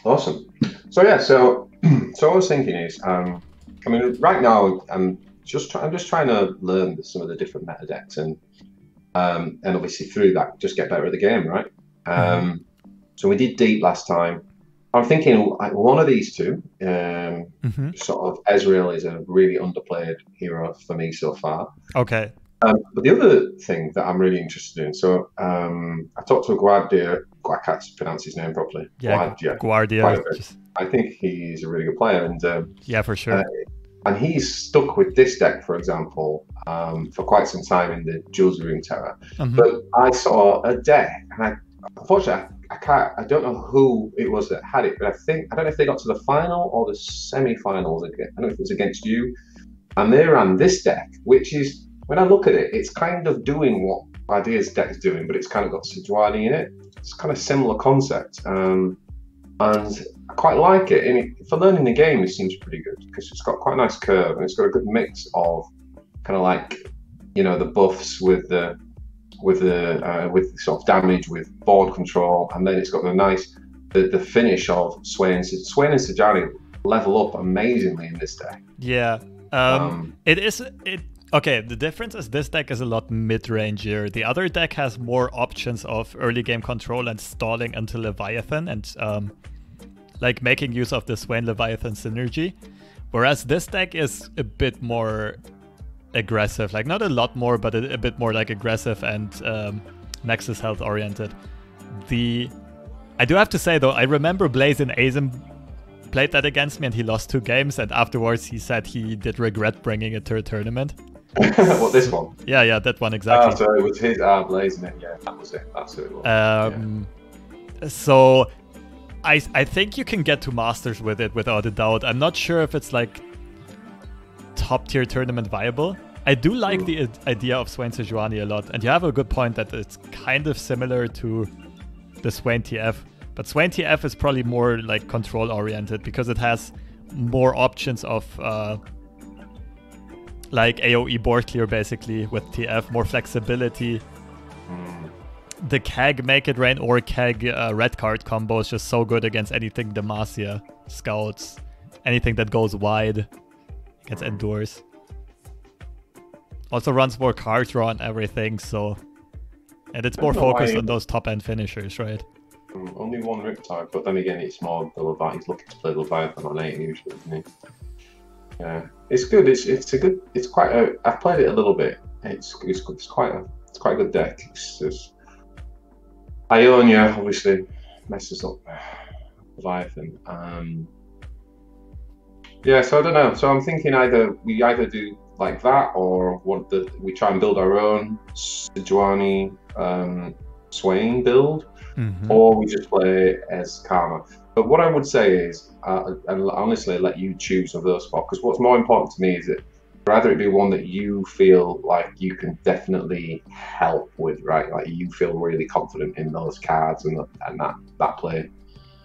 Awesome. So yeah, so so what I was thinking is, I mean, right now I'm just trying to learn some of the different meta decks and obviously through that just get better at the game, right? Um, so we did deep last time. I'm thinking like one of these two, sort of Ezreal is a really underplayed hero for me so far. Okay. But the other thing that I'm really interested in, so I talked to Guardia, I can't pronounce his name properly, Yeah, Guardia, quite Guardia. a bit. I think he's a really good player, Yeah, for uh, sure. and he's stuck with this deck, for example, for quite some time in the Jules Room Terror. But I saw a deck, and unfortunately, I don't know who it was that had it, but I don't know if they got to the final or the semi-finals again. I don't know if it was against you, and they ran this deck, which is, when I look at it, it's kind of doing what Idea's deck's doing, but it's kind of got Sejuani in it. It's kind of similar concept. And I quite like it. And for learning the game, it seems pretty good because it's got quite a nice curve and it's got a good mix of kind of like, the buffs with sort of damage, with board control, and then it's got the finish of Swain and Sejuani level up amazingly in this deck. Yeah. Okay, the difference is this deck is a lot mid-rangier. The other deck has more options of early game control and stalling until Leviathan and like making use of the Swain Leviathan synergy. Whereas this deck is a bit more aggressive, like not a lot more, but a bit more like aggressive and Nexus health oriented. I do have to say though, I remember Blaze in Azim played that against me and he lost 2 games, and afterwards he said he did regret bringing it to a tournament. What, this one? Yeah, that one exactly. So it was his Blaze in it. Yeah, that was it. That's who it was. So I think you can get to Masters with it without a doubt. I'm not sure if it's like top tier tournament viable. I do like the idea of Swain Sejuani a lot, and you have a good point that it's kind of similar to the Swain TF. But Swain TF is probably more like control oriented because it has more options of like AoE board clear basically with TF, more flexibility. The Keg Make It Rain or Keg red card combo is just so good against anything Demacia, Scouts, anything that goes wide against Endures. Also runs more card draw and everything, so... And it's more focused on those top-end finishers, right? Only one Riptide, but then again, it's more the Leviathan. He's looking to play Leviathan on 8 usually, isn't he? Yeah, it's good. It's quite a. I've played it a little bit. It's quite a good deck. It's Ionia obviously messes up Leviathan. Yeah, so I don't know. So I'm thinking we either do like that, or we try and build our own Sejuani Swain build. Or we just play as Karma. But what I would say is, and honestly, let you choose of those 4, because what's more important to me is that rather it be one that you feel like you can definitely help with, right? Like you feel really confident in those cards and that play.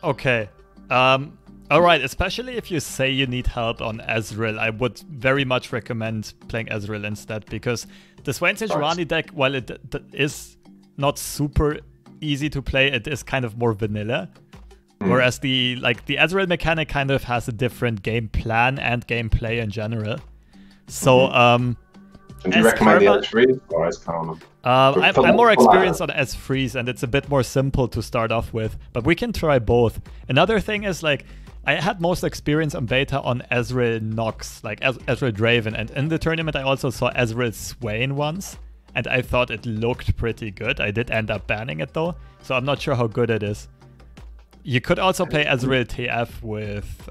Okay. All right, especially if you say you need help on Ezreal, I would very much recommend playing Ezreal instead, because the Swain Sejuani deck, while it is not super easy to play, it is kind of more vanilla. Whereas the Ezreal mechanic kind of has a different game plan and gameplay in general. So and do you recommend the S-Freeze or S-Karma? I'm more experienced on S-Freeze, and it's a bit more simple to start off with, but we can try both. Another thing is, like, I had most experience on beta on Ezreal Nox, like Ezreal Draven, and in the tournament I also saw Ezreal Swain once, and I thought it looked pretty good. I did end up banning it though, so I'm not sure how good it is. You could also play Ezreal TF with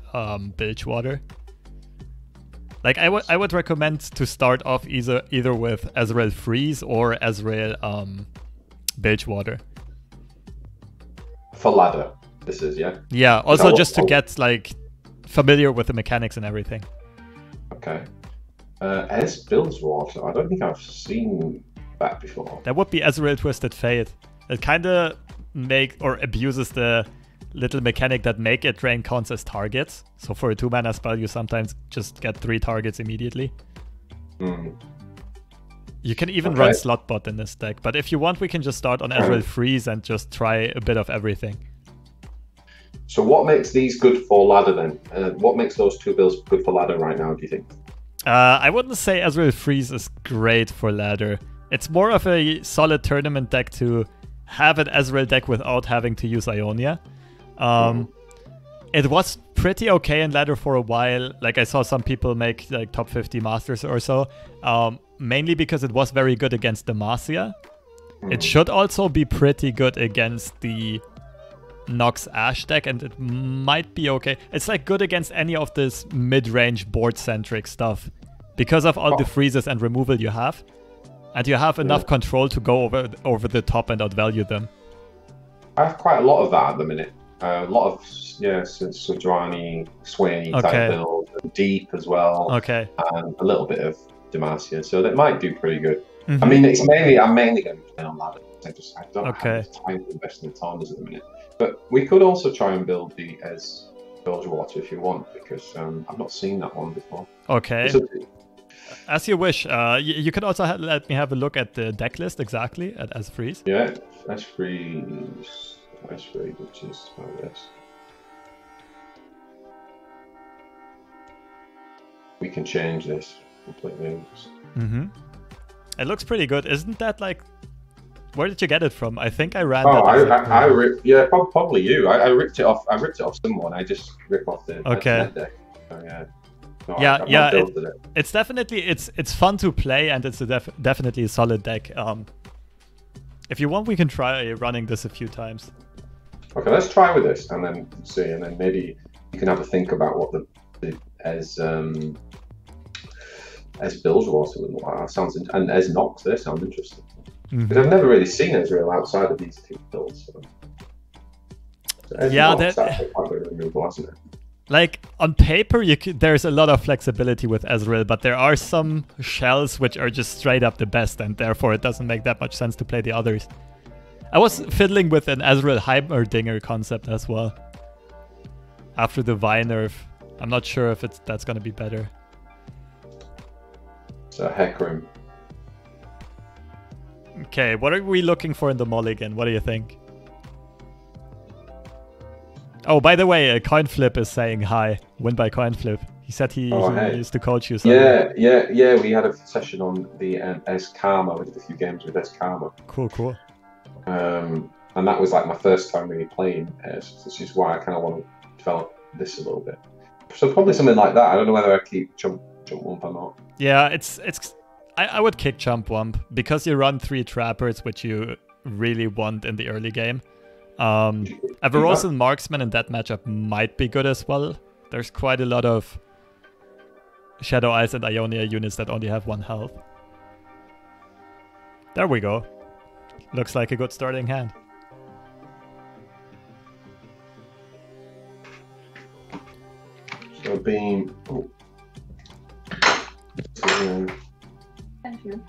Bilgewater. Like I would recommend to start off either with Ezreal Freeze or Ezreal Bilgewater. For ladder, this is, yeah? Yeah, also just to get like familiar with the mechanics and everything. Okay. Ez Bilgewater, I don't think I've seen that before. That would be Ezreal Twisted Fate. It kind of abuses the little mechanic that Make It Rain counts as targets. So for a 2-mana spell, you sometimes just get 3 targets immediately. You can even run Slotbot in this deck, but if you want, we can just start on Ezreal Freeze and just try a bit of everything. So what makes these good for ladder then? What makes those two builds good for ladder right now, do you think? I wouldn't say Ezreal Freeze is great for ladder. It's more of a solid tournament deck to have an Ezreal deck without having to use Ionia. It was pretty okay in ladder for a while. Like I saw some people make like top 50 masters or so. Mainly because it was very good against Demacia. It should also be pretty good against the Nox Ashe deck, and it might be okay. It's like good against any of this mid-range board-centric stuff because of all the freezes and removal you have. And you have enough control to go over the top and outvalue them. I have quite a lot of that at the minute. A lot of Sejuani, Swainy type build, and deep as well. Okay. And a little bit of Demacia, so that might do pretty good. I mean, I'm mainly going to be playing on ladder. I don't have time to invest in the Taunters at the minute. But we could also try and build the Ez Bilgewater if you want, because I've not seen that one before. Okay. As you wish. You could also let me have a look at the deck list exactly at Ez Freeze. Yeah, Ez Freeze, which is this. We can change this completely. It looks pretty good. Isn't that like... Where did you get it from? I think I ran that. Probably you. I ripped it off. I ripped it off someone. I just ripped off the net deck. So, yeah. No, it's definitely it's fun to play, and it's definitely a solid deck. If you want, we can try running this a few times. Okay, let's try with this and then see, and then maybe you can have a think about what the Ez Bilgewater would look like. Sounds and Ez Nox. They sound interesting. Because I've never really seen Ezreal outside of these two builds. So that's quite good removal, hasn't it? Like on paper, there's a lot of flexibility with Ezreal, but there are some shells which are just straight up the best, and therefore it doesn't make that much sense to play the others. I was fiddling with an Ezreal Heimerdinger concept as well. After the Vi nerf, I'm not sure if that's going to be better. So Hecarim. Okay, what are we looking for in the mulligan? What do you think? Oh, by the way, Coin Flip is saying hi. Win by Coin Flip. He said he used to coach you. Yeah. We had a session on the Ez Karma. We did a few games with Ez Karma. Cool. And that was like my first time really playing Ez, which is why I kind of want to develop this a little bit. So probably something like that. I don't know whether I keep Jump Wump or not. Yeah, I would kick Jump Wump because you run 3 trappers, which you really want in the early game. Everosan Marksman in that matchup might be good as well. There's quite a lot of Shadow Eyes and Ionia units that only have 1 health. There we go. Looks like a good starting hand. So Beam. Oh. Thank you.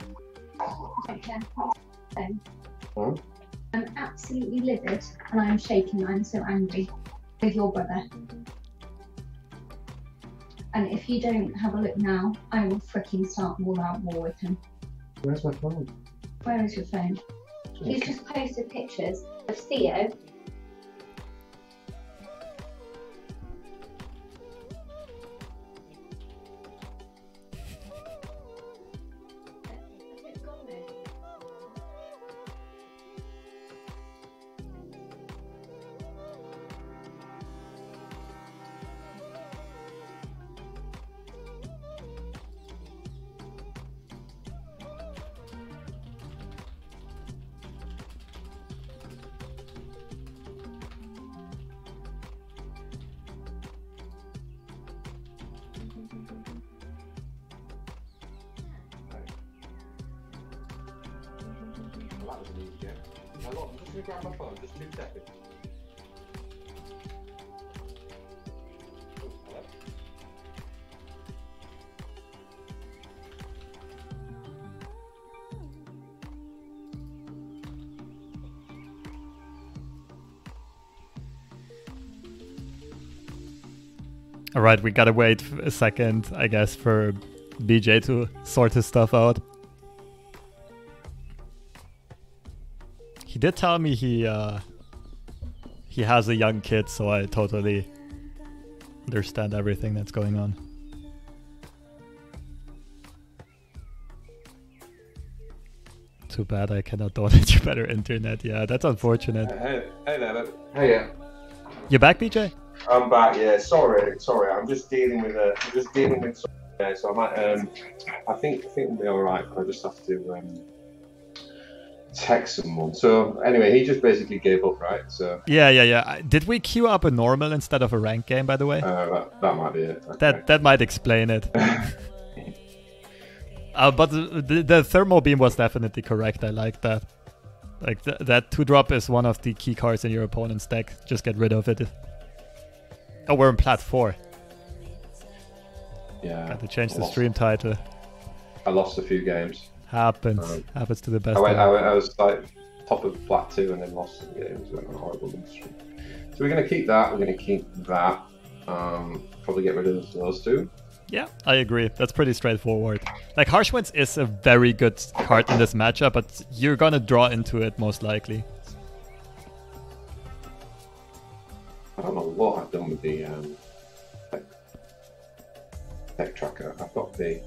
Okay. I'm absolutely livid and I'm shaking. I'm so angry with your brother. And if you don't have a look now, I will freaking start all-out war with him. Where's my phone? Where is your phone? He's just posted pictures of Theo. Hello, I'm just going to grab my phone, just 2 seconds. Hello? Alright, we gotta wait a second, I guess, for BJ to sort his stuff out. He did tell me he he has a young kid, so I totally understand everything that's going on. Too bad I cannot donate you better internet. Yeah, that's unfortunate. Hey there. Hey, yeah. You back, BJ? I'm back. Yeah, sorry. I'm just dealing with something there, so I might. I think we'll be all right. I just have to text someone. So anyway, he just basically gave up, right? So yeah. Did we queue up a normal instead of a ranked game, by the way? That might be it. Okay. That might explain it. But the thermal beam was definitely correct. I like that. Like that 2-drop is one of the key cards in your opponent's deck. Just get rid of it. Oh, we're in plat 4. Yeah. Got to change the stream title. I lost a few games. Happens to the best. I was like top of plat 2 and then lost some games. Went on a horrible stream. So we're gonna keep that. We're gonna keep that. Probably get rid of those 2. Yeah, I agree. That's pretty straightforward. Like, Harsh Winds is a very good card in this matchup, but you're gonna draw into it most likely. I don't know what I've done with the tech tracker. I've got the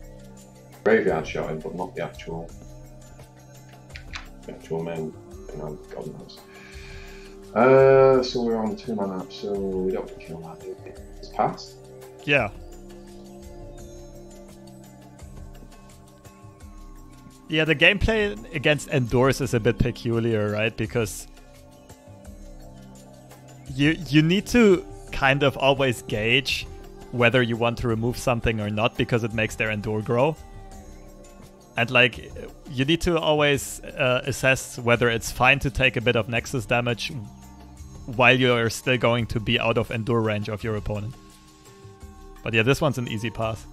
graveyard showing, but not the actual main thing on God knows. So we're on 2 mana up, so we don't kill that. It's passed. Yeah. Yeah, the gameplay against Endors is a bit peculiar, right? Because you need to kind of always gauge whether you want to remove something or not, because it makes their Endor grow. And like, you need to always assess whether it's fine to take a bit of Nexus damage while you're still going to be out of Endor range of your opponent. But yeah, this one's an easy pass.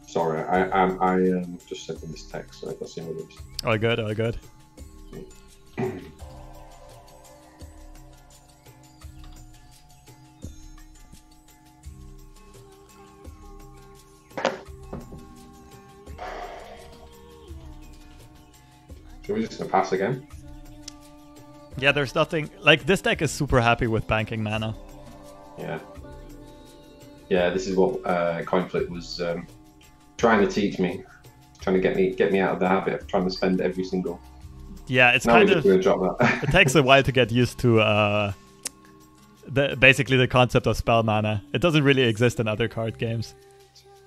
Sorry, I just sent him this text, so I got some of this. All good, all good. So we're just gonna pass again? Yeah, there's nothing like, this deck is super happy with banking mana. Yeah. Yeah, this is what Coinflip was trying to teach me, trying to get me out of the habit of trying to spend every single. Yeah, it's now kind of. Drop that. It takes a while to get used to basically the concept of spell mana. It doesn't really exist in other card games.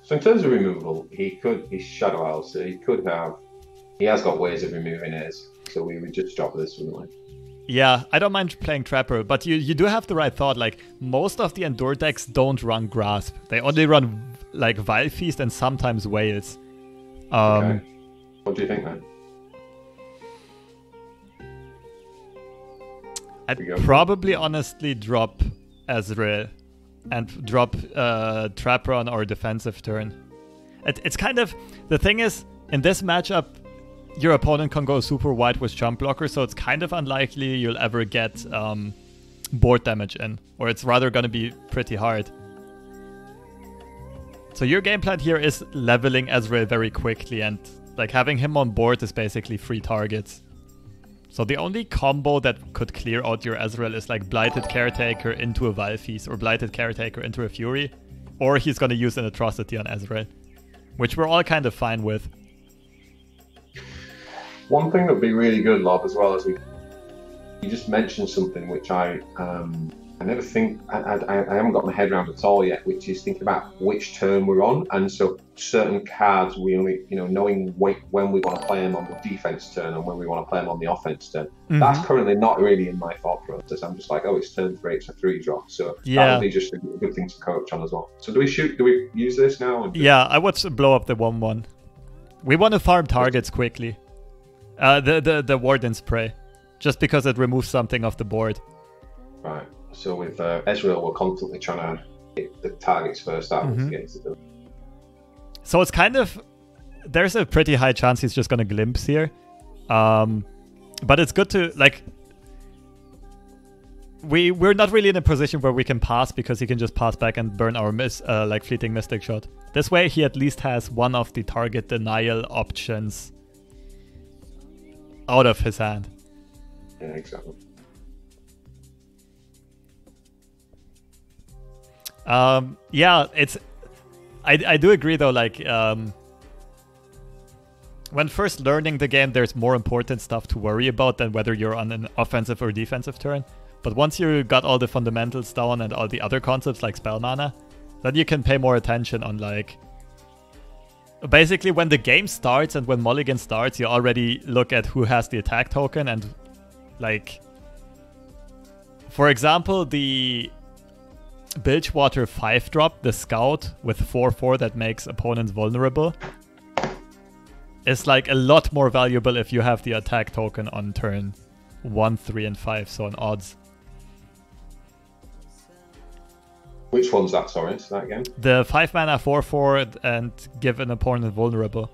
So in terms of removal, he's Shadow Owl, so he has got ways of removing his. So we would just drop this, wouldn't we? Yeah, I don't mind playing Trapper, but you do have the right thought. Like, most of the Endor decks don't run Grasp. They only run like Vile Feast and sometimes Whales. Okay. What do you think then? I'd probably honestly drop Ezreal and drop Trapper on our defensive turn. It's kind of, the thing is, in this matchup, your opponent can go super wide with jump blocker, so it's kind of unlikely you'll ever get board damage in, or it's rather going to be pretty hard. So your game plan here is leveling Ezreal very quickly, and like having him on board is basically 3 targets. So the only combo that could clear out your Ezreal is like Blighted Caretaker into a Vile Feast, or Blighted Caretaker into a Fury, or he's going to use an Atrocity on Ezreal, which we're all kind of fine with. One thing that would be really good, Lob, as well, as you just mentioned something which I never think, I haven't got my head around at all yet, which is thinking about which turn we're on. And so certain cards, we only, knowing when we want to play them on the defense turn and when we want to play them on the offense turn. Mm-hmm. That's currently not really in my thought process. I'm just like, oh, it's turn 3, it's a 3-drop. So that would be just a good thing to coach on as well. So do we use this now? Yeah, I would blow up the 1/1. We want to farm targets quickly. The Warden Spray, just because it removes something off the board. Right. So with Ezreal, we're constantly trying to hit the targets first out to get into them. So it's kind of, there's a pretty high chance he's just gonna glimpse here, but it's good to like. We're not really in a position where we can pass, because he can just pass back and burn our like fleeting Mystic Shot. This way, he at least has one of the target denial options. out of his hand. Yeah, exactly. Yeah, it's. I do agree though. Like, when first learning the game, there's more important stuff to worry about than whether you're on an offensive or defensive turn. But once you got all the fundamentals down and all the other concepts like spell mana, then you can pay more attention on like. Basically, when the game starts and when Mulligan starts, you already look at who has the attack token and, like, for example, the Bilgewater 5-drop, the Scout with 4/4 that makes opponents vulnerable, is like a lot more valuable if you have the attack token on turn 1, 3, and 5, so on odds. Which one's that? Sorry, say that again. The 5 mana 4/4 and give an opponent vulnerable.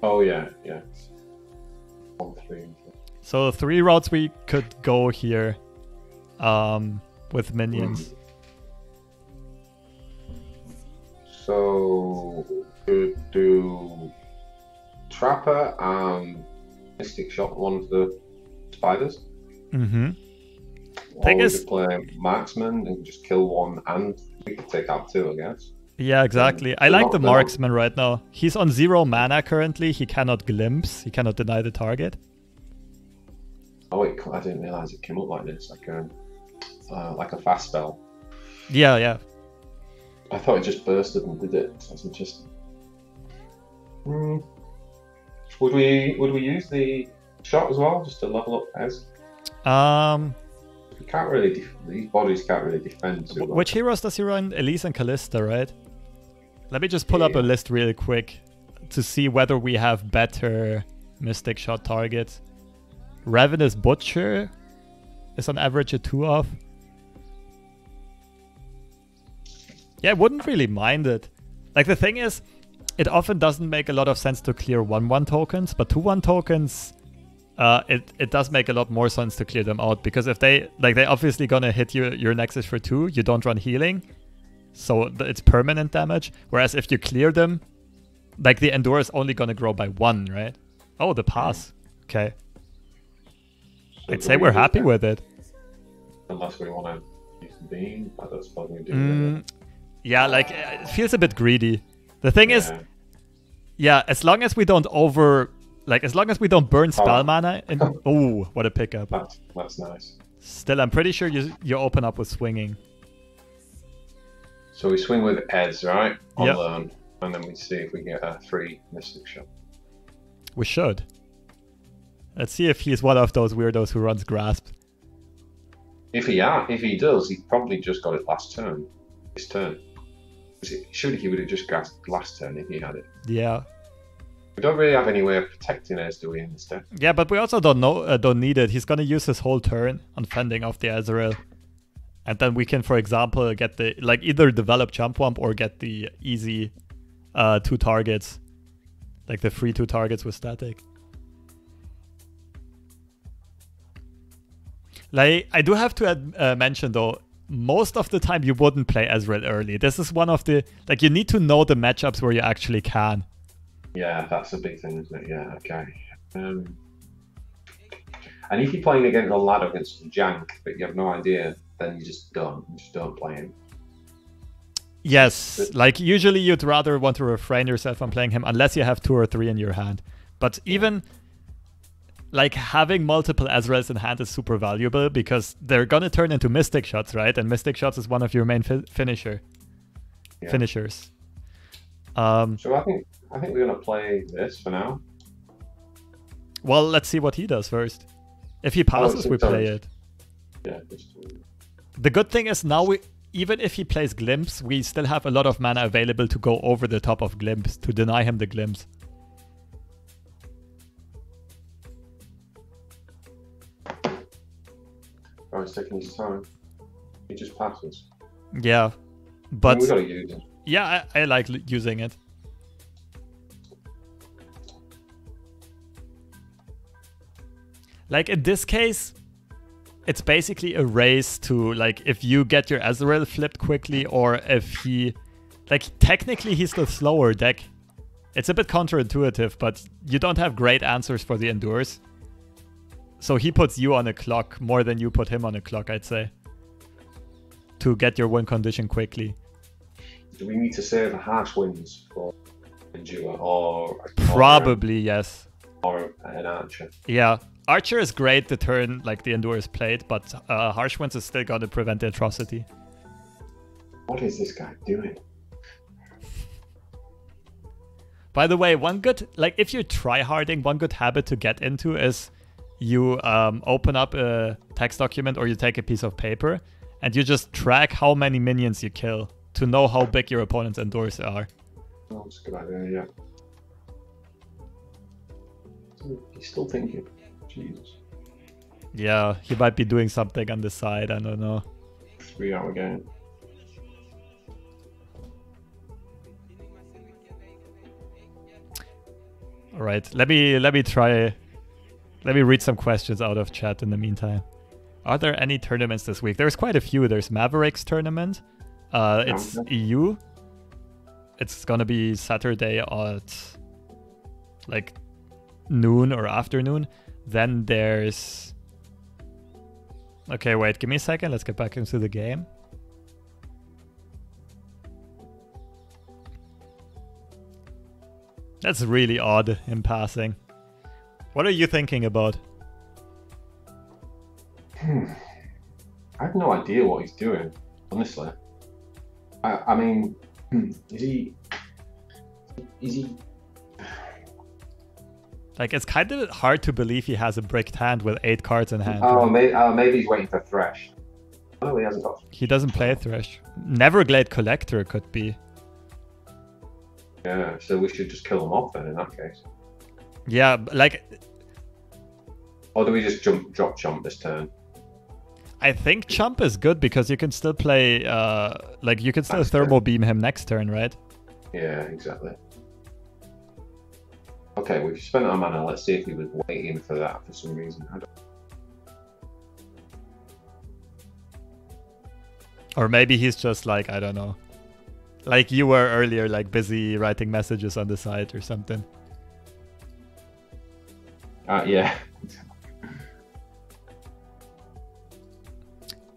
Oh yeah, yeah. 1, 3, and 4. So 3 routes we could go here with minions. So could do Trapper and Mystic Shot one of the spiders. Mm-hmm. Or we could play Marksman and just kill one, and we could take out 2, I guess. Yeah, exactly. I like the Marksman right now. He's on 0 mana currently. He cannot glimpse. He cannot deny the target. Oh wait, I didn't realize it came up like this, like a fast spell. Yeah, yeah. I thought it just bursted and did it. That's interesting. Would we use the shot as well, just to level up Ez? We can't really. These bodies can't really defend too well. Which heroes does he run? Elise and Kalista, right? Let me just pull up a list real quick to see whether we have better Mystic Shot targets. Ravenous Butcher is on average a 2 off. Yeah, I wouldn't really mind it. Like, the thing is, it often doesn't make a lot of sense to clear 1/1 tokens, but 2/1 tokens, it does make a lot more sense to clear them out, because if they obviously gonna hit your Nexus for 2, you don't run healing, so it's permanent damage. Whereas if you clear them, like, the Endure is only gonna grow by 1, right? Oh, the pass. Okay. I'd say we're happy with it. Unless we want to use the beam, I don't suppose we do. Yeah, like, it feels a bit greedy. The thing is, yeah, as long as we don't as long as we don't burn spell mana. Oh, what a pickup. That's nice. Still, I'm pretty sure you open up with swinging. So we swing with Ez, right? On yep. learn, and then we see if we get a free Mystic Shot. We should. Let's see if he's one of those weirdos who runs Grasp. If he does, he probably just got it last turn. This turn. Surely he would have just grasped last turn if he had it. Yeah. We don't really have any way of protecting Ez, do we, in this deck? Yeah, but we also don't need it. He's gonna use his whole turn on fending off the Ezreal. And then we can, for example, get the either develop Jump Wump or get the easy 2 targets. Like the free 2 targets with static. Like, I do have to mention though, most of the time you wouldn't play Ezreal early. This is one of the, like, you need to know the matchups where you actually can. Yeah, that's a big thing, isn't it? Yeah, okay. And if you're playing against a lad against Jank, but you have no idea, then you just don't play him. Yes, like, usually you'd rather want to refrain yourself from playing him unless you have 2 or 3 in your hand. But even, like, having multiple Ezreals in hand is super valuable Yeah. because they're gonna turn into Mystic Shots, right? And Mystic Shots is one of your main finishers. So I think we're gonna play this for now. Well, let's see what he does first. If he passes, we play it. Yeah. The good thing is now even if he plays Glimpse, we still have a lot of mana available to go over the top of Glimpse, to deny him the Glimpse. Oh, he's taking his time. He just passes. Yeah, but we gotta use it. Yeah, I like using it. Like, in this case, it's basically a race to, like, if you get your Ezreal flipped quickly, or if he, like, technically he's the slower deck It's a bit counterintuitive, but you don't have great answers for the endures. So he puts you on a clock more than you put him on a clock, I'd say. To get your win condition quickly. Do we need to save the harsh winds for endure or probably yes. Or an archer? Yeah. Archer is great the turn like the endure is played, but harsh winds is still gonna prevent the atrocity. What is this guy doing? By the way, one good, like if you're tryharding, one good habit to get into is you open up a text document or you take a piece of paper and you just track how many minions you kill to know how big your opponent's endures are. Oh, that's a good idea, yeah. He's still thinking. Jesus. Yeah, he might be doing something on the side, I don't know. 3 out again. Alright, let me read some questions out of chat in the meantime. Are there any tournaments this week? There's quite a few. There's Mavericks tournament. It's EU. It's gonna be Saturday at like noon or afternoon. Then there's... Okay, wait, give me a second. Let's get back into the game. That's really odd in passing. What are you thinking about? I have no idea what he's doing, honestly. I mean, is he... Like, it's kind of hard to believe he has a bricked hand with 8 cards in hand. Oh, maybe he's waiting for Thresh. Oh, he hasn't got... He doesn't play Thresh. Neverglade Collector could be. Yeah, so we should just kill him off then in that case. Yeah, like... Or do we just drop Chomp this turn? I think Chomp is good because you can still play... like, you can still Thermal Beam him next turn, right? Yeah, exactly. Okay, we've spent our mana. Let's see if he was waiting for that for some reason. I don't... Or maybe he's just like, I don't know. Like you were earlier, like busy writing messages on the side or something. Yeah.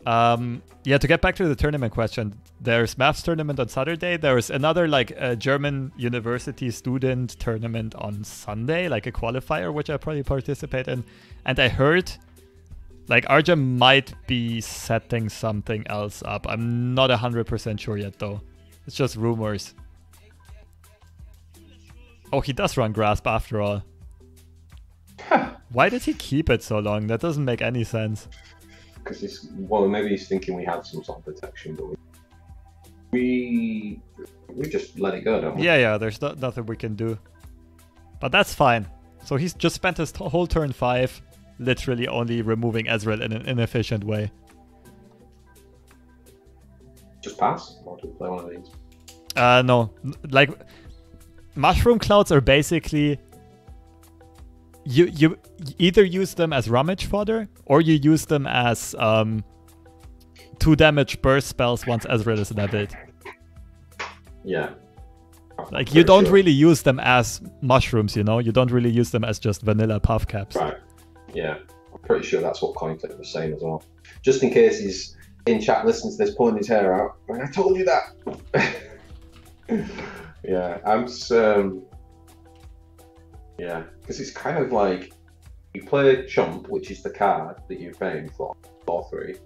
Yeah, to get back to the tournament question, there's Maths tournament on Saturday. There's another like German university student tournament on Sunday, like a qualifier, which I probably participate in. And I heard like Arja might be setting something else up. I'm not 100% sure yet though. It's just rumors. Oh, he does run Grasp after all. Why did he keep it so long? That doesn't make any sense. Because he's, well, maybe he's thinking we have some sort of protection, but we just let it go, don't we? Yeah, there's nothing we can do. But that's fine. So he's just spent his whole turn 5 literally only removing Ezreal in an inefficient way. Just pass? Or do we play one of these? No. Like, Mushroom Clouds are basically... You either use them as rummage fodder, or you use them as 2 damage burst spells once Ezreal is leveled. Yeah. Like, you don't really use them as mushrooms, you know? You don't really use them as just vanilla puff caps. Right. Yeah. I'm pretty sure that's what CoinClip was saying as well. Just in case he's in chat listening to this, pulling his hair out. I told you that! Yeah, I'm yeah, because it's kind of like you play Chomp, which is the card that you're paying for 3.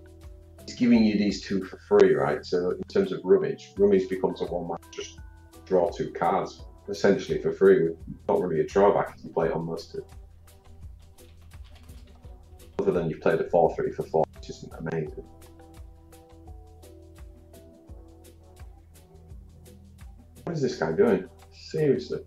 It's giving you these 2 for free, right? So in terms of rummage becomes a 1-man just draw 2 cards essentially for free. With not really a drawback if you play it on those 2. Other than you play the 4-3 for 4, which isn't amazing. What is this guy doing? Seriously.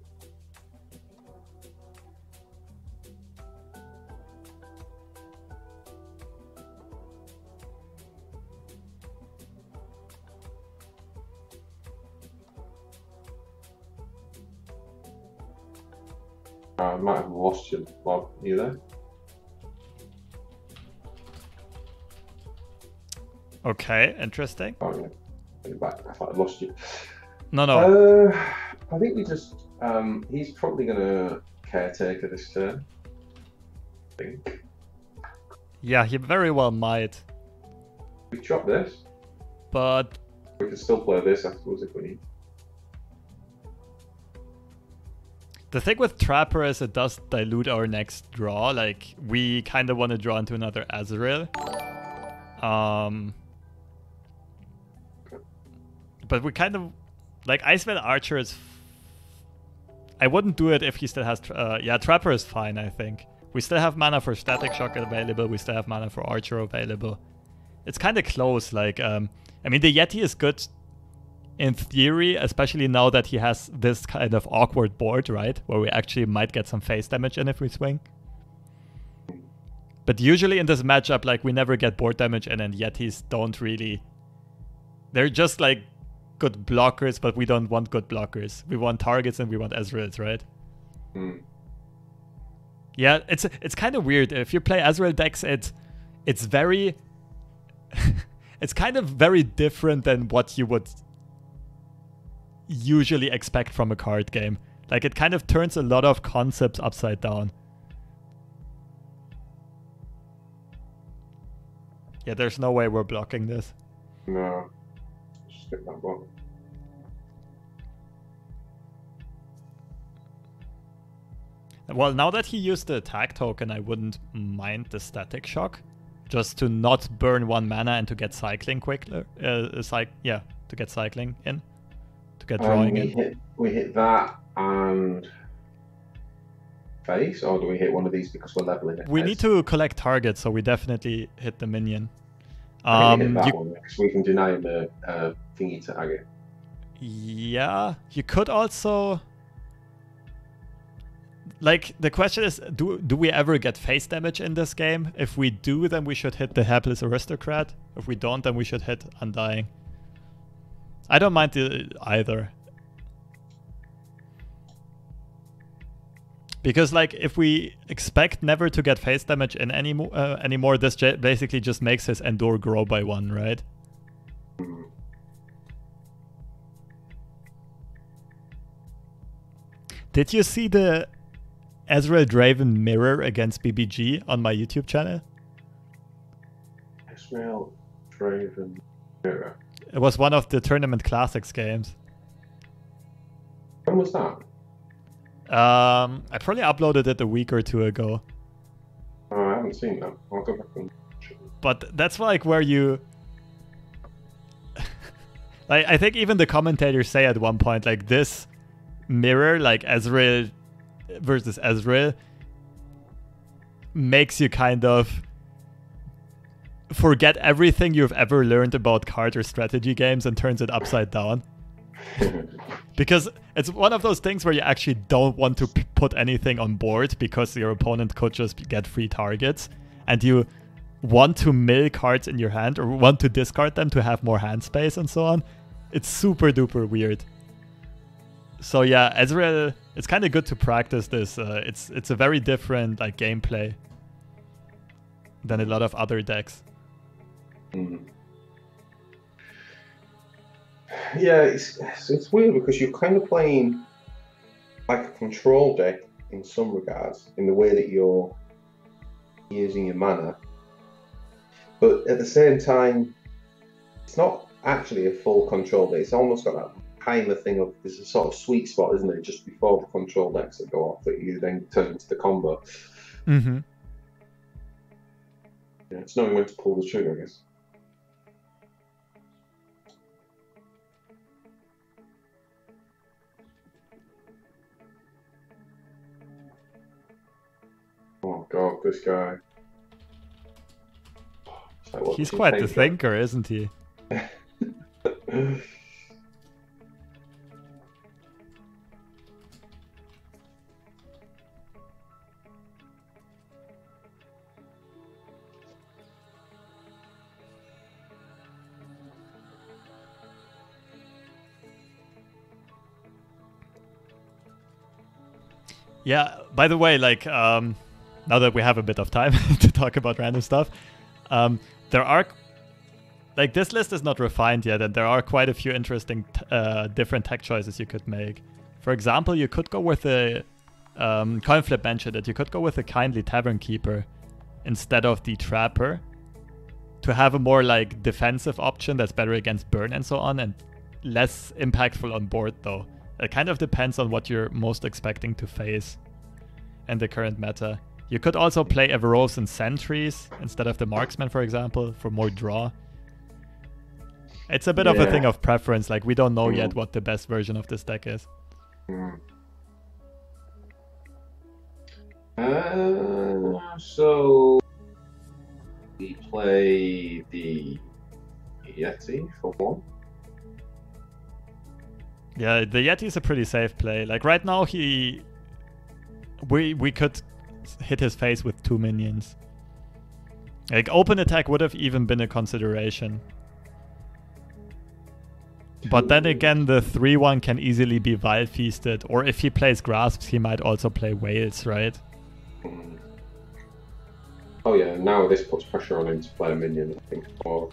I might have lost you, Bob. Are you there? Okay, interesting. Oh, yeah. Back. I thought I lost you. No. I think we just He's probably going to caretaker this turn, I think. Yeah, he very well might. We drop this. But we can still play this afterwards if we need. The thing with Trapper is it does dilute our next draw. Like, we kind of want to draw into another Ezreal. But we kind of... Like, Iceman Archer is... I wouldn't do it if he still has... yeah, Trapper is fine, I think. We still have mana for Static Shock available. We still have mana for Archer available. It's kind of close. Like, I mean, the Yeti is good in theory, especially now that he has this kind of awkward board, right? Where we actually might get some face damage in if we swing. But usually in this matchup, like, we never get board damage in, and Yetis don't really... They're just, like, good blockers, but we don't want good blockers. We want targets and we want Ezreals, right? Mm. Yeah, it's kind of weird. If you play Ezreal decks, it's very... it's kind of very different than what you would usually expect from a card game. Like, it kind of turns a lot of concepts upside down. Yeah, there's no way we're blocking this. No. Just stick that block. Well, now that he used the attack token, I wouldn't mind the Static Shock. Just to not burn 1 mana and to get cycling quickly. Yeah, to get cycling in. To get drawing in. We hit that and face, or do we hit one of these because we're leveling it? We need to collect targets, so we definitely hit the minion. Hit that one because we can deny him the thingy target. Yeah, you could also... Like, the question is, do we ever get face damage in this game? If we do, then we should hit the Hapless Aristocrat. If we don't, then we should hit Undying. I don't mind either. Because, like, if we expect never to get face damage in anymore, this basically just makes his Endure grow by 1, right? Did you see the Ezreal Draven mirror against BBG on my YouTube channel? Ezreal Draven mirror. It was one of the Tournament Classics games. When was that? I probably uploaded it a week or 2 ago. Oh, I haven't seen that. I'll go back and... But that's like where you... like, I think even the commentators say at one point, like, this mirror, like Ezreal versus Ezreal, makes you kind of forget everything you've ever learned about card or strategy games and turns it upside down. Because it's one of those things where you actually don't want to put anything on board because your opponent could just get free targets, and you want to mill cards in your hand or want to discard them to have more hand space and so on. It's super duper weird. So yeah, Ezreal, it's kind of good to practice this. It's a very different, like, gameplay than a lot of other decks. Mm. Yeah, it's weird because you're kind of playing like a control deck in some regards, in the way that you're using your mana. But at the same time, it's not actually a full control deck. It's almost got that kind of thing of, there's a sort of sweet spot, isn't it, just before the control decks that go off that you then turn into the combo. Mm-hmm. Yeah, it's knowing when to pull the trigger, I guess. Oh god, this guy. Like, he's quite the thinker, isn't he? Yeah, by the way, like, now that we have a bit of time to talk about random stuff, there are, like, this list is not refined yet, and there are quite a few interesting different tech choices you could make. For example, you could go with a coin flip mentioned it. You could go with a kindly tavern keeper instead of the trapper to have a more like defensive option that's better against burn and so on, and less impactful on board though. It kind of depends on what you're most expecting to face in the current meta. You could also play Everose and Sentries instead of the Marksman, for example, for more draw. It's a bit of a thing of preference. Like, we don't know yet what the best version of this deck is. So we play the Yeti for 1. Yeah, the Yeti is a pretty safe play. Like, right now, we could hit his face with 2 minions. Like, open attack would have even been a consideration. But then again, the 3-1 can easily be Wild Feasted, or if he plays Grasps, he might also play Whales, right? Oh yeah, now this puts pressure on him to play a minion, I think. Or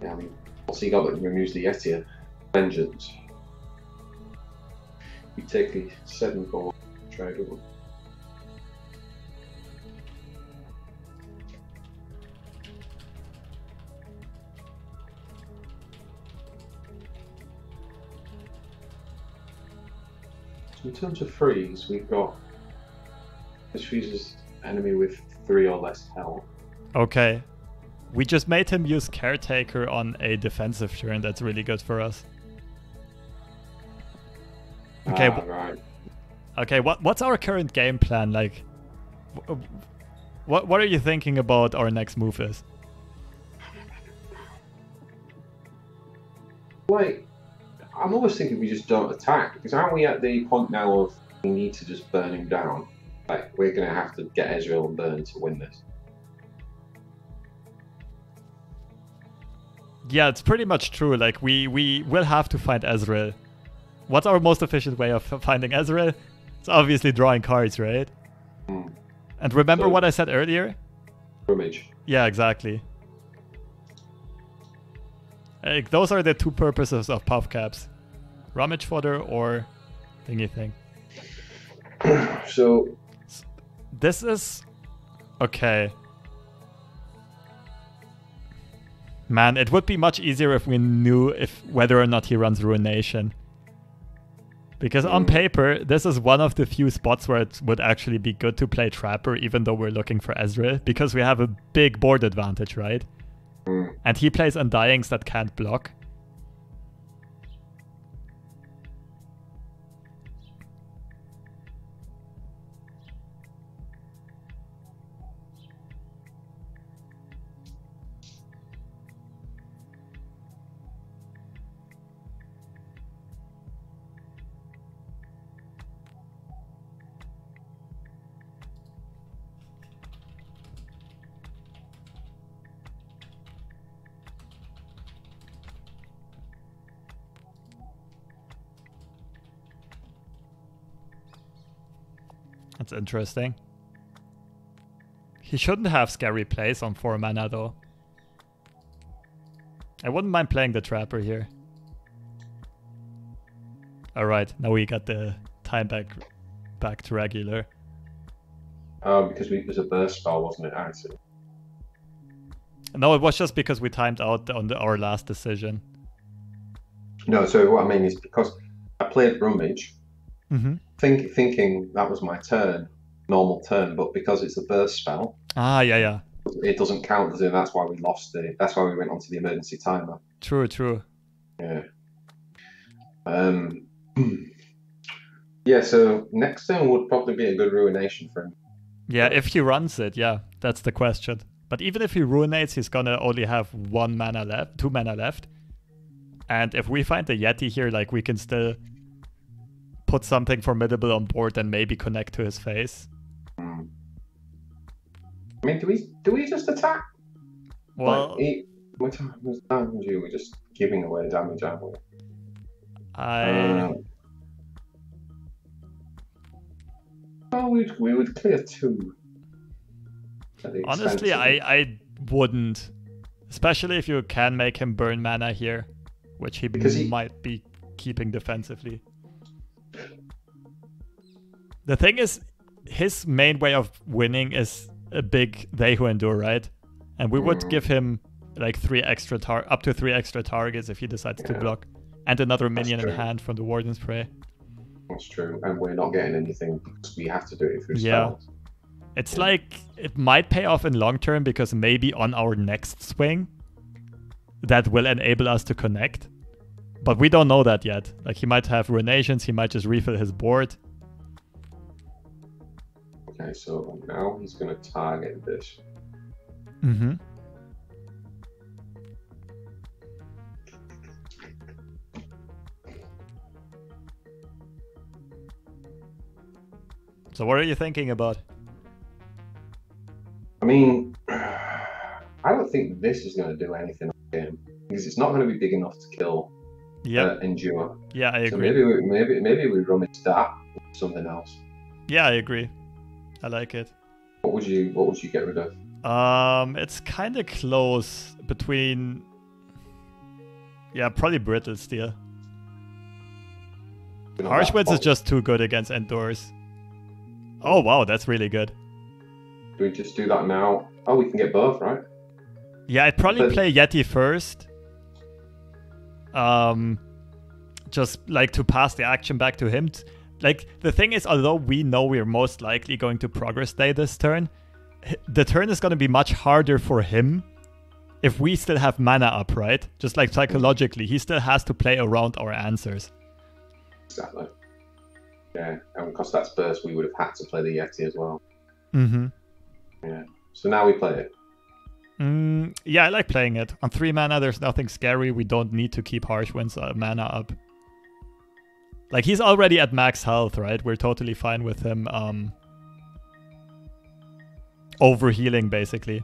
yeah, I mean, what's he got that removes the Yeti? Vengeance. You take the 7-4 trade with him. So in terms of freeze, we've got this freezes enemy with 3 or less health. Okay. We just made him use Caretaker on a defensive turn. That's really good for us. Okay. Right. Okay. What's our current game plan? Like, what are you thinking about our next move is? Like, I'm always thinking we just don't attack, because aren't we at the point now of we need to just burn him down? Like, we're going to have to get Ezreal and burn to win this. Yeah, it's pretty much true. Like, we will have to find Ezreal. What's our most efficient way of finding Ezreal? It's obviously drawing cards, right? And remember what I said earlier? Rummage. Yeah, exactly. Like, those are the 2 purposes of puff caps. Rummage fodder or thingy thing. So this is okay. Man, it would be much easier if we knew whether or not he runs Ruination. Because on paper, this is one of the few spots where it would actually be good to play Trapper, even though we're looking for Ezreal, because we have a big board advantage, right? And he plays Undyings that can't block. That's interesting. He shouldn't have Scary Place on 4 mana though. I wouldn't mind playing the Trapper here. Alright, now we got the time back to regular. Because it was a burst spell, wasn't it, actually? No, it was just because we timed out on our last decision. No, so what I mean is because I played Rummage, thinking that was my turn, normal turn, but because it's a burst spell, yeah, it doesn't count as in. That's why we lost it. That's why we went onto the emergency timer. True. Yeah. Yeah. So next turn would probably be a good Ruination for him. Yeah, if he runs it, yeah, that's the question. But even if he Ruinates, he's gonna only have 2 mana left. And if we find the Yeti here, like, we can still put something formidable on board and maybe connect to his face. I mean, do we just attack? Well, we're just giving away damage, aren't we? Well, we would clear 2. Honestly, I wouldn't. Especially if you can make him burn mana here, which he might be keeping defensively. The thing is, his main way of winning is a big They Who Endure, right? And we would give him like up to 3 extra targets if he decides to block. And another minion in hand from the Warden's Prey. That's true. And we're not getting anything because we have to do it through spells. It's like, it might pay off in long term because maybe on our next swing, that will enable us to connect. But we don't know that yet. Like, he might have Ruinations, he might just refill his board. Okay, so now he's going to target this. Mm-hmm. So what are you thinking about? I mean, I don't think this is going to do anything on the game because it's not going to be big enough to kill Endure. Yeah, I agree. So maybe we rummage that with something else. Yeah, I agree. I like it. What would you get rid of? It's kind of close between. Yeah, probably Brittle Steel. Harsh Winds is just too good against Endures. Oh wow, that's really good. Do we just do that now? Oh, we can get both, right? Yeah, I'd probably play Yeti first. Just like to pass the action back to him. Like, the thing is, although we know we're most likely going to progress day this turn, the turn is going to be much harder for him if we still have mana up, right? Just like psychologically, he still has to play around our answers. Exactly. Yeah, and because that's burst, we would have had to play the Yeti as well. Mm-hmm. Yeah. So now we play it. Yeah, I like playing it. On 3 mana, there's nothing scary. We don't need to keep Harsh Winds mana up. Like, he's already at max health, right? We're totally fine with him overhealing, basically.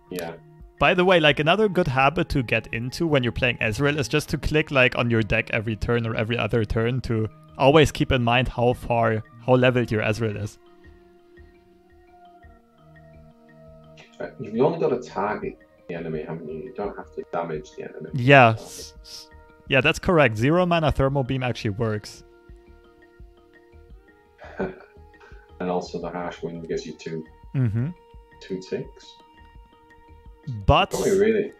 Yeah. By the way, like, another good habit to get into when you're playing Ezreal is just to click like on your deck every turn or every other turn to always keep in mind how leveled your Ezreal is. You've only got to target the enemy, haven't you? You don't have to damage the enemy. Yeah. Yeah, that's correct. 0 mana Thermal Beam actually works. And also the Harsh Wind gives you 2 ticks. But, really?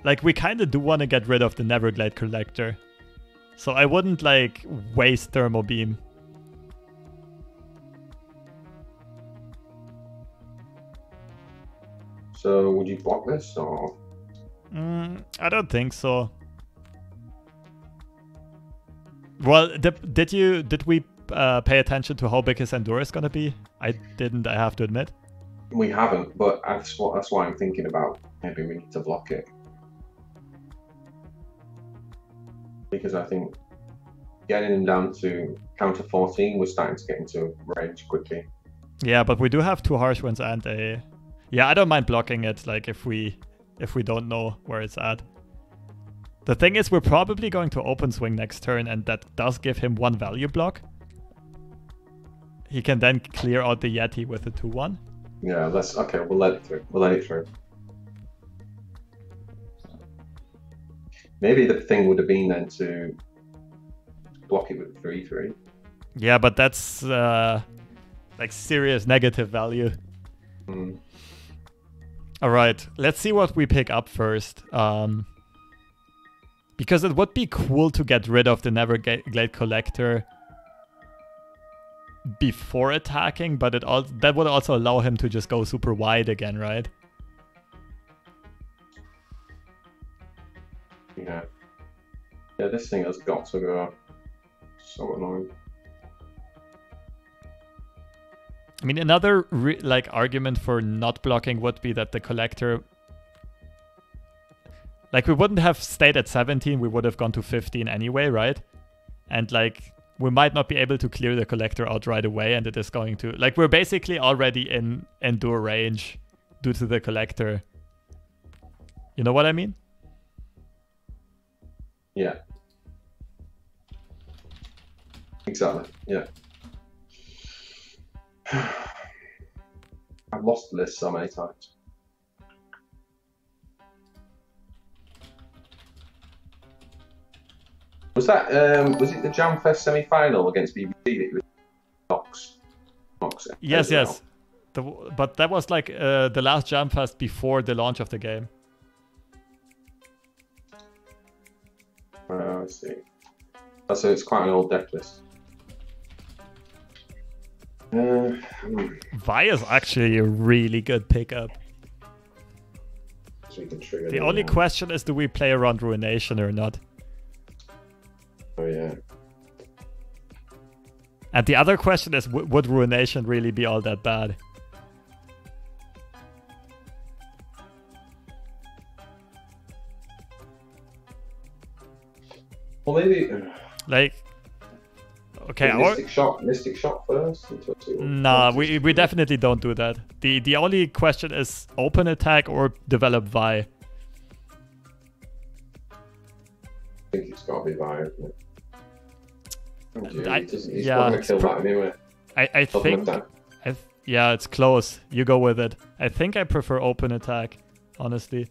like, we kind of do want to get rid of the Neverglade Collector. So I wouldn't, like, waste Thermal Beam. So would you block this, or? I don't think so. Well, did we pay attention to how big his Endure is gonna be? I didn't, I have to admit. We haven't, but that's why I'm thinking about maybe we need to block it. Because I think getting him down to counter 14, we're starting to get into range quickly. Yeah, but we do have 2 Harsh Winds and a... Yeah, I don't mind blocking it, like, if we don't know where it's at. The thing is, we're probably going to open swing next turn, and that does give him 1 value block. He can then clear out the Yeti with a 2-1. Yeah, okay, we'll let it through. We'll let it through. Maybe the thing would have been then to block it with 3-3. Yeah, but that's like serious negative value. Alright, let's see what we pick up first. Because it would be cool to get rid of the Neverglade Collector before attacking, but that would also allow him to just go super wide again, right? Yeah. Yeah, this thing has got to go. So annoying. I mean, another argument for not blocking would be that the Collector... Like, we wouldn't have stayed at 17, we would have gone to 15 anyway, right? And, like, we might not be able to clear the Collector out right away, and it is going to... Like, we're basically already in Endure range due to the Collector. You know what I mean? Yeah. Exactly, yeah. I've lost the list so many times. that was it the Jamfest semi-final against BBC that it was Nox? Yes, yes. But that was like the last Jamfest before the launch of the game. I see. So it's quite an old deck list. Vi is actually a really good pickup. So we can trigger the only question is, do we play around Ruination or not? Oh yeah. And the other question is, would Ruination really be all that bad? Well, maybe. Like, okay, Mystic shot first. Nah, we definitely don't do that. The only question is open attack or develop Vi. I think it's got to be Vi, isn't it? He's yeah, going to kill that anyway. I think. Yeah, it's close. You go with it. I think I prefer open attack, honestly.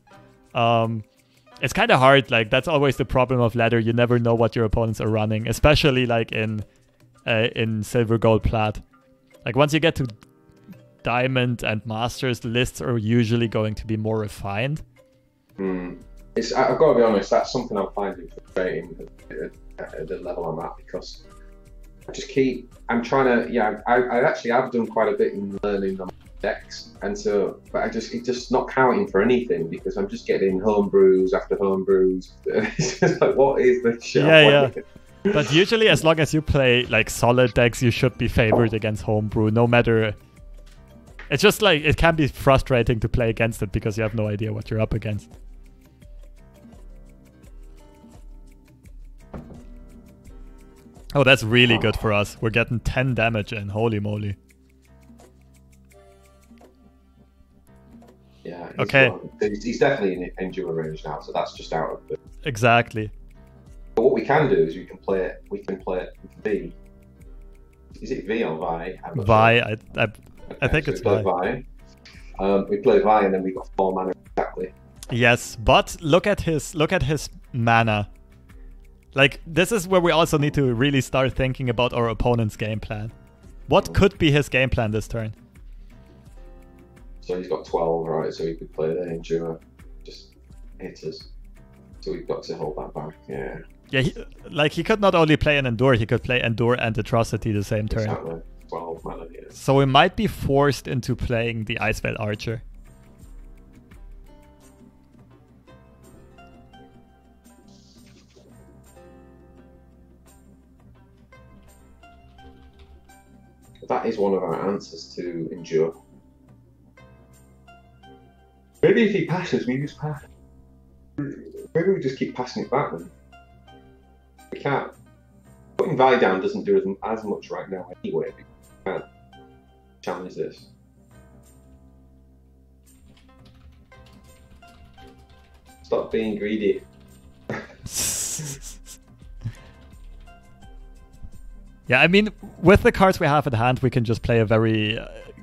It's kind of hard. Like, that's always the problem of ladder. You never know what your opponents are running, especially like in silver, gold, plat. Like, once you get to diamond and masters, the lists are usually going to be more refined. I've got to be honest. That's something I'm finding frustrating at the level I'm at, because I'm trying to. Yeah, I actually have done quite a bit in learning the decks, and so, but it's just not counting for anything, because I'm just getting homebrews after homebrews. It's just like, what is this shit? Yeah. But usually, as long as you play like solid decks, you should be favored against homebrew, no matter. It's just like, it can be frustrating to play against it because you have no idea what you're up against. Oh, that's really good for us. We're getting 10 damage in. Holy moly. Yeah. He's definitely in endure range now, so that's just out of the... Exactly. But what we can do is we can play it V. Is it V or Vi? Vi. I think it's Vi. We play Vi, and then we got 4 mana exactly. Yes, but look at his mana. Like, this is where we also need to really start thinking about our opponent's game plan. What could be his game plan this turn? So he's got 12, right? So he could play the endure, just hit us. So we've got to hold that back. Yeah. Yeah, he could not only play an endure, he could play endure and atrocity the same turn. Exactly. 12 mana. Yeah. So we might be forced into playing the Iceveil Archer. That is one of our answers to endure. Maybe if he passes, we just pass. Maybe we just keep passing it back then. We can't. Putting Vi down doesn't do as much right now anyway. We can't challenge this. Stop being greedy. Yeah, I mean, with the cards we have at hand, we can just play a very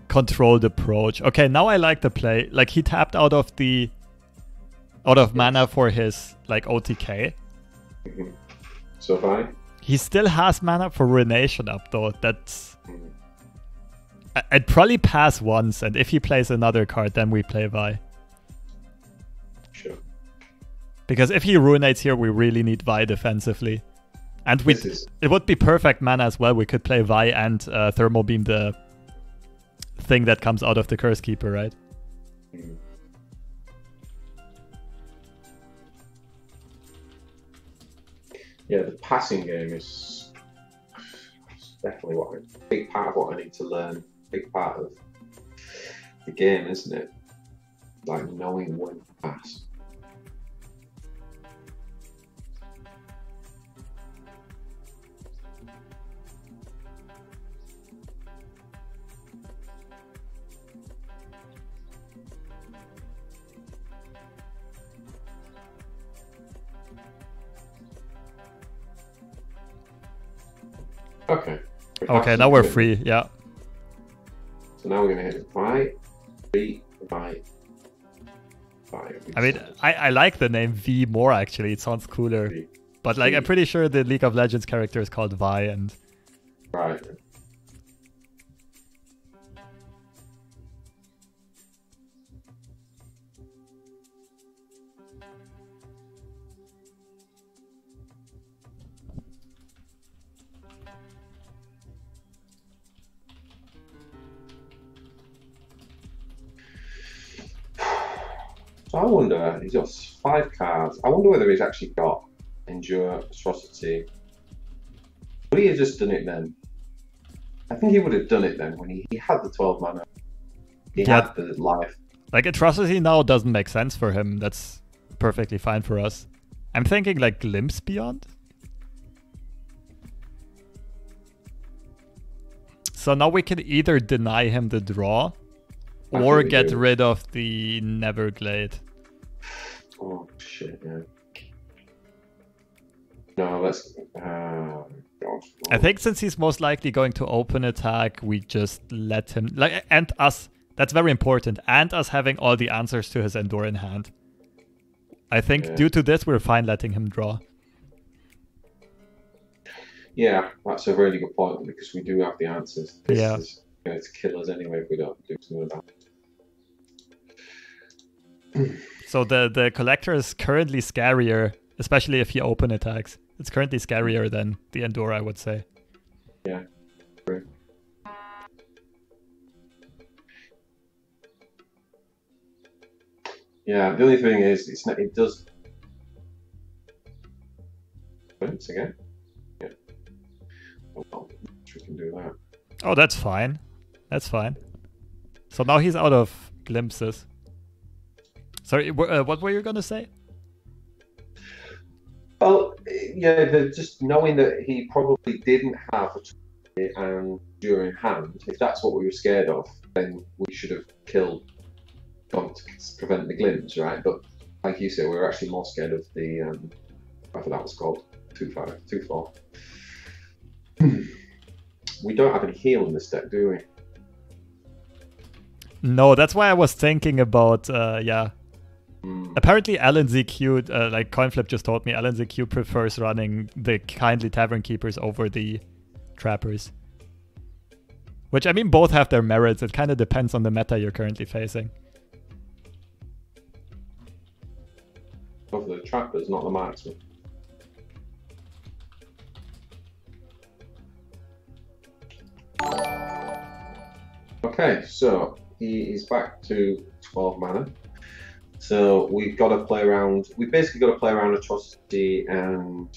controlled approach. Okay, now I like the play. Like, he tapped out of mana for his like OTK. So Vi? He still has mana for Ruination up though. That's I'd probably pass once, and if he plays another card, then we play Vi. Sure. Because if he ruinates here, we really need Vi defensively. And it would be perfect mana as well. We could play Vi and Thermal Beam the thing that comes out of the Curse Keeper, right? Yeah, the passing game is definitely a big part of what I need to learn. Big part of the game, isn't it? Like knowing when to pass. Okay. Okay, now we're free, yeah. So now we're going to hit Vi, 3, Vi, 5. I mean, I like the name V more, actually. It sounds cooler. But like, I'm pretty sure the League of Legends character is called Vi, and right. So I wonder, he's got 5 cards. I wonder whether he's actually got Endure, Atrocity. Would he have just done it then? I think he would have done it then when he had the 12 mana. He had the life. Like, Atrocity now doesn't make sense for him. That's perfectly fine for us. I'm thinking like Glimpse Beyond. So now we can either deny him the draw or get rid of the Neverglade. Oh shit, yeah. No, let's... I think since he's most likely going to open attack, we just let him... like, and us, that's very important, and us having all the answers to his Endure in hand. I think due to this, we're fine letting him draw. Yeah, that's a really good point, because we do have the answers. This yeah. is going to kill us anyway if we don't do something about it. So the Collector is currently scarier, especially if he open attacks. It's currently scarier than the Endure, I would say. Yeah, true. Yeah, the only thing is, it does... Once again? Yeah. Oh, well, we can do that. Oh, that's fine. That's fine. So now he's out of glimpses. Sorry, what were you going to say? Well, yeah, just knowing that he probably didn't have a and during hand, if that's what we were scared of, then we should have killed to prevent the glimpse, right? But like you said, we were actually more scared of the whatever that was called, 2/5, 2/4. We don't have any heal in this deck, do we? No, that's why I was thinking about yeah. Apparently LNZQ, like Coinflip just told me, LNZQ prefers running the Kindly Tavern Keepers over the Trappers. Which, I mean, both have their merits. It kind of depends on the meta you're currently facing. Over the Trappers, not the marksman. Okay, so he is back to 12 mana. So we've got to play around. We've basically got to play around Atrocity and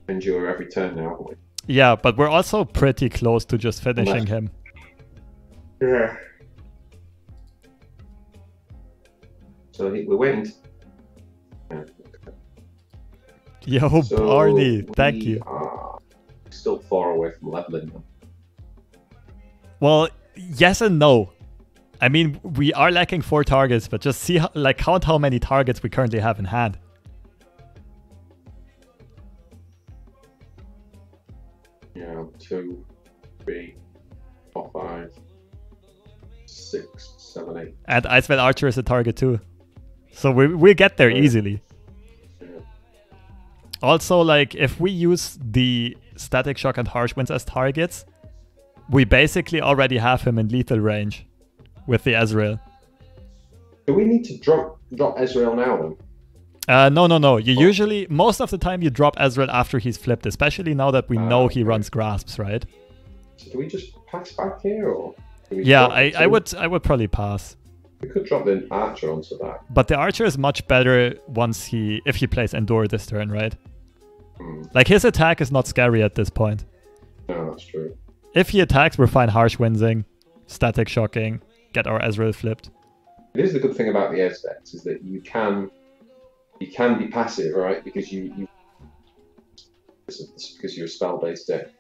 Endure every turn now, haven't we? Yeah, but we're also pretty close to just finishing him. Yeah. So we're waiting. Yeah, okay. Yo, so Barney, thank you. Are still far away from leveling them. Well, yes and no. I mean, we are lacking 4 targets, but just see how, like, count how many targets we currently have in hand. Yeah, 2, 3, 4, 5, 6, 7, 8. And Icewell Archer is a target too. So we'll get there easily. Yeah. Also, like, if we use the Static Shock and Harsh Winds as targets, we basically already have him in lethal range with the Ezreal. Do we need to drop Ezreal now then? No. You usually, most of the time, you drop Ezreal after he's flipped, especially now that we know he runs grasps, right? So do we just pass back here, or? Yeah, I would probably pass. We could drop the Archer onto that. But the Archer is much better if he plays Endure this turn, right? Like, his attack is not scary at this point. No, that's true. If he attacks, we're fine Harsh Windsing, Static Shocking, get our Ezreal flipped. It is the good thing about the Ez decks is that you can be passive, right? Because because you're a spell-based deck,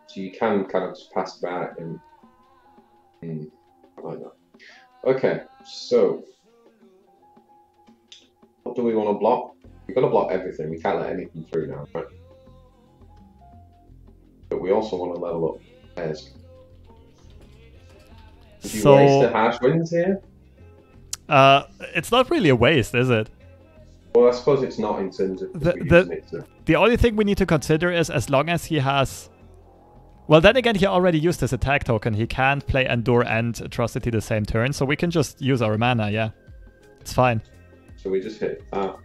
so you can kind of just pass back and I like that. Okay, so what do we want to block? We've got to block everything. We can't let anything through now, right? But we also want to level up Ez. Did you waste the Harsh Winds here? It's not really a waste, is it? Well, I suppose it's not in terms of the only thing we need to consider is as long as he has. Well, then again, he already used his attack token. He can't play Endure and Atrocity the same turn, so we can just use our mana. Yeah, it's fine. So we just hit that.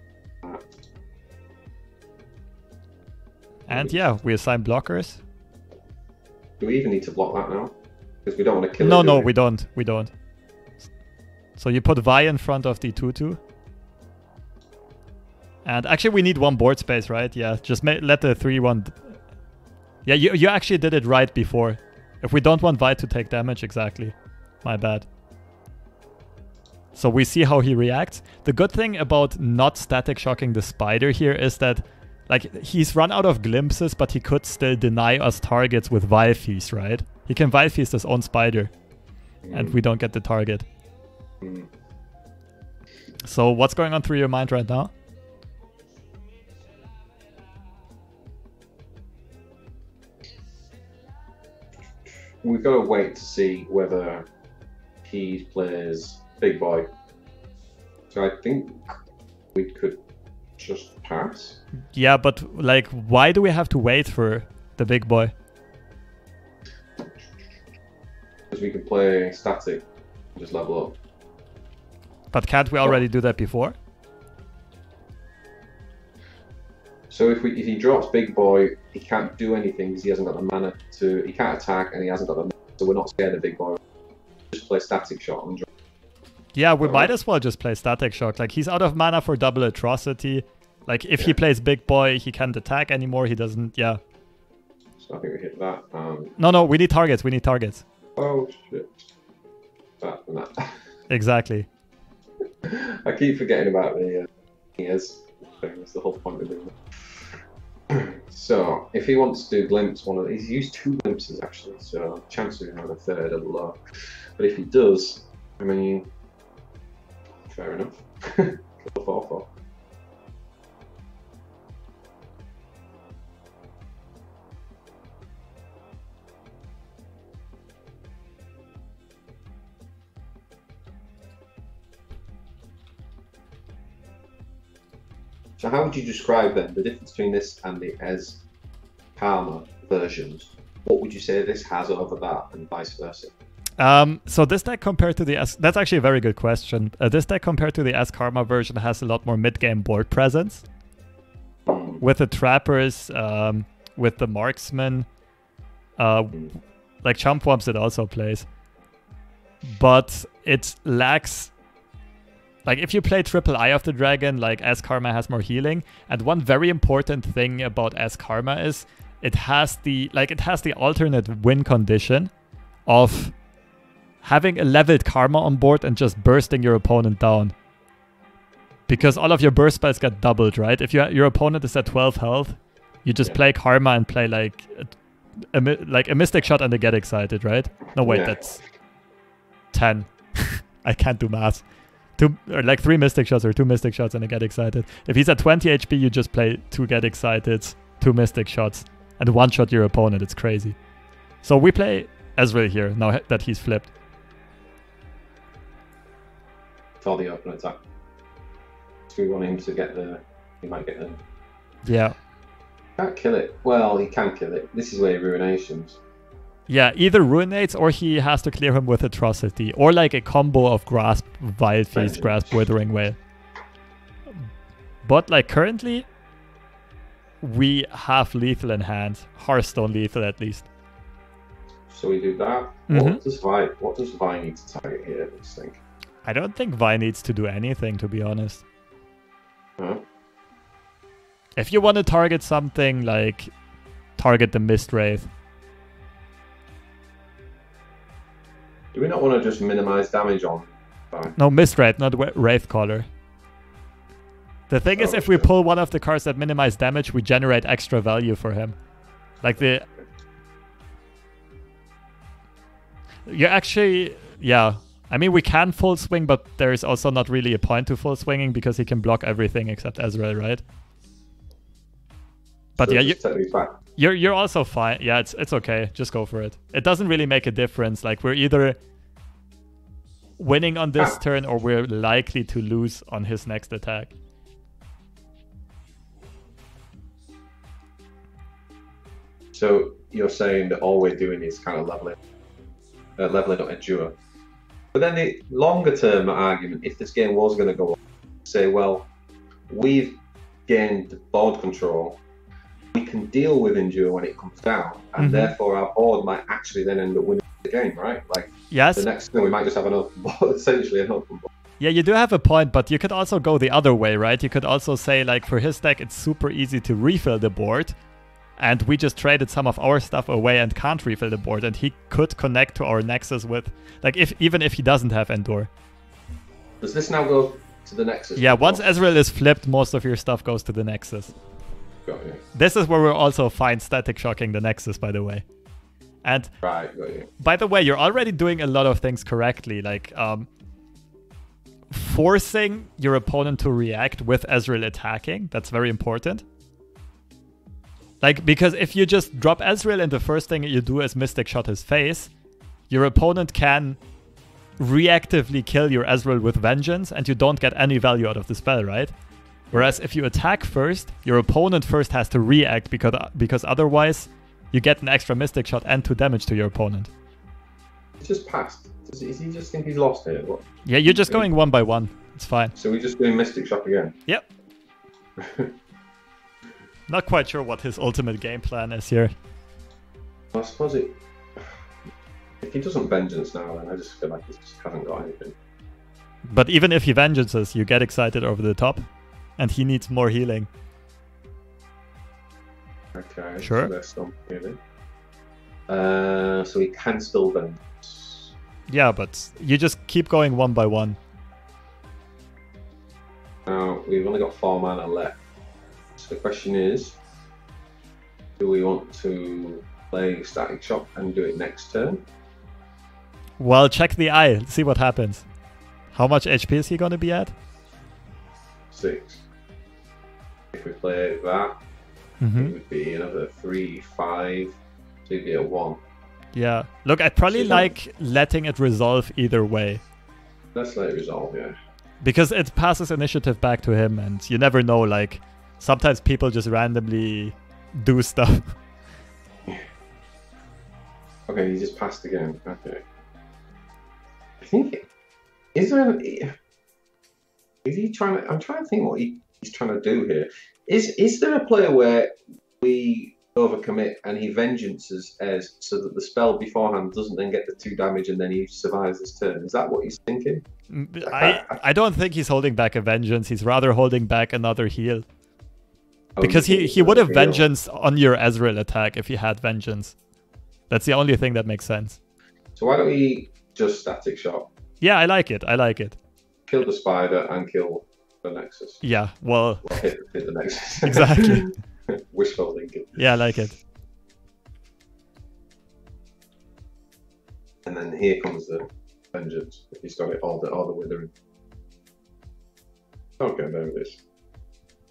And yeah, we assign blockers. Do we even need to block that now? Because we don't want to kill it. No, we don't. We don't. So you put Vi in front of the 2/2. And actually we need one board space, right? Yeah, just let the 3/1... Yeah, you actually did it right before. If we don't want Vi to take damage, exactly. My bad. So we see how he reacts. The good thing about not static shocking the spider here is that like he's run out of glimpses, but he could still deny us targets with Vi Feast, right? He can Vi Feast his own spider. And we don't get the target. So what's going on through your mind right now? We've got to wait to see whether he plays Big Boy. So I think we could just pass. Yeah, but like, why do we have to wait for the Big Boy? Because we can play static and just level up. But can't we already do that before? So if he drops Big Boy, he can't do anything because he hasn't got the mana to. He can't attack and he hasn't got the mana, so we're not scared of Big Boy. Just play Static Shock and drop. Yeah, we might as well just play Static Shock. Like he's out of mana for double Atrocity. Like if he plays Big Boy, he can't attack anymore. He doesn't. Yeah. So I think we hit that. No, we need targets. We need targets. Oh shit! That and that. Exactly. I keep forgetting about the Ez thing. That's the whole point of doing that. So, if he wants to glimpse one of these, he's used 2 glimpses actually, so chances of having a third are low. But if he does, I mean, fair enough. Kill 4/4. So how would you describe then the difference between this and the Ez Karma versions? What would you say this has over that and vice versa? So this deck compared to the Ez... That's actually a very good question. This deck compared to the Ez Karma version has a lot more mid-game board presence. With the Trappers, with the Marksman, like Chump Wumps it also plays. But it lacks... Like, if you play triple Eye of the Dragon, like, Ez Karma has more healing. And one very important thing about Ez Karma is it has the alternate win condition of having a leveled Karma on board and just bursting your opponent down. Because all of your burst spells get doubled, right? If your opponent is at 12 health, you just play Karma and play, like a Mystic Shot and they get excited, right? No, wait, that's 10. I can't do math. 3 Mystic Shots or 2 Mystic Shots and I get excited. If he's at 20 HP, you just play 2 Get Excited, 2 Mystic Shots, and one-shot your opponent. It's crazy. So we play Ezreal here, now that he's flipped. For the open attack. So we want him to get the... He might get the... Yeah. Can't kill it. Well, he can kill it. This is where he ruinations. Yeah, either Ruinates or he has to clear him with Atrocity. Or like a combo of Grasp, Wild Feast, Grasp, Withering Wail. But like currently, we have lethal in hand. Hearthstone lethal at least. So we do that. What does Vi need to target here, I think? I don't think Vi needs to do anything, to be honest. Huh? If you want to target something, like target the Mist Wraith. Do we not want to just minimize damage on? No, Mist Wraith, not Wraithcaller. The thing is, if we pull one of the cards that minimize damage, we generate extra value for him. Like the... You actually... Yeah. I mean, we can full swing, but there's also not really a point to full swinging because he can block everything except Ezreal, right? But so yeah, you're also fine. Yeah, it's okay. Just go for it. It doesn't really make a difference. Like, we're either winning on this turn or we're likely to lose on his next attack. So you're saying that all we're doing is kind of leveling up Endure. But then the longer term argument, if this game was going to go on, say, well, we've gained board control, we can deal with Endure when it comes down, and therefore our board might actually then end up winning the game, right? Like, yes. The next thing we might just have an open board, essentially an open board. Yeah, you do have a point, but you could also go the other way, right? You could also say, like, for his deck, it's super easy to refill the board, and we just traded some of our stuff away and can't refill the board, and he could connect to our Nexus with, like, even if he doesn't have Endure. Does this now go to the Nexus? Yeah, once Ezreal is flipped, most of your stuff goes to the Nexus. Got you. This is where we're also fine static shocking the Nexus, by the way. And right, got you. By the way, you're already doing a lot of things correctly, like forcing your opponent to react with Ezreal attacking. That's very important. Like, because if you just drop Ezreal and the first thing you do is Mystic Shot his face, your opponent can reactively kill your Ezreal with Vengeance and you don't get any value out of the spell, right? Whereas if you attack first, your opponent first has to react because otherwise you get an extra Mystic Shot and 2 damage to your opponent. It's just passed. Does he just think he's lost here? What? Yeah, you're just going 1 by 1. It's fine. So we're just doing Mystic Shot again? Yep. Not quite sure what his ultimate game plan is here. I suppose if he doesn't Vengeance now, then I just feel like he just hasn't got anything. But even if he Vengeances, you get excited over the top, and he needs more healing. Okay, sure. So there's some healing. So he can still Vengeance. Yeah, but you just keep going 1 by 1. Now, we've only got 4 mana left. So the question is, do we want to play Static Shock and do it next turn? Well, check the eye, see what happens. How much HP is he going to be at? 6. If we play that, it would be another 3, 5, so it'd be a 1. Yeah. Look, I'd probably like letting it resolve either way. Let's let it resolve, yeah. Because it passes initiative back to him, and you never know, like, sometimes people just randomly do stuff. Okay, he just passed again. Okay. I think, is he trying to, I'm trying to think what he's trying to do here. Is there a player where we overcommit and he Vengeances Ez so that the spell beforehand doesn't then get the 2 damage and then he survives his turn? Is that what he's thinking? I don't think he's holding back a Vengeance. He's rather holding back another heal. Because he would have Vengeance on your Ezreal attack if he had Vengeance. That's the only thing that makes sense. So why don't we just Static Shot? Yeah, I like it. I like it. Kill the spider and kill the Nexus. Yeah, well hit the Nexus. Exactly. Wishful thinking. Yeah, I like it. And then here comes the Vengeance. If he's got it all the withering. Okay, there it is.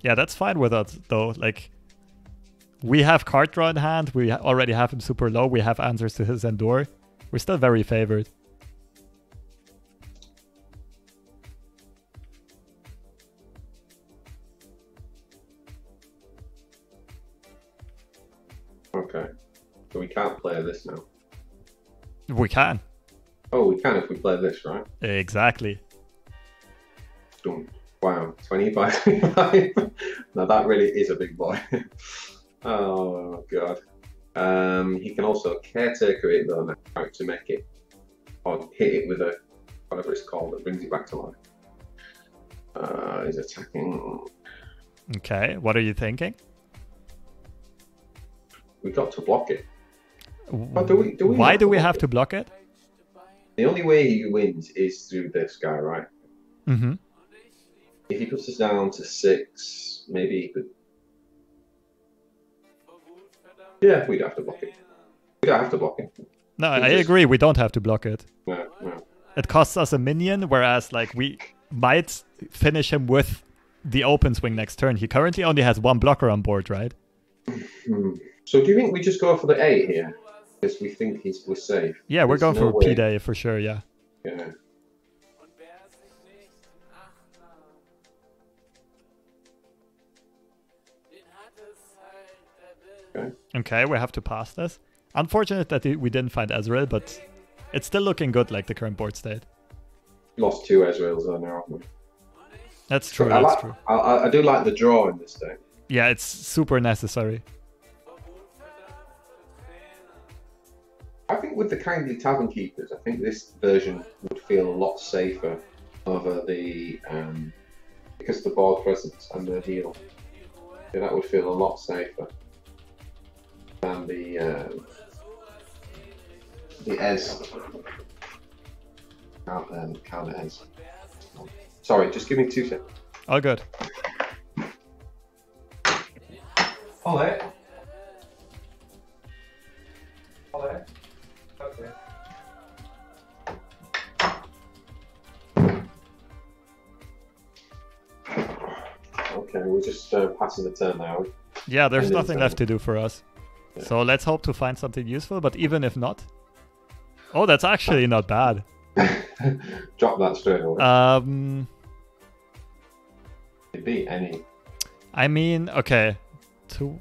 Yeah, that's fine with us though. Like, we have card draw in hand. We already have him super low. We have answers to his Endure. We're still very favored. Okay. So we can't play this now. We can. Oh, we can if we play this, right? Exactly. Boom. Wow, 25, 25. Now that really is a big boy. Oh, God. He can also Caretaker it, though, now, to make it, or hit it with a, whatever it's called, that brings it back to life. He's attacking. Okay, what are you thinking? We got to block it. But why do we have to block it? The only way he wins is through this guy, right? Mm-hmm. If he puts us down to 6, maybe he could. Yeah, we'd have to block it. We don't have to block it. No, I agree. We don't have to block it. No, no. It costs us a minion, whereas like we might finish him with the open swing next turn. He currently only has 1 blocker on board, right? So do you think we just go for the 8 here? Because we think we're safe. Yeah, we're going for P-Day for sure, yeah. Yeah. Okay, we have to pass this. Unfortunate that we didn't find Ezreal, but it's still looking good, like the current board state. Lost 2 Ezreals there now, haven't we? That's true, But true. I do like the draw in this deck. Yeah, it's super necessary. I think with the kindly tavern keepers, I think this version would feel a lot safer over the because of the board presence and the heal. Yeah, that would feel a lot safer than the Ez. Can't Ez. Sorry, just give me 2 seconds. All good. Olé. Olé. Okay. Okay, we're just passing the turn now. Yeah, there's nothing left to do for us. Yeah. So let's hope to find something useful, but even if not... Oh, that's actually not bad. Drop that straight away. It beat any. I mean, okay. We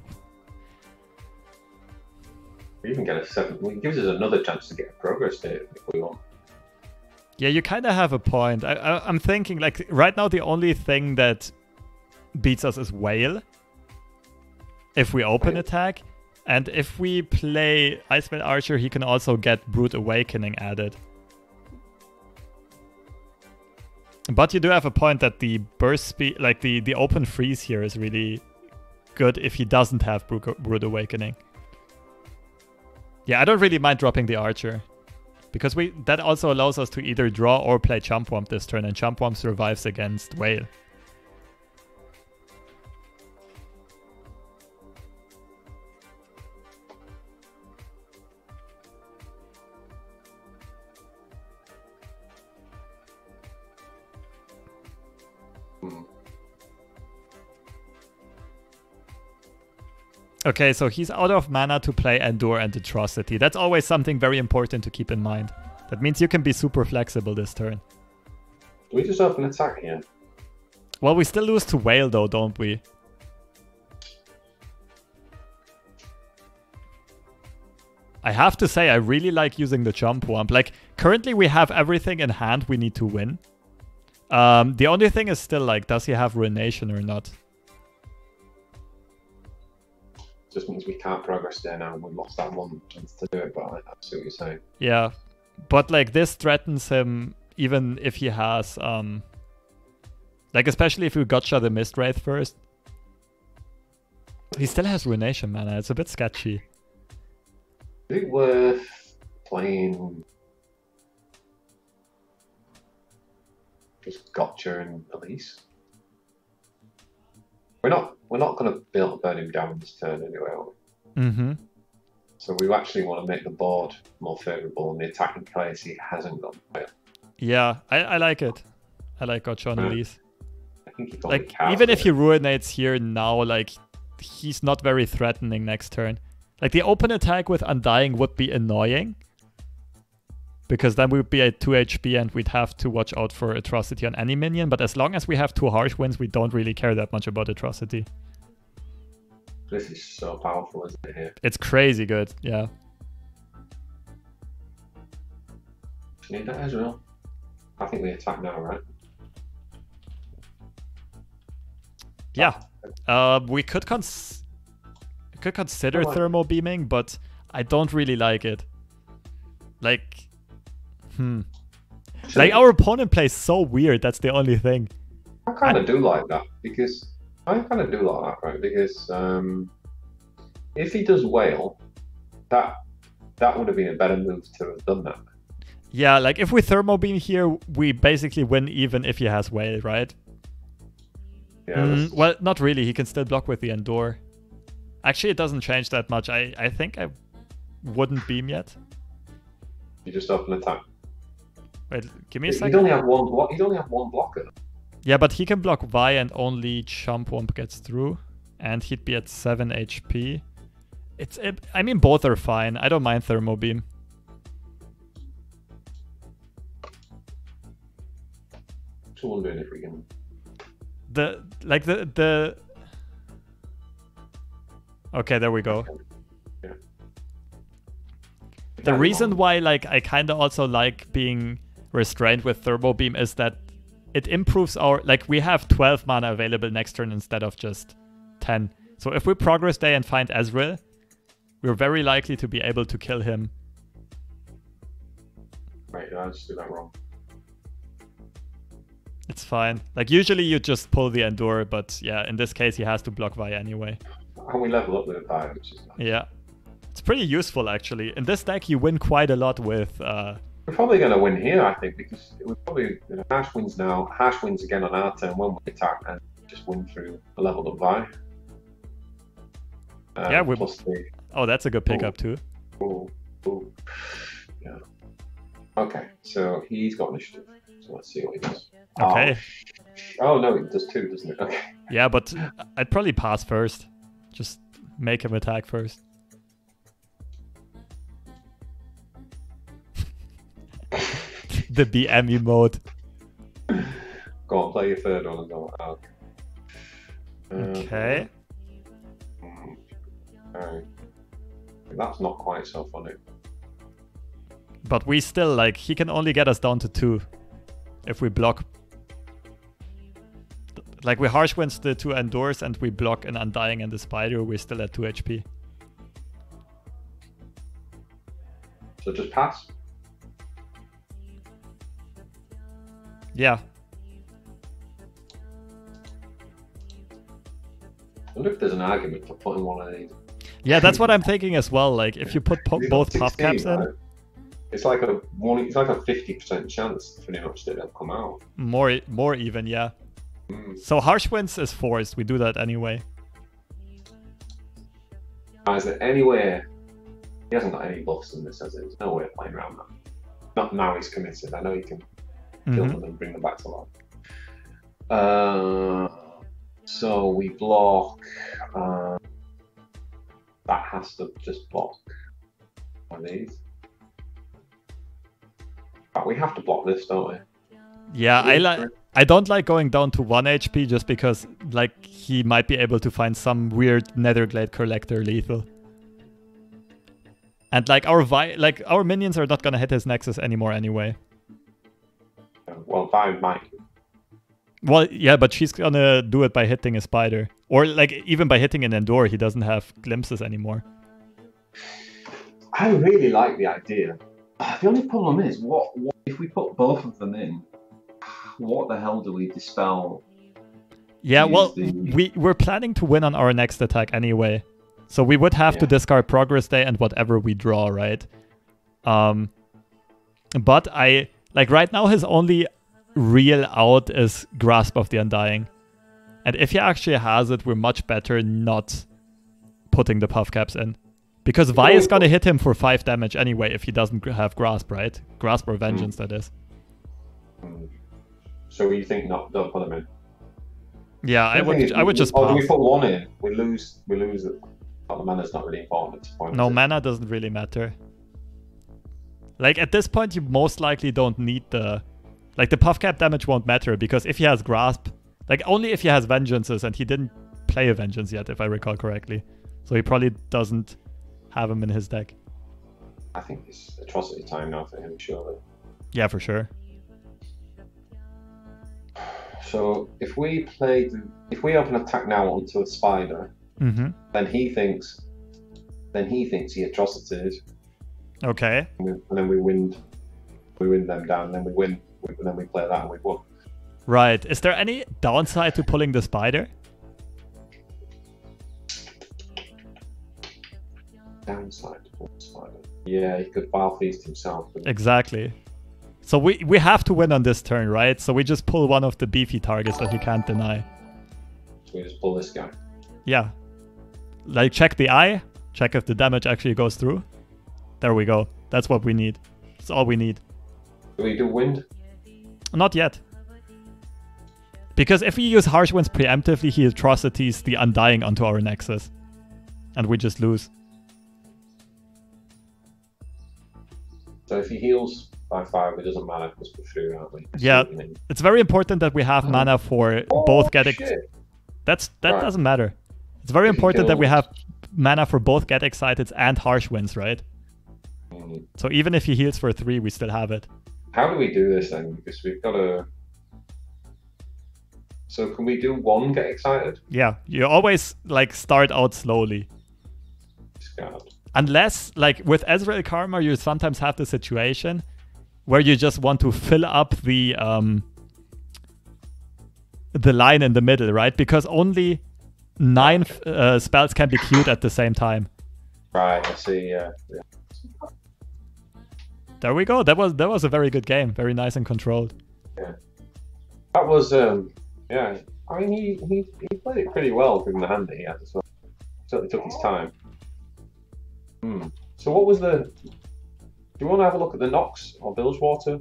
even get a 7. It gives us another chance to get a progress state if we want. Yeah, you kind of have a point. I'm thinking, like, right now the only thing that beats us is Whale. If we open attack. And if we play Iceman Archer, he can also get Brute Awakening added. But you do have a point that the burst speed, like the open freeze here is really good if he doesn't have Brute Awakening. Yeah, I don't really mind dropping the Archer. Because that also allows us to either draw or play Chump Wump this turn, and Chump Wump survives against Whale. Okay, so he's out of mana to play Endure and Atrocity. That's always something very important to keep in mind. That means you can be super flexible this turn. Do we just open attack here? Well, we still lose to Whale though, don't we? I have to say, I really like using the Chump Wump. Like, currently we have everything in hand we need to win. The only thing is still, like, does he have Ruination or not? Just means we can't progress there now. We lost that one chance to do it, but I see what you're saying. Yeah, but like this threatens him even if he has like especially if we gotcha the Mist Wraith first. He still has Ruination mana. It's a bit sketchy. Is it worth playing just Gotcha and Elise? We're not going to burn him down this turn anyway, are we? Mm-hmm. So we actually want to make the board more favourable, and the attacking place he hasn't got. Yeah, I like it. I like Gotcha on Elise. I think he got like even if he ruinates here now, like he's not very threatening next turn. Like the open attack with Undying would be annoying. Because then we would be at 2 HP and we'd have to watch out for Atrocity on any minion. But as long as we have 2 Harsh Winds, we don't really care that much about Atrocity. This is so powerful, isn't it, here? It's crazy good, yeah. Do you need that Ezreal? I think we attack now, right? Yeah. We could consider Thermo Beaming, but I don't really like it. Like... Like, our opponent plays so weird, that's the only thing. I kind of do like that, because... I kind of do like that, right? Because if he does Whale, that would have been a better move to have done that. Yeah, like, if we Thermo Beam here, we basically win even if he has Whale, right? Yeah. Well, not really. He can still block with the Endure. Actually, it doesn't change that much. I think I wouldn't beam yet. You just open attack. Wait, give me a second. He'd only have one block. He'd only have one blocker. Yeah, but he can block Vi and only Chump Wump gets through. And he'd be at 7 HP. I mean, both are fine. I don't mind Thermo Beam. Just wondering if we can... Okay, there we go. Yeah. The reason why like I kind of also like being restrained with Turbo Beam is that it improves our, like we have 12 mana available next turn instead of just 10. So if we progress day and find Ezreal, we're very likely to be able to kill him. Wait, I just did that wrong. It's fine. Like usually you just pull the Endure, but yeah, in this case he has to block Vi anyway. And we level up with Vi, which is nice. Yeah. It's pretty useful actually. In this deck you win quite a lot with... We're probably going to win here, I think, because we're probably Harsh wins now. Harsh wins again on our turn when we attack and just win through a leveled up Vi. Yeah, we... Plus the... Oh, that's a good pickup too. Ooh. Yeah. Okay, so he's got initiative. So let's see what he does. Okay. Oh no, it does too, doesn't it? Okay. Yeah, but I'd probably pass first. Just make him attack first. The BM mode. Go on, play your third one and go. Okay. Okay. That's not quite so funny. But we still, like, he can only get us down to 2 if we block. Like, we harsh wins the 2 Endures and we block an Undying and the Spider, we're still at 2 HP. So just pass? Yeah. I wonder if there's an argument for putting one of these. Yeah, that's what I'm thinking as well. Like, if you put both puff caps in, right? It's like a 50% chance pretty much that they'll come out. More even, yeah. So harsh winds is forced. We do that anyway. Is there any way? He hasn't got any buffs in this, has he? There's no way of playing around that. Not now he's committed. I know he can kill them and bring them back to life. So we block. That has to just block one of these. But we have to block this, don't we? Yeah, I don't like going down to 1 HP just because like he might be able to find some weird Netherglade collector lethal. And like our minions are not gonna hit his Nexus anymore anyway. Well, Vi might. Well, yeah, but she's gonna do it by hitting a Spider. Or like even by hitting an Endure, he doesn't have glimpses anymore. I really like the idea. The only problem is, what if we put both of them in? What the hell do we dispel? Yeah, well, we're planning to win on our next attack anyway. So we would have to discard Progress Day and whatever we draw, right? But right now his only real out is Grasp of the Undying. And if he actually has it, we're much better not putting the puff caps in. Because Vi is gonna hit him for 5 damage anyway if he doesn't have Grasp, right? Grasp or Vengeance, that is. So you think don't put them in? Yeah, I would just pass. We put one in, we lose it. Oh, the mana's not really important at this point. No, mana doesn't really matter. Like, at this point, you most likely don't need the... Like, the puff cap damage won't matter, because if he has Grasp... Like, only if he has Vengeances, and he didn't play a Vengeance yet, if I recall correctly. So he probably doesn't have him in his deck. I think it's atrocity time now for him, surely. Yeah, for sure. So, if we open attack now onto a Spider... Then he thinks he atrocities. Okay. And then we win them down. Then we win. Then we play that and we won. Right. Is there any downside to pulling the Spider? Downside to pulling the Spider. Yeah, he could Vile Feast himself. Exactly. So we have to win on this turn, right? So we just pull one of the beefy targets that he can't deny. So we just pull this guy. Yeah. Like, check the eye, check if the damage actually goes through. There we go. That's what we need. That's all we need. Do we do wind? Not yet. Because if we use Harsh Winds preemptively, he atrocities the Undying onto our Nexus. And we just lose. So if he heals by 5, it doesn't matter because we're through, aren't we? Yeah, it's very important that we have mana for both getting... Shit. That doesn't matter. It's very important that we have mana for both Get Excited and Harsh Winds, right? So even if he heals for 3, we still have it. How do we do this then? Because we've got to... So can we do 1 Get Excited? Yeah, you always like start out slowly. Scared. Unless, like with Ezreal Karma, you sometimes have the situation where you just want to fill up the line in the middle, right? Because only 9 spells can be queued at the same time. Right, I see. Yeah. There we go. That was a very good game. Very nice and controlled. Yeah. That was yeah. I mean, he played it pretty well given the hand that he had as well. Certainly took his time. So what was the... Do you want to have a look at the Nox or Bilgewater?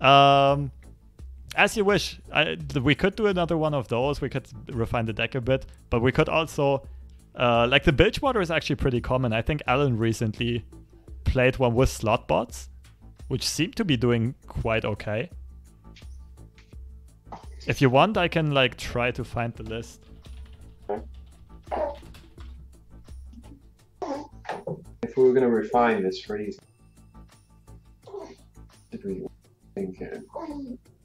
As you wish. We could do another one of those. We could refine the deck a bit. But we could also... like the Bilgewater is actually pretty common. I think Alan recently played one with Slotbots, which seemed to be doing quite okay. If you want, I can like try to find the list. If we were going to refine this freeze, did we think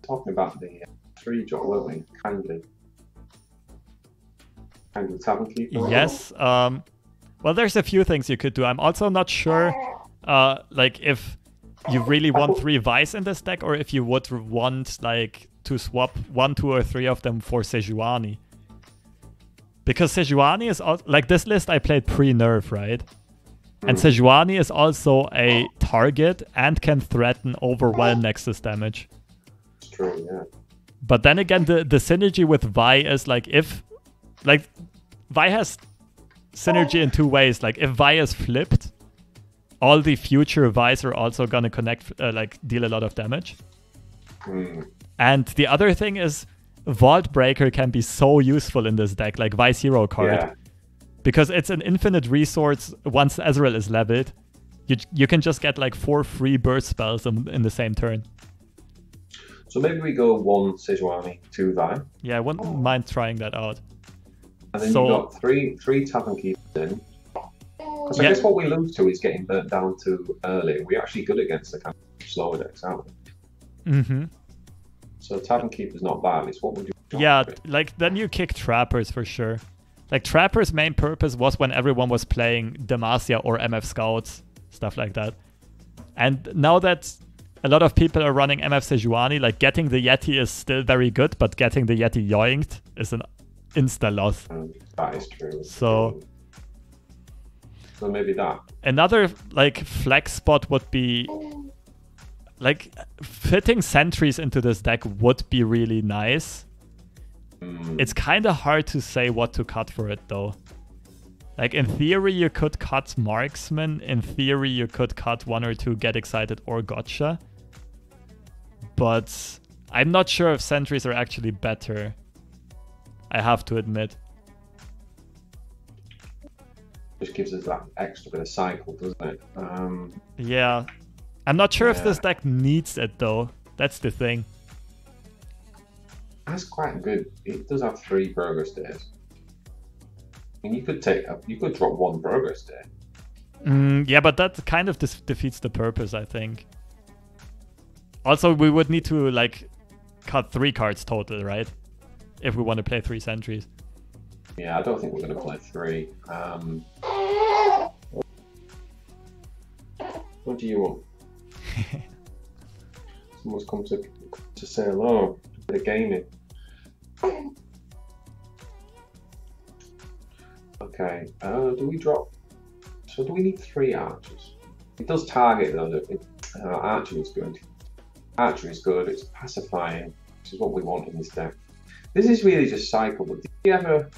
talking about the 3-drop, weren't we? Kindly Tavern Keeper. Yes. Well, there's a few things you could do. I'm also not sure, like if you really want 3 Vice in this deck, or if you would want like to swap 1, 2, or 3 of them for Sejuani. Because Sejuani is like this list I played pre-nerf, right? And Sejuani is also a target and can threaten overwhelm Nexus damage. It's true, yeah. But then again, the synergy with Vi is like if... Like, Vi has synergy in 2 ways. Like, if Vi is flipped, all the future Vi's are also gonna connect, like, deal a lot of damage. And the other thing is, Vault Breaker can be so useful in this deck, like Vi's hero card. Yeah. Because it's an infinite resource once Ezreal is leveled. You can just get like 4 free burst spells in the same turn. So maybe we go 1 Sejuani, 2 Vi. Yeah, I wouldn't mind trying that out. And then you've got three Tavern Keepers in. Because I guess what we lose to is getting burnt down too early. We're actually good against the kind of slower decks, aren't we? So Tavern Keeper's not bad. It's what we do. Yeah, like then you kick Trappers for sure. Like Trapper's main purpose was when everyone was playing Demacia or MF Scouts, stuff like that. And now that a lot of people are running MF Sejuani, like getting the Yeti is still very good, but getting the Yeti yoinked is an insta loss. That is true. So maybe that. Another like flex spot would be like fitting sentries into this deck would be really nice. It's kind of hard to say what to cut for it though. Like in theory you could cut Marksman, in theory you could cut 1 or 2 Get Excited or Gotcha. But I'm not sure if sentries are actually better. I have to admit. Just gives us that extra bit of cycle, doesn't it? Yeah. I'm not sure if this deck needs it though. That's the thing. That's quite good. It does have 3 progress days. I mean, you could drop 1 progress day. Yeah, but that kind of defeats the purpose, I think. Also, we would need to like cut 3 cards total, right? If we want to play 3 sentries. Yeah, I don't think we're going to play 3. What do you want? Someone's come to say hello. A bit of gaming. Okay, do we drop? So do we need 3 archers? It does target though. Archery is good. Archery is good. It's pacifying, which is what we want in this deck. This is really just cycle. But did we ever?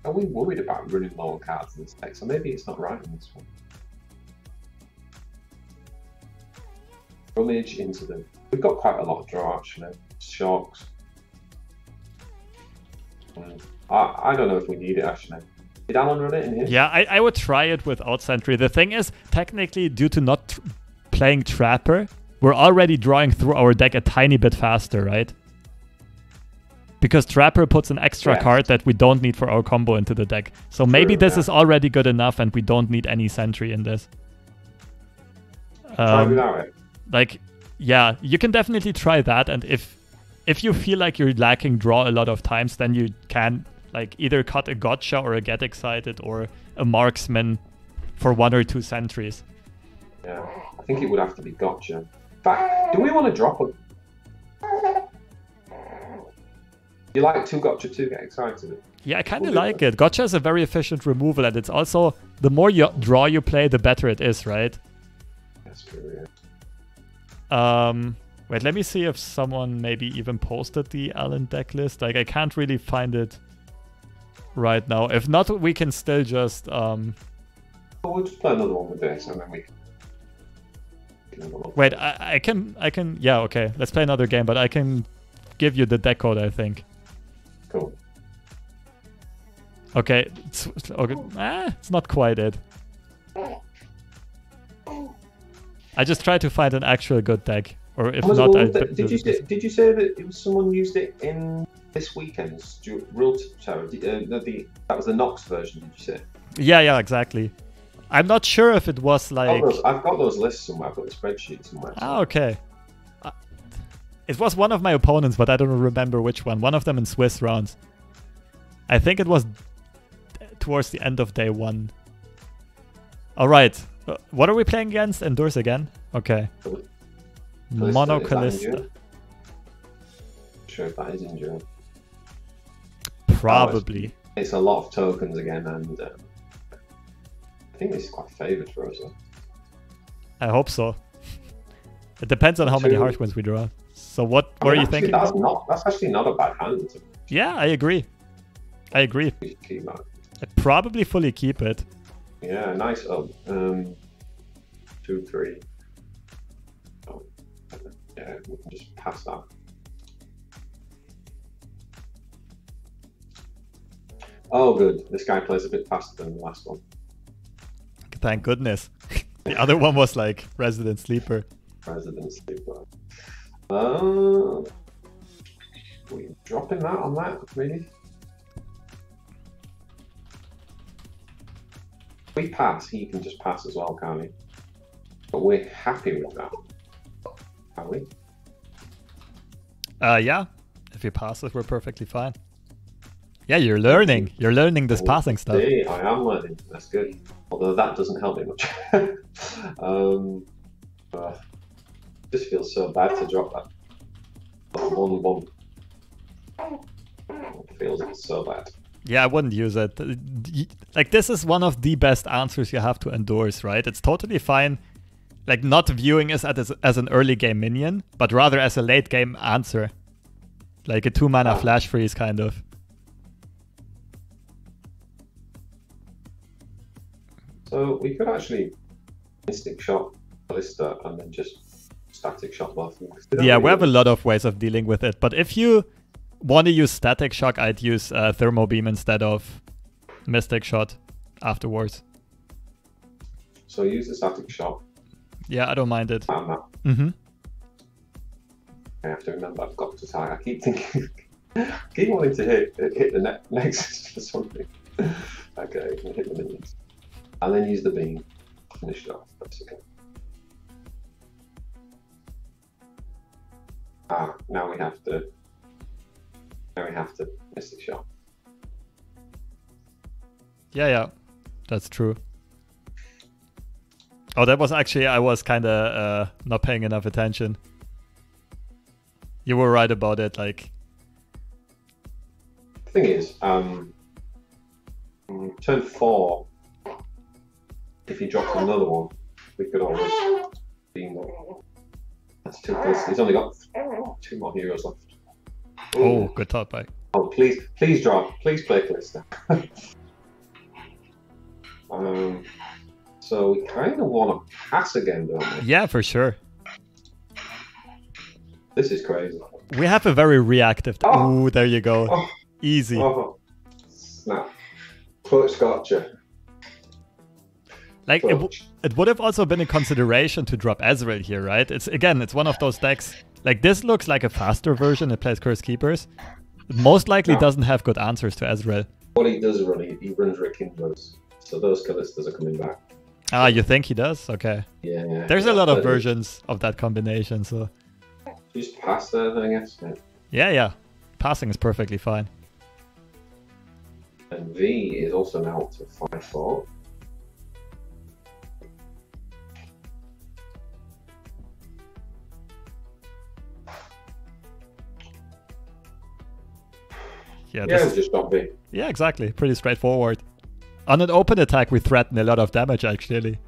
Are we worried about running low on cards in this deck? So maybe it's not right in this one. Rummage into them. We've got quite a lot of draw actually. Shocks. I don't know if we need it actually. Did Alan run it in here? Yeah, I would try it without Sentry. The thing is, technically, due to not playing Trapper, we're already drawing through our deck a tiny bit faster, right? Because Trapper puts an extra card that we don't need for our combo into the deck. So maybe this is already good enough and we don't need any Sentry in this. Try without it. Like, yeah, you can definitely try that. And if you feel like you're lacking draw a lot of times, then you can like either cut a Gotcha or a Get Excited or a Marksman for 1 or 2 sentries. Yeah, I think it would have to be Gotcha. In fact, do we want to drop a... You like 2 Gotcha to get excited? Yeah, I kind of like it. Gotcha is a very efficient removal, and it's also, the more draw you play, the better it is, right? That's true, yeah. Wait, let me see if someone maybe even posted the Allen deck list. Like, I can't really find it right now. If not, we can still just... We'll just play another one with this, and then we can... Wait, I can... Yeah, okay. Let's play another game, but I can give you the deck code, I think. Cool. Okay. Okay. It's not quite it. I just tried to find an actual good deck. Or if not, did you say that it was someone used it in this weekend's Real Terror? That was the Nox version, did you say? Yeah, exactly. I'm not sure if it was like... I've got those lists somewhere. I've got the spreadsheet somewhere. Ah, okay. It was one of my opponents, but I don't remember which one. One of them in Swiss rounds. I think it was towards the end of day 1. All right. What are we playing against? Endurse again? Okay. Mono Kalista. Sure if that is injured. Probably. It's a lot of tokens again, and I think this is quite favoured for us. I hope so. It depends on how many Heartwinds we draw. So what are you thinking? That's actually not a bad hand. Yeah, I agree. I'd probably fully keep it. Yeah, nice up. 2, 3. Oh, yeah, we can just pass that. Oh, good. This guy plays a bit faster than the last one. Thank goodness. The other one was like Resident Sleeper. Resident Sleeper. We dropping that on that, really? If we pass, he can just pass as well, can't he? But we're happy with that. Are we? Yeah. If he passes, we're perfectly fine. Yeah, you're learning. You're learning this passing stuff. I am learning. That's good. Although that doesn't help me much. Just feels so bad to drop that. 1-1. It feels so bad. Yeah, I wouldn't use it. Like, this is one of the best answers you have to endorse, right? It's totally fine, like, not viewing it as an early game minion, but rather as a late game answer. Like a 2-mana flash freeze, kind of. So we could actually Mystic Shot Kalista and then just Static Shock both. Yeah, we have a lot of ways of dealing with it, but if you want to use Static Shock, I'd use Thermo Beam instead of Mystic Shot afterwards. So use the Static Shock. Yeah, I don't mind it. I have to remember, I've got to tie. I keep thinking, keep wanting to hit the nexus for something. Okay, hit the minions. And then use the beam. Finish it off. That's okay. Now we have to Mystic Shot. Yeah, that's true. Oh, that was actually, I was kind of not paying enough attention. You were right about it, like... The thing is, turn 4, if he drops another one, we could always beam them. That's 2 clicks. He's only got 2 more heroes left. Oh, good thought, bye. Oh, please drop. Please play Kalista. So we kind of want to pass again, don't we? Yeah, for sure. This is crazy. We have a very reactive... Ooh, there you go. Oh. Easy. Oh. Snap. Clutch gotcha. Like, it would have also been a consideration to drop Ezreal here, right? It's one of those decks. Like, this looks like a faster version. It plays Curse Keepers. most likely doesn't have good answers to Ezreal. What he does run, he runs Rekindlers. So those Kalistas are coming back. Ah, you think he does? Okay. Yeah. There's a lot of versions of that combination, so... Just pass there, I guess. Yeah. Passing is perfectly fine. And V is also now up to 5-4. Yeah, just stop V. Yeah, exactly. Pretty straightforward. On an open attack, we threaten a lot of damage, actually.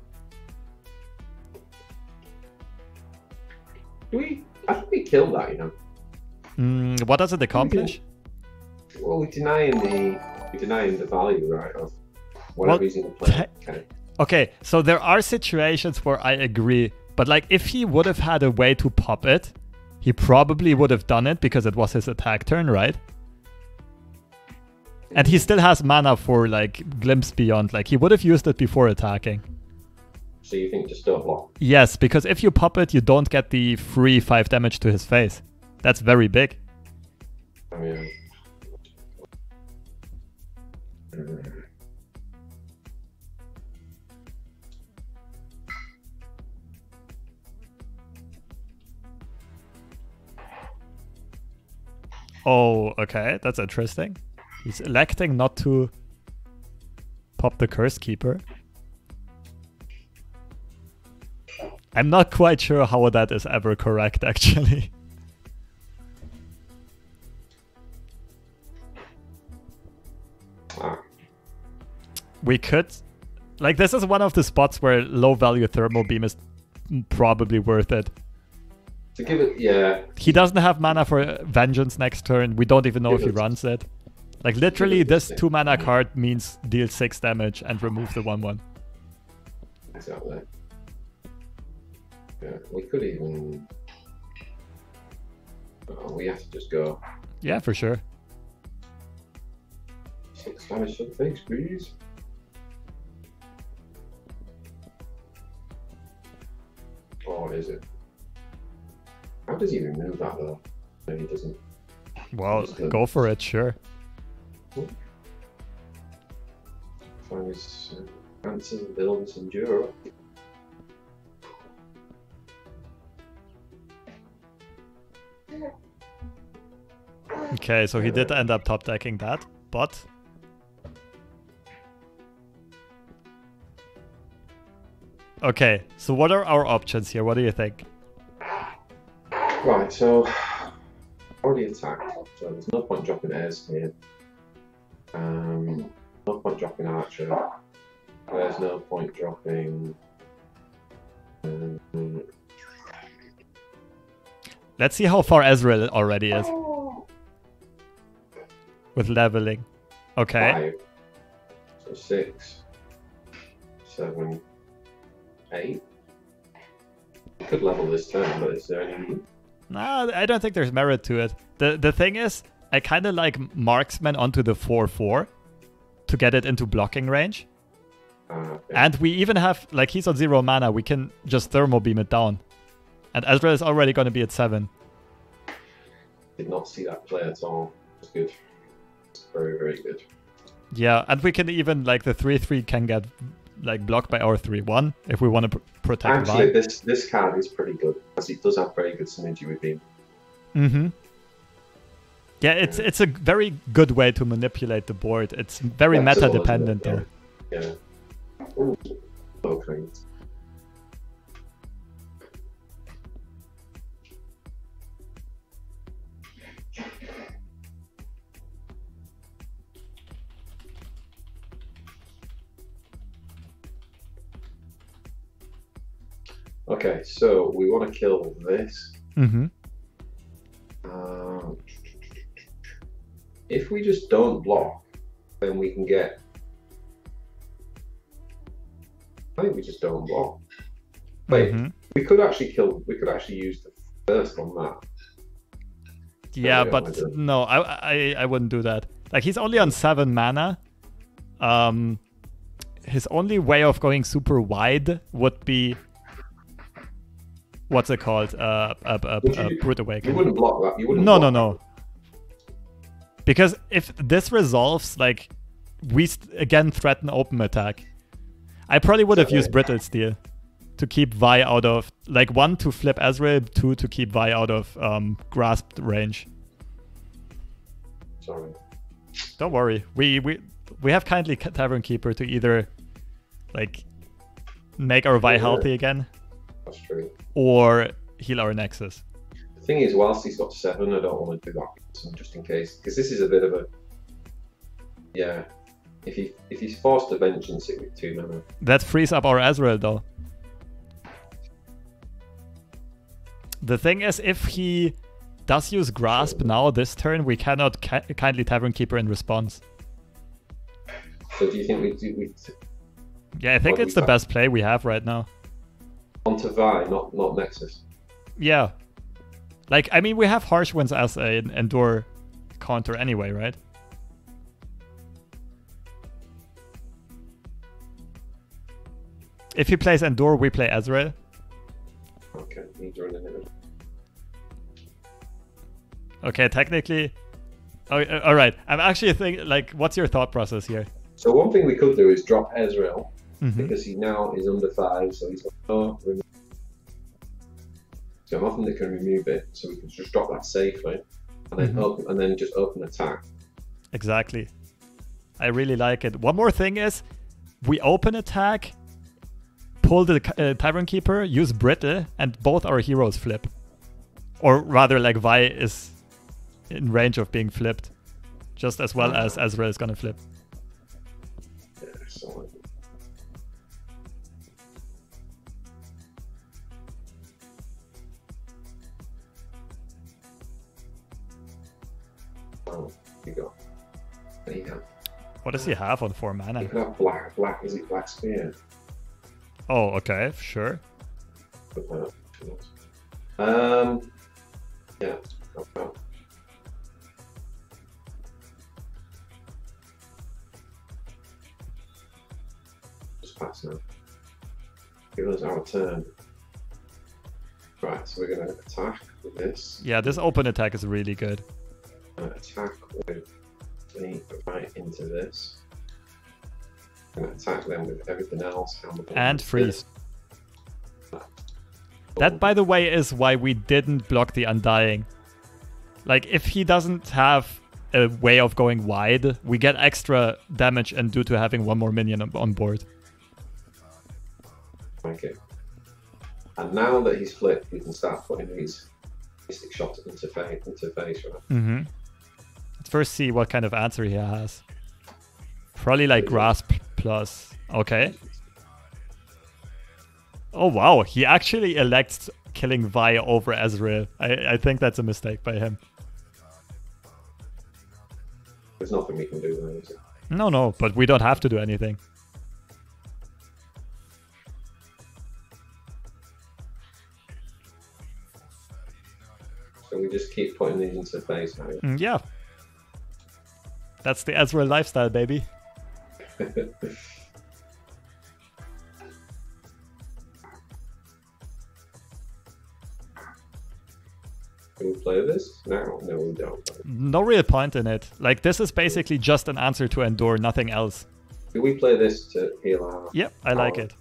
I think we killed that, you know. What does it accomplish? Well, we're denying the value, right, of whatever he's going to play. Okay, so there are situations where I agree, but like if he would have had a way to pop it, he probably would have done it because it was his attack turn, right? And he still has mana for like Glimpse Beyond, like he would have used it before attacking. So you think just don't block? Yes, because if you pop it, you don't get the free 5 damage to his face. That's very big. I mean... Oh, okay, that's interesting. He's electing not to pop the Curse Keeper. I'm not quite sure how that is ever correct, actually. We could... Like, this is one of the spots where low-value Thermal Beam is probably worth it. To give it, yeah. He doesn't have mana for Vengeance next turn. We don't even know if he runs it. Like, literally, this 2-mana card means deal 6 damage and remove the 1/1. Exactly. Yeah, we could even... Oh, we have to just go. Yeah, for sure. 6 damage to the face, please. Or is it? How does he remove that though? No, he doesn't. Well, go for it, sure. Finds answers and builds endure. Okay, so he did end up top decking that, but... Okay, so what are our options here? What do you think? Right, so... Already attacked, so there's no point dropping Ez here. No point dropping Archer. There's no point dropping... Let's see how far Ezreal already is. With leveling. Okay. 5. So 6. 7. 8. You could level this turn, but is there any need? Nah, I don't think there's merit to it. The thing is, I kind of like Marksman onto the 4/4 to get it into blocking range. Okay. And we even have, like, he's on 0 mana, we can just Thermal Beam it down. And Ezreal is already going to be at 7. Did not see that play at all. It's good. It's very, very good. Yeah, and we can even, like, the 3/3 can get, like, blocked by our 3/1 if we want to protect Actually, Vi. this card is pretty good, because it does have very good synergy with him. Mm-hmm. Yeah, it's a very good way to manipulate the board. It's very meta-dependent, though. Yeah. Ooh, okay. Okay, so we want to kill this. Mm-hmm. If we just don't block, then we can get... I think we just don't block. Wait, we could actually use the first on that. Yeah, but no, I wouldn't do that. Like, he's only on 7 mana. His only way of going super wide would be... What's it called? Brute Awakening. You wouldn't block that. You wouldn't No, block no, no. Because if this resolves, like, we again threaten open attack. I probably would have used Brittle Steel to keep Vi out of, like, 1 to flip Ezreal, 2 to keep Vi out of grasped range. Sorry. Don't worry. We have kindly Tavern Keeper to either, like, make our Vi healthy again. That's true. Or heal our Nexus. The thing is, whilst he's got 7, I don't want to do that, so just in case, because this is a bit of a, yeah. If he's forced to vengeance it with 2 mana. That frees up our Ezreal though. The thing is, if he does use Grasp now this turn, we cannot kindly Tavern Keeper in response. So do you think we yeah, I think it's the best play we have right now. Onto Vi, not Nexus. Yeah. Like, I mean, we have Harsh Winds as an Endure counter anyway, right? If he plays Endure, we play Ezreal. Okay, he's running it. Okay, technically... Oh, alright, I'm actually thinking, like, what's your thought process here? So one thing we could do is drop Ezreal, because he now is under 5, so he's got no remove. So nothing that can remove it, so we can just drop that safely, and then and then just open attack. Exactly. I really like it. One more thing is, we open attack, pull the Tavern Keeper, use Brittle, and both our heroes flip. Or rather, like, Vi is in range of being flipped, just as well as Ezreal is gonna flip. Yeah, excellent. Oh, you go. There you go. What does he have on 4 mana? You could have black. Is it Black Spear? Oh, okay, sure. Yeah. Just pass now. Give us our turn. Right, so we're going to attack with this. Yeah, this open attack is really good. Attack with the right into this. And attack them with everything else. And freeze. That, by the way, is why we didn't block the Undying. Like, if he doesn't have a way of going wide, we get extra damage and due to having 1 more minion on board. Okay. And now that he's flipped, we can start putting these mystic shots into face, right? Let's first see what kind of answer he has. Probably like Grasp plus. Okay. Oh wow, he actually elects killing Vi over Ezreal. I think that's a mistake by him. There's nothing we can do there, is it? No, but we don't have to do anything. So we just keep putting these into face now. Yeah. That's the Ezreal lifestyle, baby. Can we play this? No, we don't. No real point in it. Like, this is basically just an answer to Endure, nothing else. Do we play this to heal our... Yep, I like it.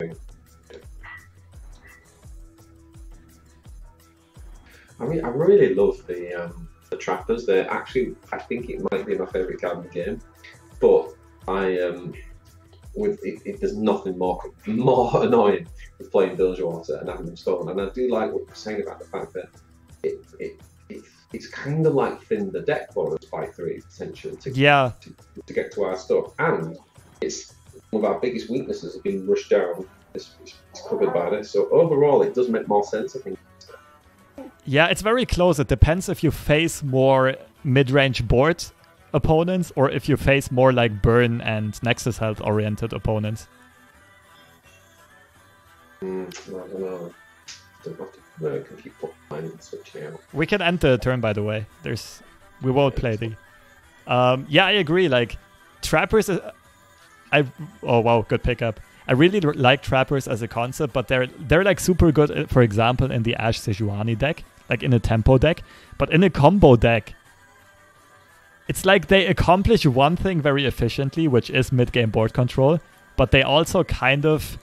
I mean, I really love the trappers. They're actually, I think it might be my favourite card in the game. But there's nothing more annoying than playing Bilgewater and having them stolen. And I do like what you're saying about the fact that it's kind of like thin the deck for us by 3 potentially to get to our stuff. And it's one of our biggest weaknesses of being rushed down. It's covered by this. So overall, it does make more sense, I think. Yeah, it's very close. It depends if you face more mid-range board opponents or if you face more like burn and Nexus health oriented opponents. I don't know. I can keep switching out. We can end the turn, by the way. We won't play the... yeah, I agree. Like, Trappers... oh, wow, good pickup. I really like Trappers as a concept, but they're like super good, for example, in the Ashe Sejuani deck, like in a tempo deck. But in a combo deck, it's like they accomplish one thing very efficiently, which is mid-game board control, but they also kind of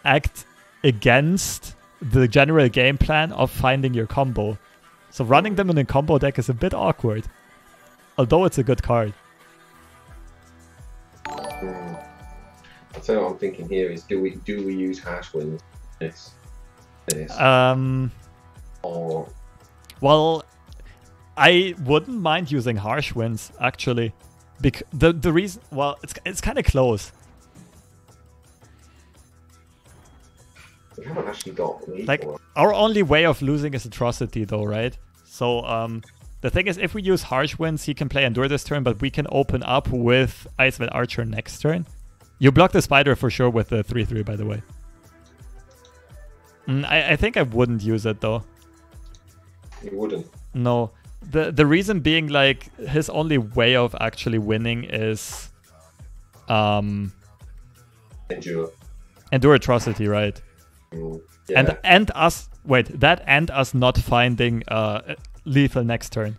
act against the general game plan of finding your combo. So running them in a combo deck is a bit awkward, although it's a good card. I'll tell you what I'm thinking here is, do we use Harsh Winds? This. Or... Well, I wouldn't mind using Harsh Winds, actually. The reason... Well, it's kind of close. We haven't actually got lead like, for it. Our only way of losing is Atrocity, though, right? So, the thing is, if we use Harsh Winds, he can play Endure this turn, but we can open up with Icewell Archer next turn. You block the Spider for sure with the 3/3, by the way. I think I wouldn't use it, though. You wouldn't? No. The reason being, like, his only way of actually winning is... Endure. Endure Atrocity, right? Yeah. And us... Wait, that and us not finding lethal next turn.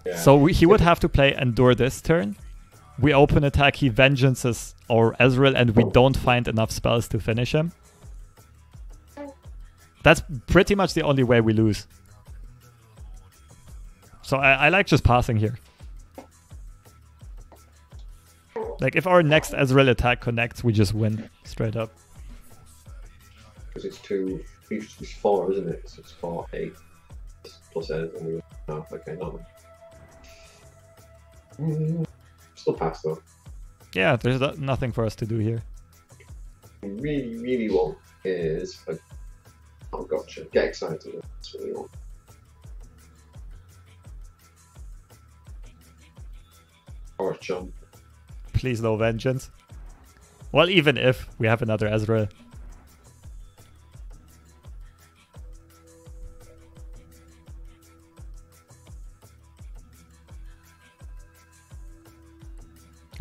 Yeah. So he would have to play Endure this turn. We open attack, he vengeances our Ezreal, and we don't find enough spells to finish him. That's pretty much the only way we lose. So I like just passing here. Like, if our next Ezreal attack connects, we just win straight up. Because it's 4, isn't it? So it's 4, 8 plus Ez, and we no, okay, not still pass though. Yeah, there's nothing for us to do here. What we really want is oh, gotcha. Get excited. That's what we want. Or a jump. Please no vengeance. Well, even if we have another Ezreal.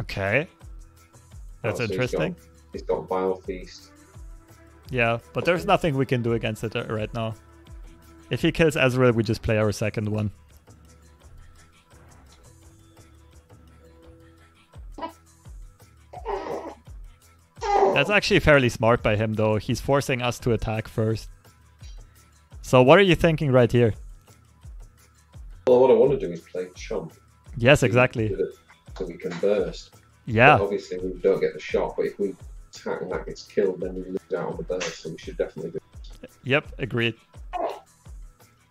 Okay. That's interesting. He's got Vile Feast. Yeah, but there's nothing we can do against it right now. If he kills Ezreal, we just play our second one. That's actually fairly smart by him, though. He's forcing us to attack first. So what are you thinking right here? Well, what I want to do is play Chump. Yes, exactly. So we can burst. Yeah. But obviously, we don't get the shot, but if we attack and that gets killed, then we lose out on the burst, so we should definitely do it. Yep, agreed.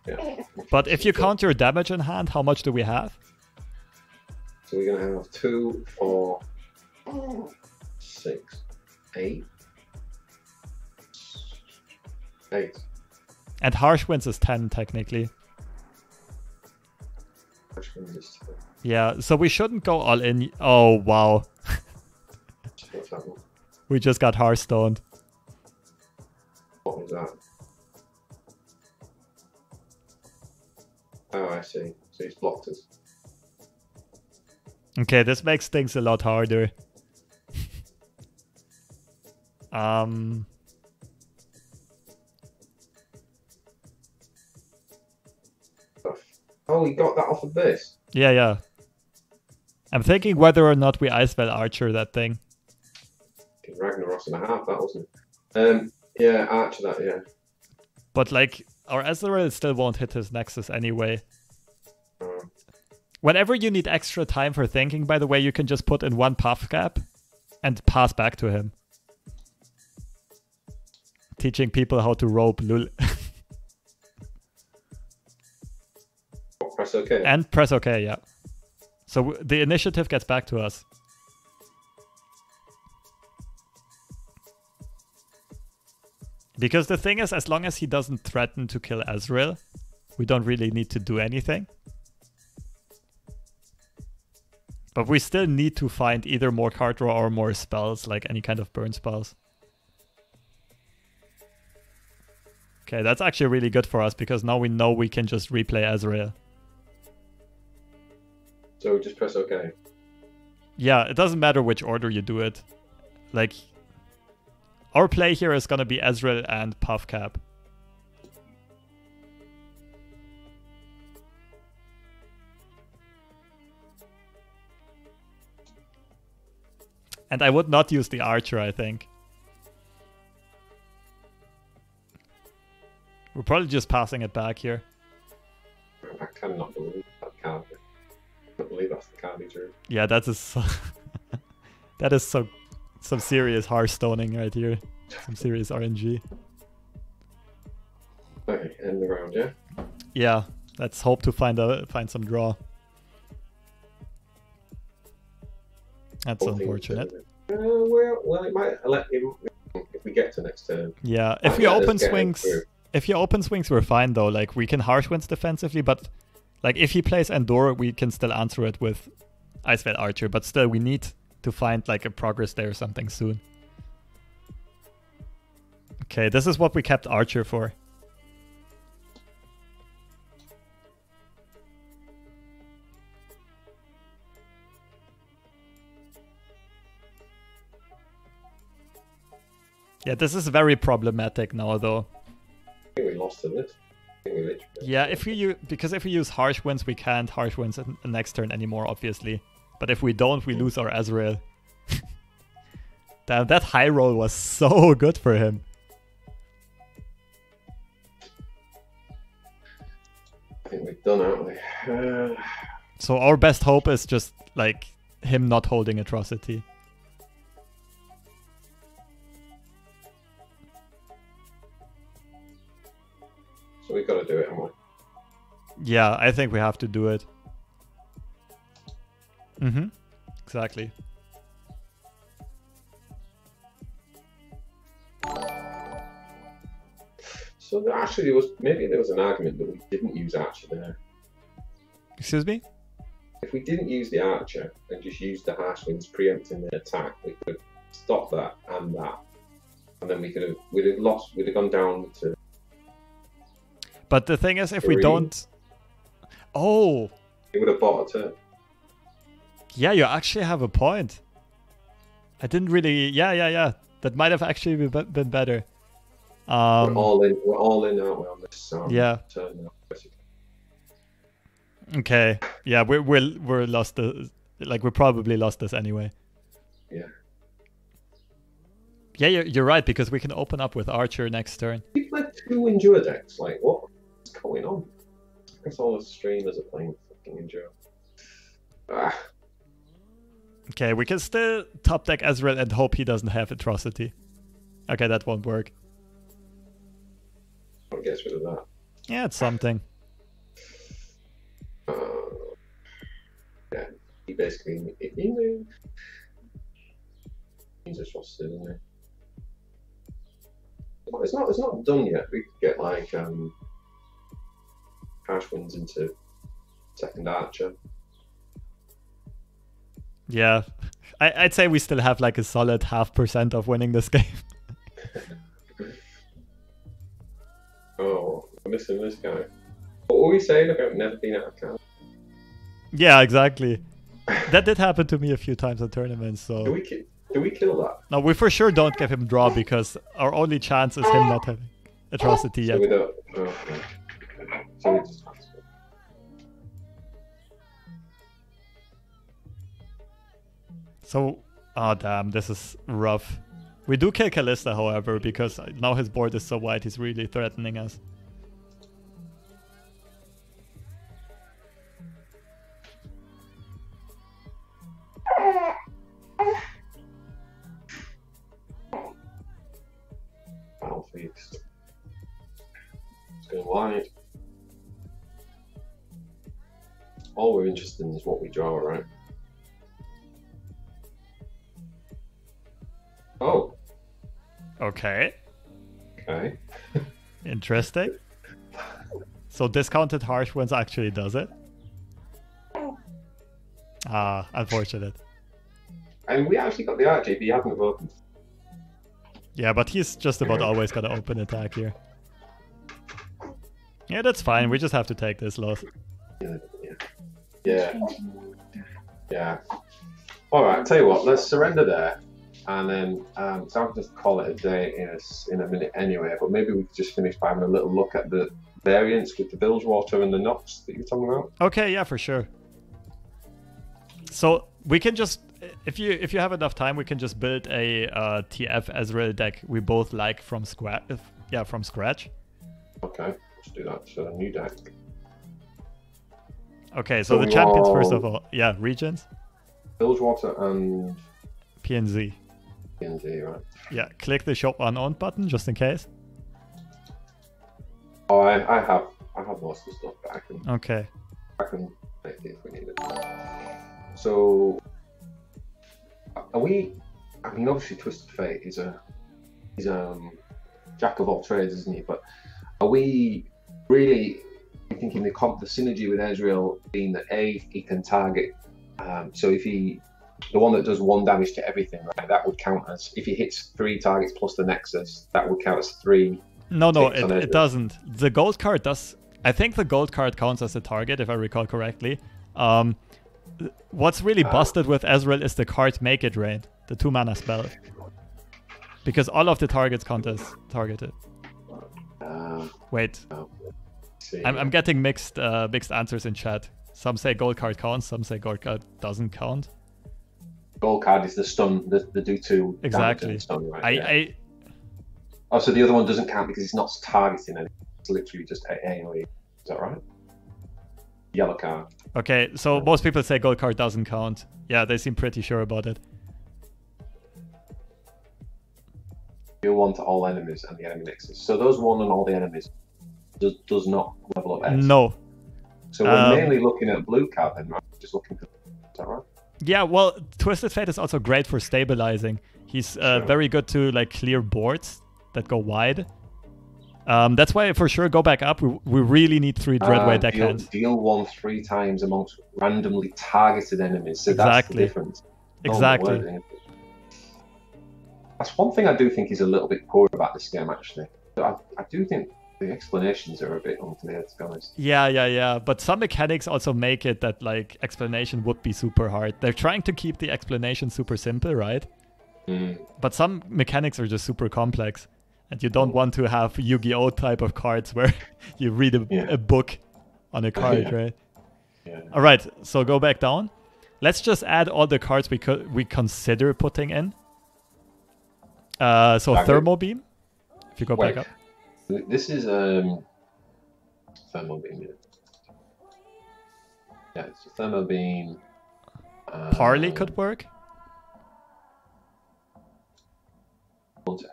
Yeah. But if you count your damage in hand, how much do we have? So we're going to have 2, 4, 6, 8. 8. And Harsh Winds is 10, technically. Harsh Winds is 10. Yeah, so we shouldn't go all in. Oh, wow. What's happening? We just got Hearthstoned. What was that? Oh, I see. So he's blocked us. Okay, this makes things a lot harder. Oh, he got that off of this? Yeah. I'm thinking whether or not we Icewell Archer that thing. Ragnaros and a half, that wasn't it? Yeah, Archer that, yeah. But, like, our Ezreal still won't hit his Nexus anyway. Whenever you need extra time for thinking, by the way, you can just put in one puff gap and pass back to him. Teaching people how to rope, lul. Press OK. And press OK, yeah. So the initiative gets back to us. Because the thing is, as long as he doesn't threaten to kill Ezreal, we don't really need to do anything. But we still need to find either more card draw or more spells, like any kind of burn spells. Okay, that's actually really good for us, because now we know we can just replay Ezreal. So just press OK. Yeah, it doesn't matter which order you do it. Like, our play here is gonna be Ezreal and Puff Cap. And I would not use the archer, I think. We're probably just passing it back here. I cannot believe that card. I can't believe that's the card he drew. Yeah, that is so that is some serious Hearthstoning right here. Some serious RNG. Okay, end the round, yeah? Yeah, let's hope to find some draw. That's unfortunate. Well, it might let him if we get to next turn. Yeah, if you open swings, we're fine though. Like we can harsh winds defensively, but like if he plays Endure, we can still answer it with Ice Veil Archer. But still, we need to find like a progress day or something soon. Okay, this is what we kept Archer for. Yeah, this is very problematic now, though. I think we lost to this. I think we literally... Yeah, because if we use Harsh Winds, we can't Harsh Winds the next turn anymore, obviously. But if we don't, we lose our Ezreal. Damn, that high roll was so good for him. I think we've done, aren't we? So our best hope is just, like, him not holding Atrocity. So we've got to do it, haven't we? Yeah, I think we have to do it. Exactly. So actually, maybe there was an argument that we didn't use Archer there. Excuse me? If we didn't use the Archer and just used the Harsh Winds preempting the attack, we could have stopped that, and then we'd have gone down to... But the thing is, if we don't... Oh! It would have bought a turn. Yeah, you actually have a point. I didn't really... Yeah. That might have actually been better. We're all in, aren't we, on this turn now, basically. Okay. Yeah, we're lost. We probably lost this anyway. Yeah. Yeah, you're right, because we can open up with Archer next turn. We've played 2 Endure decks. Like, what's going on? I guess all the streamers are playing fucking Endure. Okay, we can still top deck Ezreal and hope he doesn't have Atrocity. Okay, that won't work. What gets rid of that? Yeah, it's something. Yeah, he basically he's just trusted, isn't he? Well, it's not done yet. We could get like Harsh Winds into second Archer. Yeah, I'd say we still have like a solid 0.5% of winning this game. Oh, I'm missing this guy. What were we saying about never being out of camp? Yeah, exactly. That did happen to me a few times in tournaments. So do we kill that? No, we for sure don't give him draw, because our only chance is him not having Atrocity yet. So we don't. Oh, okay. So we just. So, oh damn, this is rough. We do kill Kalista, however, because now his board is so wide, he's really threatening us. Battle Feast. It's going wide. All we're interested in is what we draw, right? Oh. Okay. Okay. Interesting. So discounted Harsh Winds actually does it. Ah, unfortunate. And we actually got the Archer if he hadn't have opened. Yeah, but he's just about always got to open attack here. Yeah, that's fine. We just have to take this loss. Yeah. Alright, tell you what, let's surrender there. And then, so I'll just call it a day in a minute anyway, but maybe we could just finish by having a little look at the variants with the Bilgewater and the Nox that you were talking about. Okay, yeah, for sure. So we can just if you have enough time, we can just build a TF Ezreal deck we both like from scratch. Yeah, from scratch. Okay, let's do that. So new deck. Okay, so the champions first of all. Yeah, regions. Bilgewater and PNZ. PNZ, right? Yeah, click the shop unowned button just in case. Oh, I have most of the stuff, but I can. Okay. I can make it if we need it. So, are we? I mean, obviously, Twisted Fate is a jack of all trades, isn't he? But are we really thinking the synergy with Ezreal being that he can target? So if the one that does 1 damage to everything, right? That would count as if he hits 3 targets plus the Nexus. That would count as 3. No, it doesn't. The gold card does. I think the gold card counts as a target, if I recall correctly. What's really busted with Ezreal is the card Make It Rain, the 2-mana spell. Because all of the targets count as targeted. Wait. I'm getting mixed answers in chat. Some say gold card counts, some say gold card doesn't count. Gold card is the stun, the do 2 exactly. Stun, right? Oh, so the other one doesn't count because it's not targeting it. It's literally just AoE. Is that right? Yellow card. Okay, so most people say gold card doesn't count. Yeah, they seem pretty sure about it. Deal 1 to all enemies and the enemy nexus. So those 1 on all the enemies does not level up S. No. So we're mainly looking at blue card then, right? Just looking for. Is that right? Yeah, well, Twisted Fate is also great for stabilizing. He's very good to like clear boards that go wide. That's why for sure go back up. We really need 3 Dreadway deckhands. Deal 1 3 times amongst randomly targeted enemies. So that's the difference. Exactly. That's one thing I do think is a little bit poor about this game, actually. I do think the explanations are a bit unclear, to be honest. Yeah. But some mechanics also make it that like explanation would be super hard. They're trying to keep the explanation super simple, right? But some mechanics are just super complex. And you don't want to have Yu-Gi-Oh! Type of cards where you read a book on a card, right? Yeah. All right, so go back down. Let's just add all the cards we consider putting in. So Thermal Beam, if you go back up. This is Thermal Beam. Yeah, it's a Thermal Beam. Parley could work.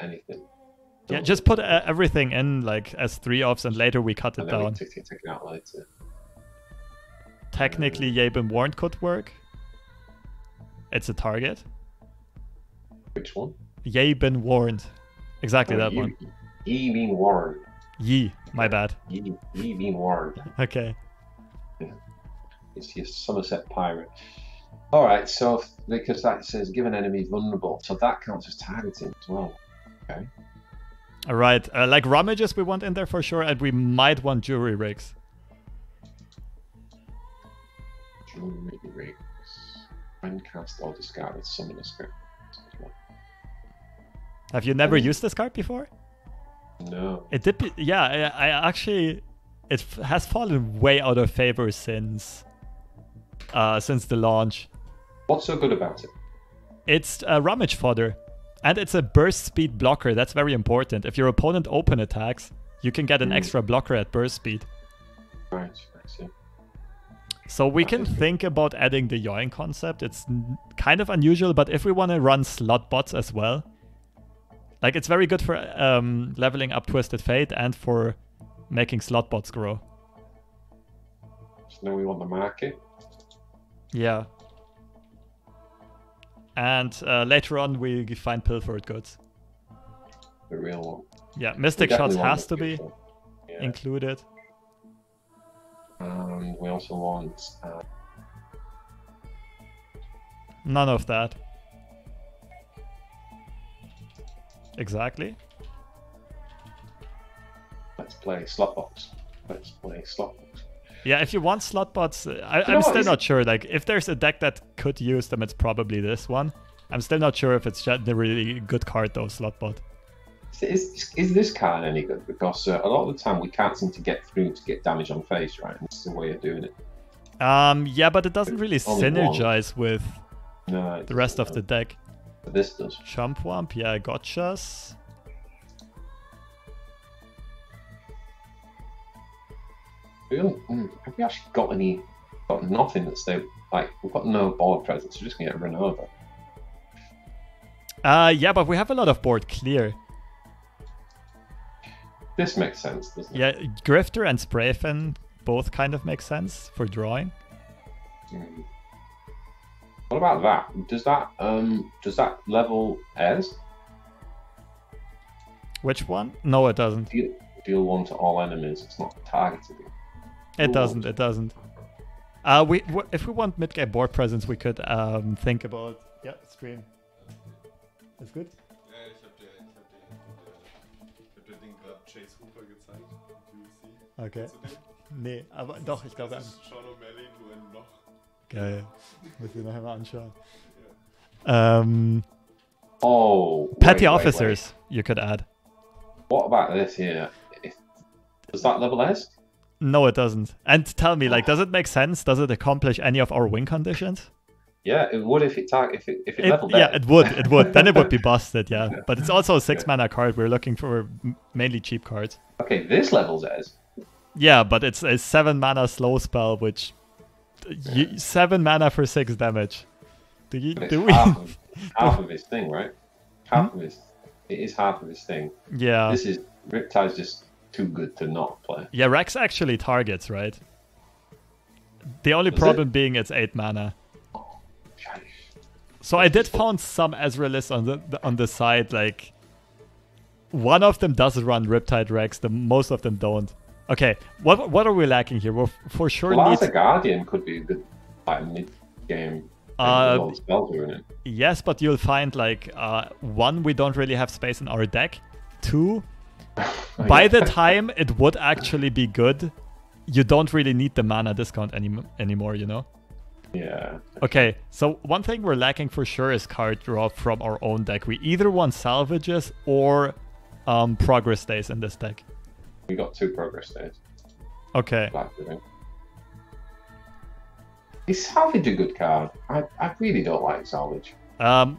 Anything. Yeah, just put everything in like as 3-offs and later we cut it down. Take it out later. Technically, Yabin Warned could work. It's a target. Which one? Yabin Warned. Exactly that one. Ye being warned. Ye, my bad. Ye being warned. Okay. Yeah. It's your Somerset Pirate. Alright, so because that says give an enemy vulnerable, so that counts as targeting as well. Okay. Alright, like rummages we want in there for sure, and we might want jury rigs. Jury rigs. When cast or discarded, summon a script. Have you never used this card before? No. It did. Yeah, I actually, it has fallen way out of favor since the launch. What's so good about it? It's a rummage fodder, and it's a burst speed blocker. That's very important. If your opponent open attacks, you can get an extra blocker at burst speed. Right, I see. So we can think about adding the Yoing concept. It's kind of unusual, but if we want to run Slotbots as well, like it's very good for leveling up Twisted Fate and for making Slotbots grow. So now we want the market. Yeah. And later on we find pilfered goods. The real one. Yeah, Mystic Shots has to be included. And we also want... none of that. Exactly. Let's play Slotbots. Let's play Slotbots. Yeah, if you want Slotbots, I'm still not sure. Like, if there's a deck that could use them, it's probably this one. I'm still not sure if it's the really good card though, Slotbot. Is this card any good? Because a lot of the time we can't seem to get through to get damage on face, right? And it's the way of doing it. Yeah, but it doesn't really synergize with No, the rest of the deck. But this does. Chump Wump, yeah, gotchas. Have we actually got any? Got nothing that's there. Like, we've got no board presence. We're just gonna get run over. Yeah, but we have a lot of board clear. This makes sense, doesn't it? Yeah, Grifter and Sprayfin both kind of make sense for drawing. What about that? Does that level Ez? Which one? No, it doesn't. Deal 1 to all enemies. It's not targeted. It doesn't. It doesn't. If we want mid-game board presence, we could think about. Yeah, stream. That's good. Ja, ich hab dir Ding gerade Chase Hooper gezeigt. UC. Okay. Nee, aber doch, ich glaube. Das ist Sean O'Malley nur in noch. Geil. Muss ich nachher mal anschauen. Petty officers you could add. What about this here? Does that level Ez? No, it doesn't. And tell me, like, does it make sense? Does it accomplish any of our win conditions? Yeah, it would if it leveled Yeah, Ez. it would. Then it would be busted, yeah. But it's also a 6-mana card. We're looking for mainly cheap cards. Okay, this levels Ez. Yeah, but it's a 7-mana slow spell, which 7 mana for 6 damage. Do we? Half of his thing, right? It is half of his thing. Yeah. This is Riptide's just too good to not play. Yeah, Rex actually targets, right? The only problem being it's 8 mana. So I did found some Ezrealists on the side, like one of them does run Riptide Rex, most of them don't. Okay, what are we lacking here? We'll for sure need... a Guardian could be a good mid-game spells are in it. Yes, but you'll find like 1, we don't really have space in our deck. 2, by the time it would actually be good, you don't really need the mana discount anymore, you know? Yeah. Okay, so one thing we're lacking for sure is card draw from our own deck. We either want salvages or progress days in this deck. We got 2 progress days. Okay. Is Salvage a good card? I really don't like Salvage. Well,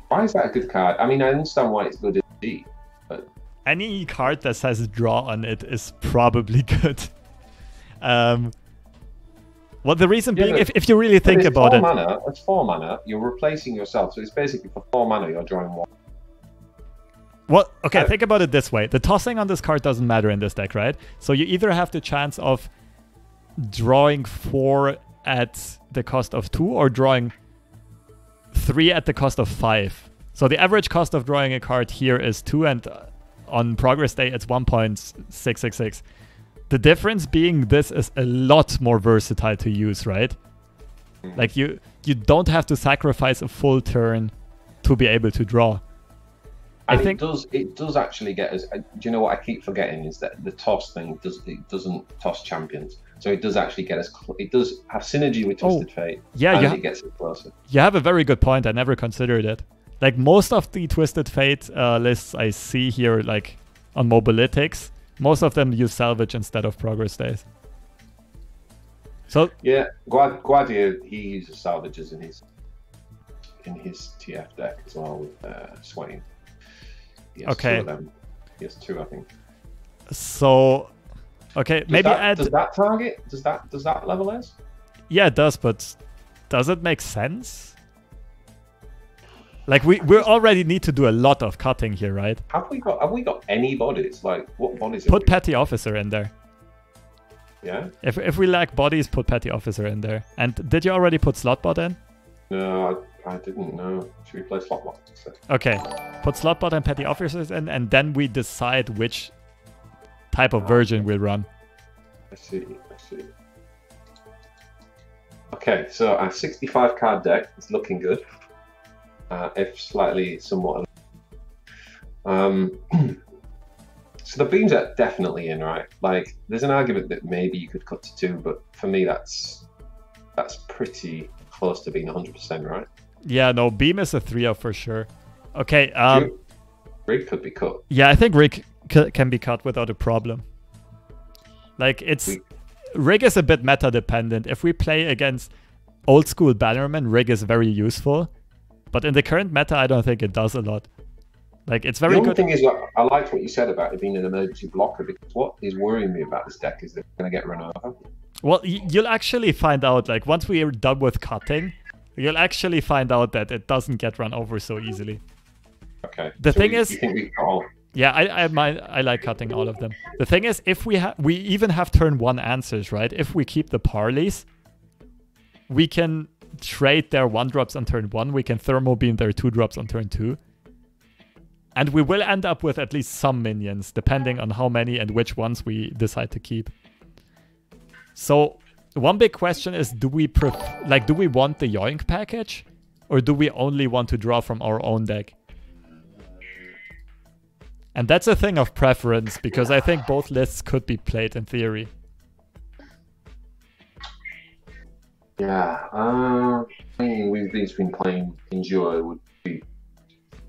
why is that a good card? I mean, I understand why it's good indeed, but... Any card that says draw on it is probably good. Well, the reason being, if you really think about it... It's 4 mana, you're replacing yourself, so it's basically for 4 mana you're drawing 1. Well, okay, think about it this way. The tossing on this card doesn't matter in this deck, right? So you either have the chance of drawing 4 at the cost of 2 or drawing 3 at the cost of 5. So the average cost of drawing a card here is 2, and on progress day it's 1.666. The difference being this is a lot more versatile to use, right? Like you don't have to sacrifice a full turn to be able to draw. And I think it does actually get us. Do you know what I keep forgetting is that the toss thing doesn't toss champions, so it does actually get us. It does have synergy with Twisted Fate. Yeah, and it gets us closer. You have a very good point. I never considered it. Like most of the Twisted Fate lists I see here, like on Mobilytics, most of them use salvage instead of progress days. So yeah, Guardia, he uses salvages in his TF deck as well with Swain. Okay. He has 2, I think. So, okay, maybe add. Does that target? Does that level Ez? Yeah, it does, but does it make sense? Like we already need to do a lot of cutting here, right? Have we got any bodies? Like what bodies? Put Petty Officer in there. Yeah. If we lack bodies, put Petty Officer in there. And did you already put Slotbot in? No, I didn't know. Should we play Slotbot? Okay, put Slotbot and Petty Officers in, and then we decide which type of version we'll run. I see. Okay, so our 65 card deck is looking good. If slightly somewhat. So the beams are definitely in, right? Like, there's an argument that maybe you could cut to 2, but for me, that's pretty close to being 100%, right? Yeah, no, beam is a 3-0 for sure. Okay, Rig could be cut. Yeah, I think Rig can be cut without a problem. Like, Rig is a bit meta dependent. If we play against old school Bannerman, Rig is very useful. But in the current meta, I don't think it does a lot. Like, it's very good. The only thing is, I liked what you said about it being an emergency blocker, because what is worrying me about this deck is that it's going to get run over. Well, you'll actually find out, like, once we are done with cutting, you'll actually find out that it doesn't get run over so easily. Okay. The thing is... You think we call... Yeah, I like cutting all of them. The thing is, if we even have turn 1 answers, right? If we keep the parleys, we can trade their 1-drops on turn 1. We can thermal beam their 2-drops on turn 2. And we will end up with at least some minions, depending on how many and which ones we decide to keep. So, one big question is, do we want the Yoink package? Or do we only want to draw from our own deck? And that's a thing of preference, because I think both lists could be played in theory. Yeah, I mean, we've been playing Endure wouldn't be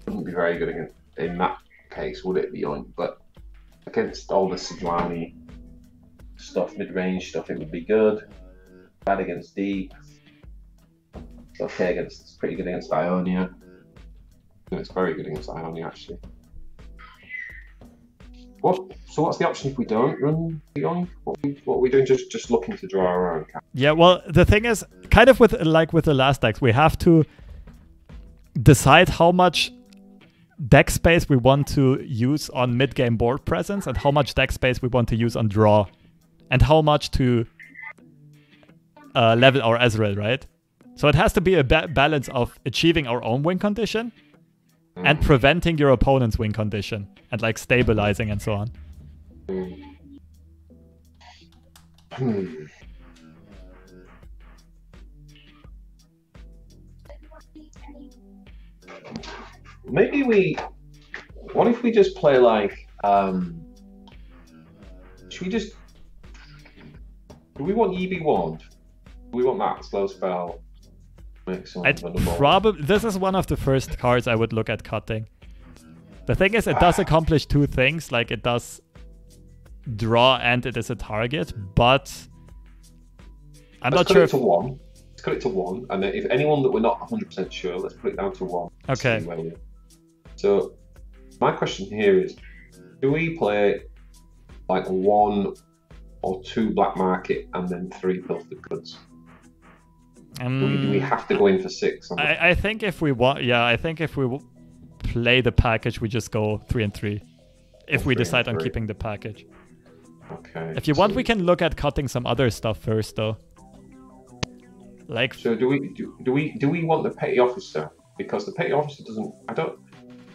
very good against, in that case, would it be on? But against all the Sidlani stuff, mid-range stuff, it would be good. Bad against deep. It's okay against, it's pretty good against Ionia. No, it's very good against Ionia, actually. So what's the option if we don't run Beyond? What are we doing? Just looking to draw our own card? Yeah, well, the thing is, kind of with the last decks, we have to decide how much deck space we want to use on mid-game board presence and how much deck space we want to use on draw, and how much to level our Ezreal, right? So it has to be a balance of achieving our own win condition and preventing your opponent's win condition, and like stabilizing and so on. Maybe what if we just play like, should we just, do we want EB Wand? Do we want that slow spell? This is one of the first cards I would look at cutting. The thing is, it does accomplish two things, like it does draw and it is a target, but I'm not sure. Let's cut it to 1. Let's cut it to 1, and then if anyone that we're not 100% sure, let's put it down to 1. Okay. So my question here is, do we play like 1 or 2 black market and then 3 pilfered goods? Do we have to go in for 6? I think if we want, yeah, I think if we play the package, we just go 3 and 3. If we decide on keeping the package. Okay. If you want, we can look at cutting some other stuff first, though. Like. So do we want the petty officer? Because the petty officer doesn't.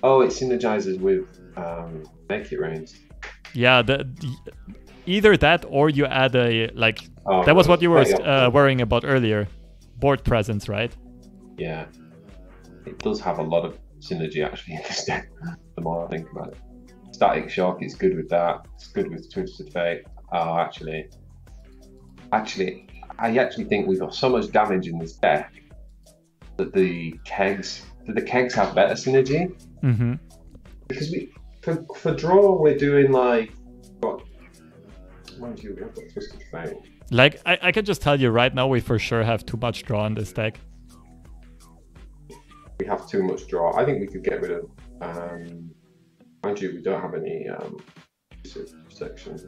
Oh, it synergizes with make it rains. Yeah, either that or you add a like. Oh, that was what you were worrying about earlier. Board presence, right? Yeah, it does have a lot of synergy actually in this deck. The more I think about it, Static Shock is good with that. It's good with Twisted Fate. Oh, actually, I actually think we've got so much damage in this deck that the kegs have better synergy. Mm-hmm. Because for draw we're doing like what? Mind you, we have got Twisted Fate. Like, I can just tell you right now, we for sure have too much draw in this deck. We have too much draw. I think we could get rid of... mind you, we don't have any protection.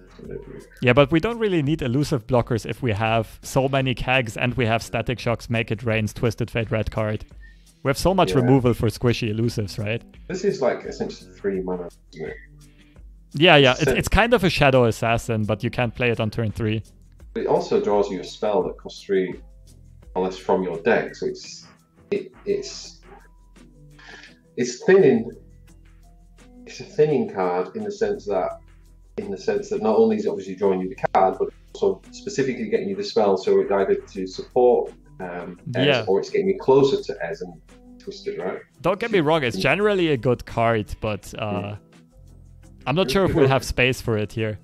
Yeah, but we don't really need elusive blockers if we have so many kegs and we have Static Shocks, Make It Rains, Twisted Fate, Red Card. We have so much removal for squishy elusives, right? This is like essentially 3 mana, isn't it? Yeah. It's kind of a Shadow Assassin, but you can't play it on turn 3. It also draws you a spell that costs 3 or less from your deck, so it's thinning. It's a thinning card in the sense that not only is it obviously drawing you the card, but also specifically getting you the spell, so it's either to support Ez, or it's getting you closer to Ez and Twisted, right? Don't get me wrong, it's generally a good card, but I'm not sure if we'll have space for it here.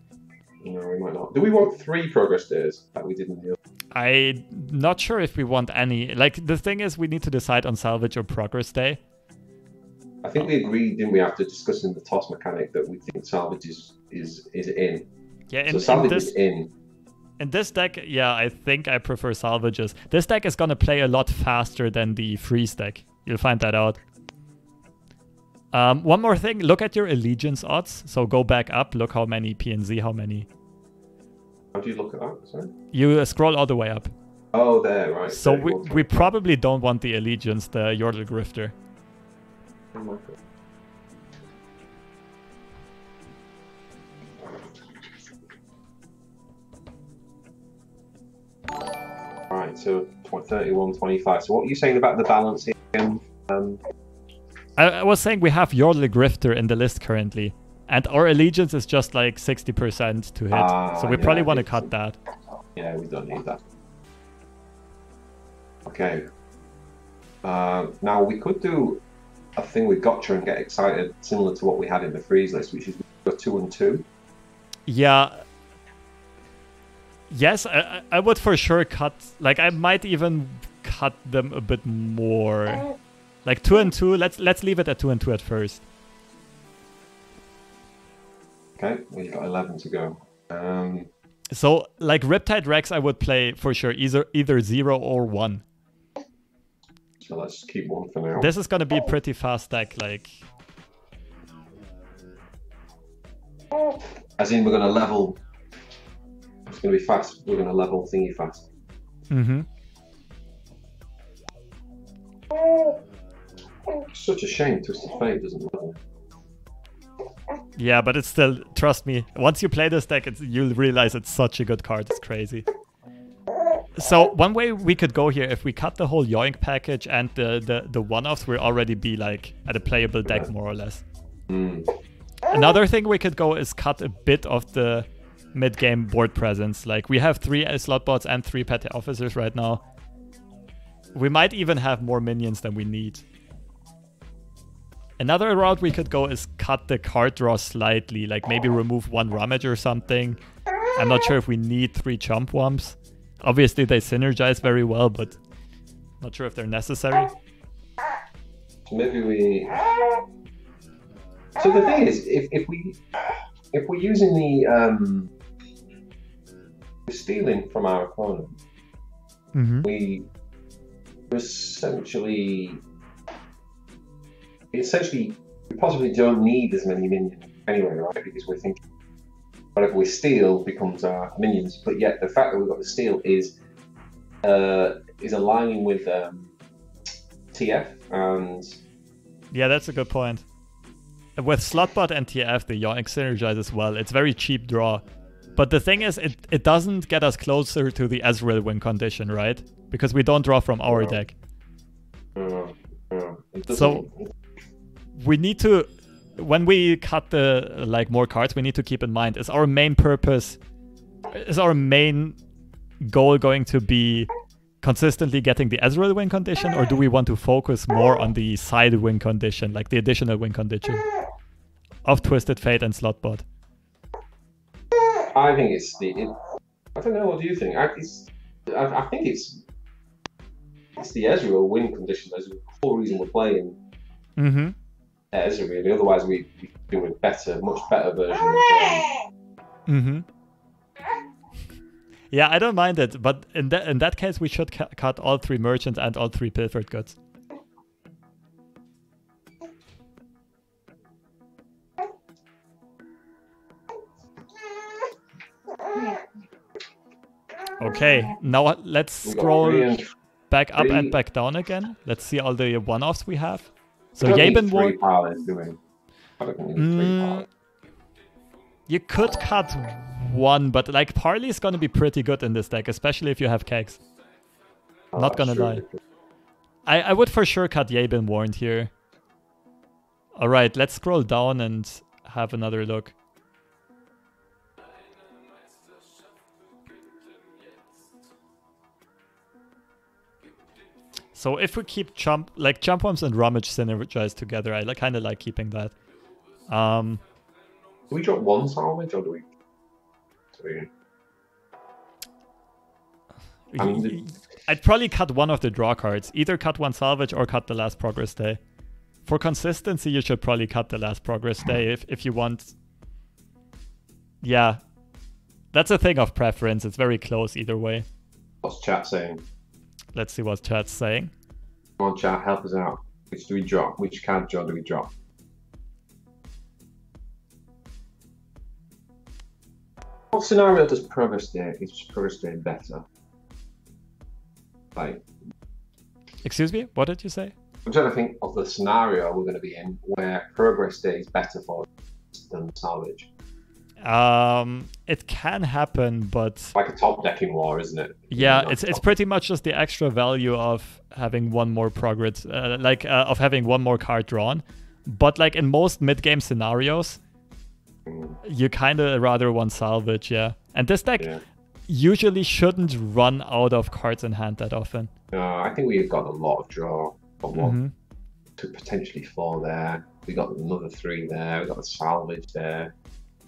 No, we might not. Do we want 3 progress days that we didn't do? I'm not sure if we want any. Like, the thing is, we need to decide on salvage or progress day. I think we agreed, didn't we, after discussing the toss mechanic, that we think salvage is in. Yeah, so salvage is in. In this deck, yeah, I think I prefer salvages. This deck is going to play a lot faster than the freeze deck. You'll find that out. One more thing, look at your allegiance odds. So go back up, look how many PNZ, how many. How do you look at that? Sorry? You scroll all the way up. Oh, there, right. So we probably don't want the allegiance, the Yordle Grifter. Oh my God. Right, so 31, 25. So what are you saying about the balance again? I was saying we have Yordle Grifter in the list currently, and our allegiance is just like 60% to hit. So we probably want to cut that. Yeah, we don't need that. Okay. Now we could do a thing with Gotcha and get excited, similar to what we had in the freeze list, which is go 2 and 2. Yeah. Yes, I would for sure cut. Like I might even cut them a bit more. Like 2 and 2. Let's leave it at 2 and 2 at first. Okay, we've got 11 to go. So like Riptide Rex, I would play for sure either 0 or 1. So let's keep 1 for now. This is gonna be a pretty fast deck. Like, as in we're gonna level. It's gonna be fast. We're gonna level thingy fast. Mm-hmm. Such a shame Twisted Fate doesn't level. Yeah, but it's still, trust me, once you play this deck, you'll realize it's such a good card. It's crazy. So one way we could go here, if we cut the whole Yoink package and the one-offs, we'll already be like at a playable deck more or less. Another thing we could go is cut a bit of the mid-game board presence. Like we have 3 Slotbots and 3 Petty Officers right now. We might even have more minions than we need. Another route we could go is cut the card draw slightly, like maybe remove 1 Rummage or something. I'm not sure if we need 3 Chump Wumps. Obviously they synergize very well, but not sure if they're necessary. Maybe we... So the thing is, if we're using the we're stealing from our opponent, we essentially we possibly don't need as many minions anyway, right? Because we're thinking whatever we steal becomes our minions, but yet the fact that we've got the steal is aligning with TF and... Yeah, that's a good point. With Slotbot and TF, the Yoink synergize as well. It's very cheap draw. But the thing is, it doesn't get us closer to the Ezreal win condition, right? Because we don't draw from our deck. So we need to, when we cut the more cards, we need to keep in mind, is our main purpose, is our main goal going to be consistently getting the Ezreal win condition, or do we want to focus more on the side win condition, like the additional win condition of Twisted Fate and Slotbot? I think it's the... I don't know, what do you think? I think it's the Ezreal win condition. That's the whole reason we're playing Ezreal, really. Otherwise we do a much better version of Yeah, I don't mind it, but in that case we should cut all 3 merchants and all 3 pilfered goods. Okay, now let's scroll back up and back down again. Let's see all the one-offs we have. So Yaben Ward. You could cut 1, but like Parley is gonna be pretty good in this deck, especially if you have kegs. Not gonna lie. I would for sure cut Yaben Warned here. Alright, let's scroll down and have another look. So if we keep Chump Wumps and Rummage synergize together, I kind of like keeping that. Do we drop 1 salvage or do we? I'd probably cut 1 of the draw cards. Either cut 1 salvage or cut the last progress day. For consistency, you should probably cut the last progress day if you want. Yeah. That's a thing of preference. It's very close either way. What's chat saying? Let's see what chat's saying. Come on, chat, help us out. Which do we drop? Which card draw do we drop? What scenario does progress day? Is progress day better? Like, excuse me, what did you say? I'm trying to think of the scenario we're going to be in where progress day is better for us than salvage. It can happen, but like a top decking war, isn't it? Yeah, it's pretty much just the extra value of having one more progress, of having one more card drawn. But like in most mid-game scenarios, you kind of rather want salvage, yeah. And this deck usually shouldn't run out of cards in hand that often. I think we've got a lot of draw. Got one to potentially 4 there. We got another 3 there. We got the salvage there.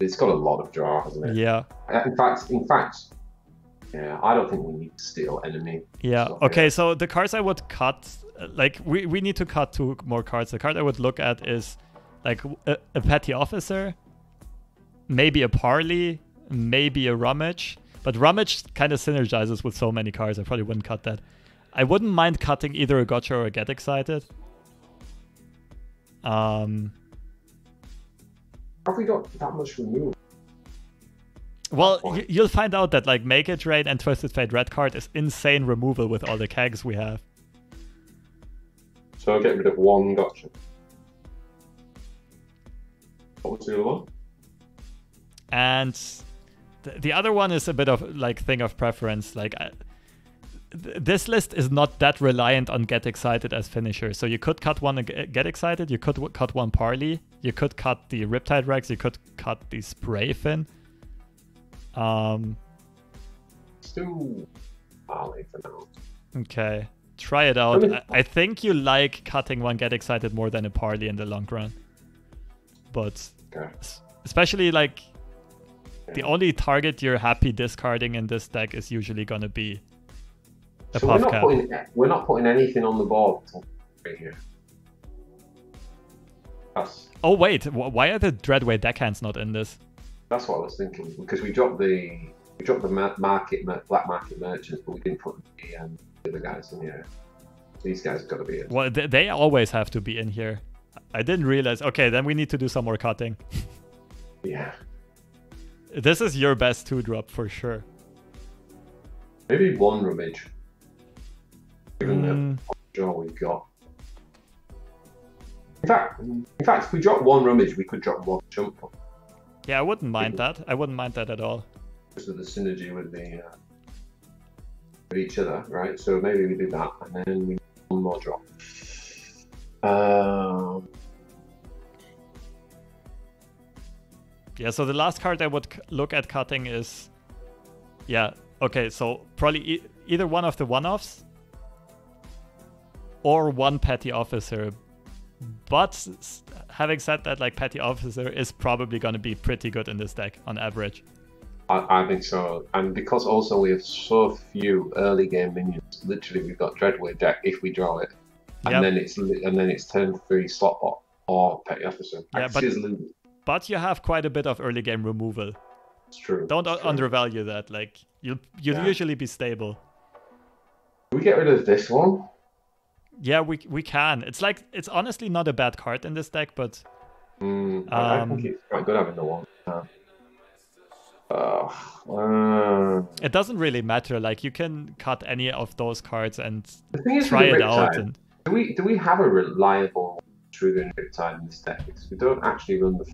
It's got a lot of draw, hasn't it? Yeah. In fact, yeah, I don't think we need to steal enemy. Yeah. Okay, so the cards I would cut, like we need to cut 2 more cards. The card I would look at is like a petty officer, maybe a parley, maybe a rummage. But rummage kind of synergizes with so many cards. I probably wouldn't cut that. I wouldn't mind cutting either a gotcha or a get excited. Have we got that much removal? Well, you'll find out that like Make It Rain and Twisted Fate red card is insane removal with all the kegs we have. So I'll get rid of 1 gotcha. What was the other one? And the other one is a bit of like thing of preference. Like this list is not that reliant on Get Excited as finisher. So you could cut 1 Get Excited, you could cut 1 Parley, you could cut the Riptide Rex, you could cut the Spray Fin. Still Parley for now. Okay, try it out. I think you like cutting 1 Get Excited more than a Parley in the long run. But especially like the only target you're happy discarding in this deck is usually going to be a puff cap. We're not putting anything on the board right here. Oh wait, why are the Dreadway deckhands not in this? That's what I was thinking, because we dropped the black market merchants, but we didn't put the other guys in here. These guys have got to be in. Well, they always have to be in here. I didn't realize. Okay, then we need to do some more cutting. Yeah. This is your best 2-drop for sure. Maybe 1 rummage. Given the draw we've got. In fact, if we drop 1 rummage, we could drop 1 jump. Yeah, I wouldn't mind that. I wouldn't mind that at all. Because of the synergy with the with each other, right? So maybe we do that, and then we do 1 more drop. Yeah, so the last card I would look at cutting is... Yeah, okay, so probably either one of the one-offs or 1 Petty Officer. But having said that, like Petty Officer is probably going to be pretty good in this deck on average. I think so. And because also we have so few early game minions, literally we've got Dreadway deck if we draw it. And then it's turn 3 Slotbot or Petty Officer. Yeah, but you have quite a bit of early game removal. It's true. Don't undervalue that. Like you'll usually be stable. Can we get rid of this one? Yeah, we can. It's like it's honestly not a bad card in this deck, but I think it's quite good having the one. It doesn't really matter. Like you can cut any of those cards and try it out. And do we have a reliable Trigger and Riptide in this deck? Because we don't actually run the.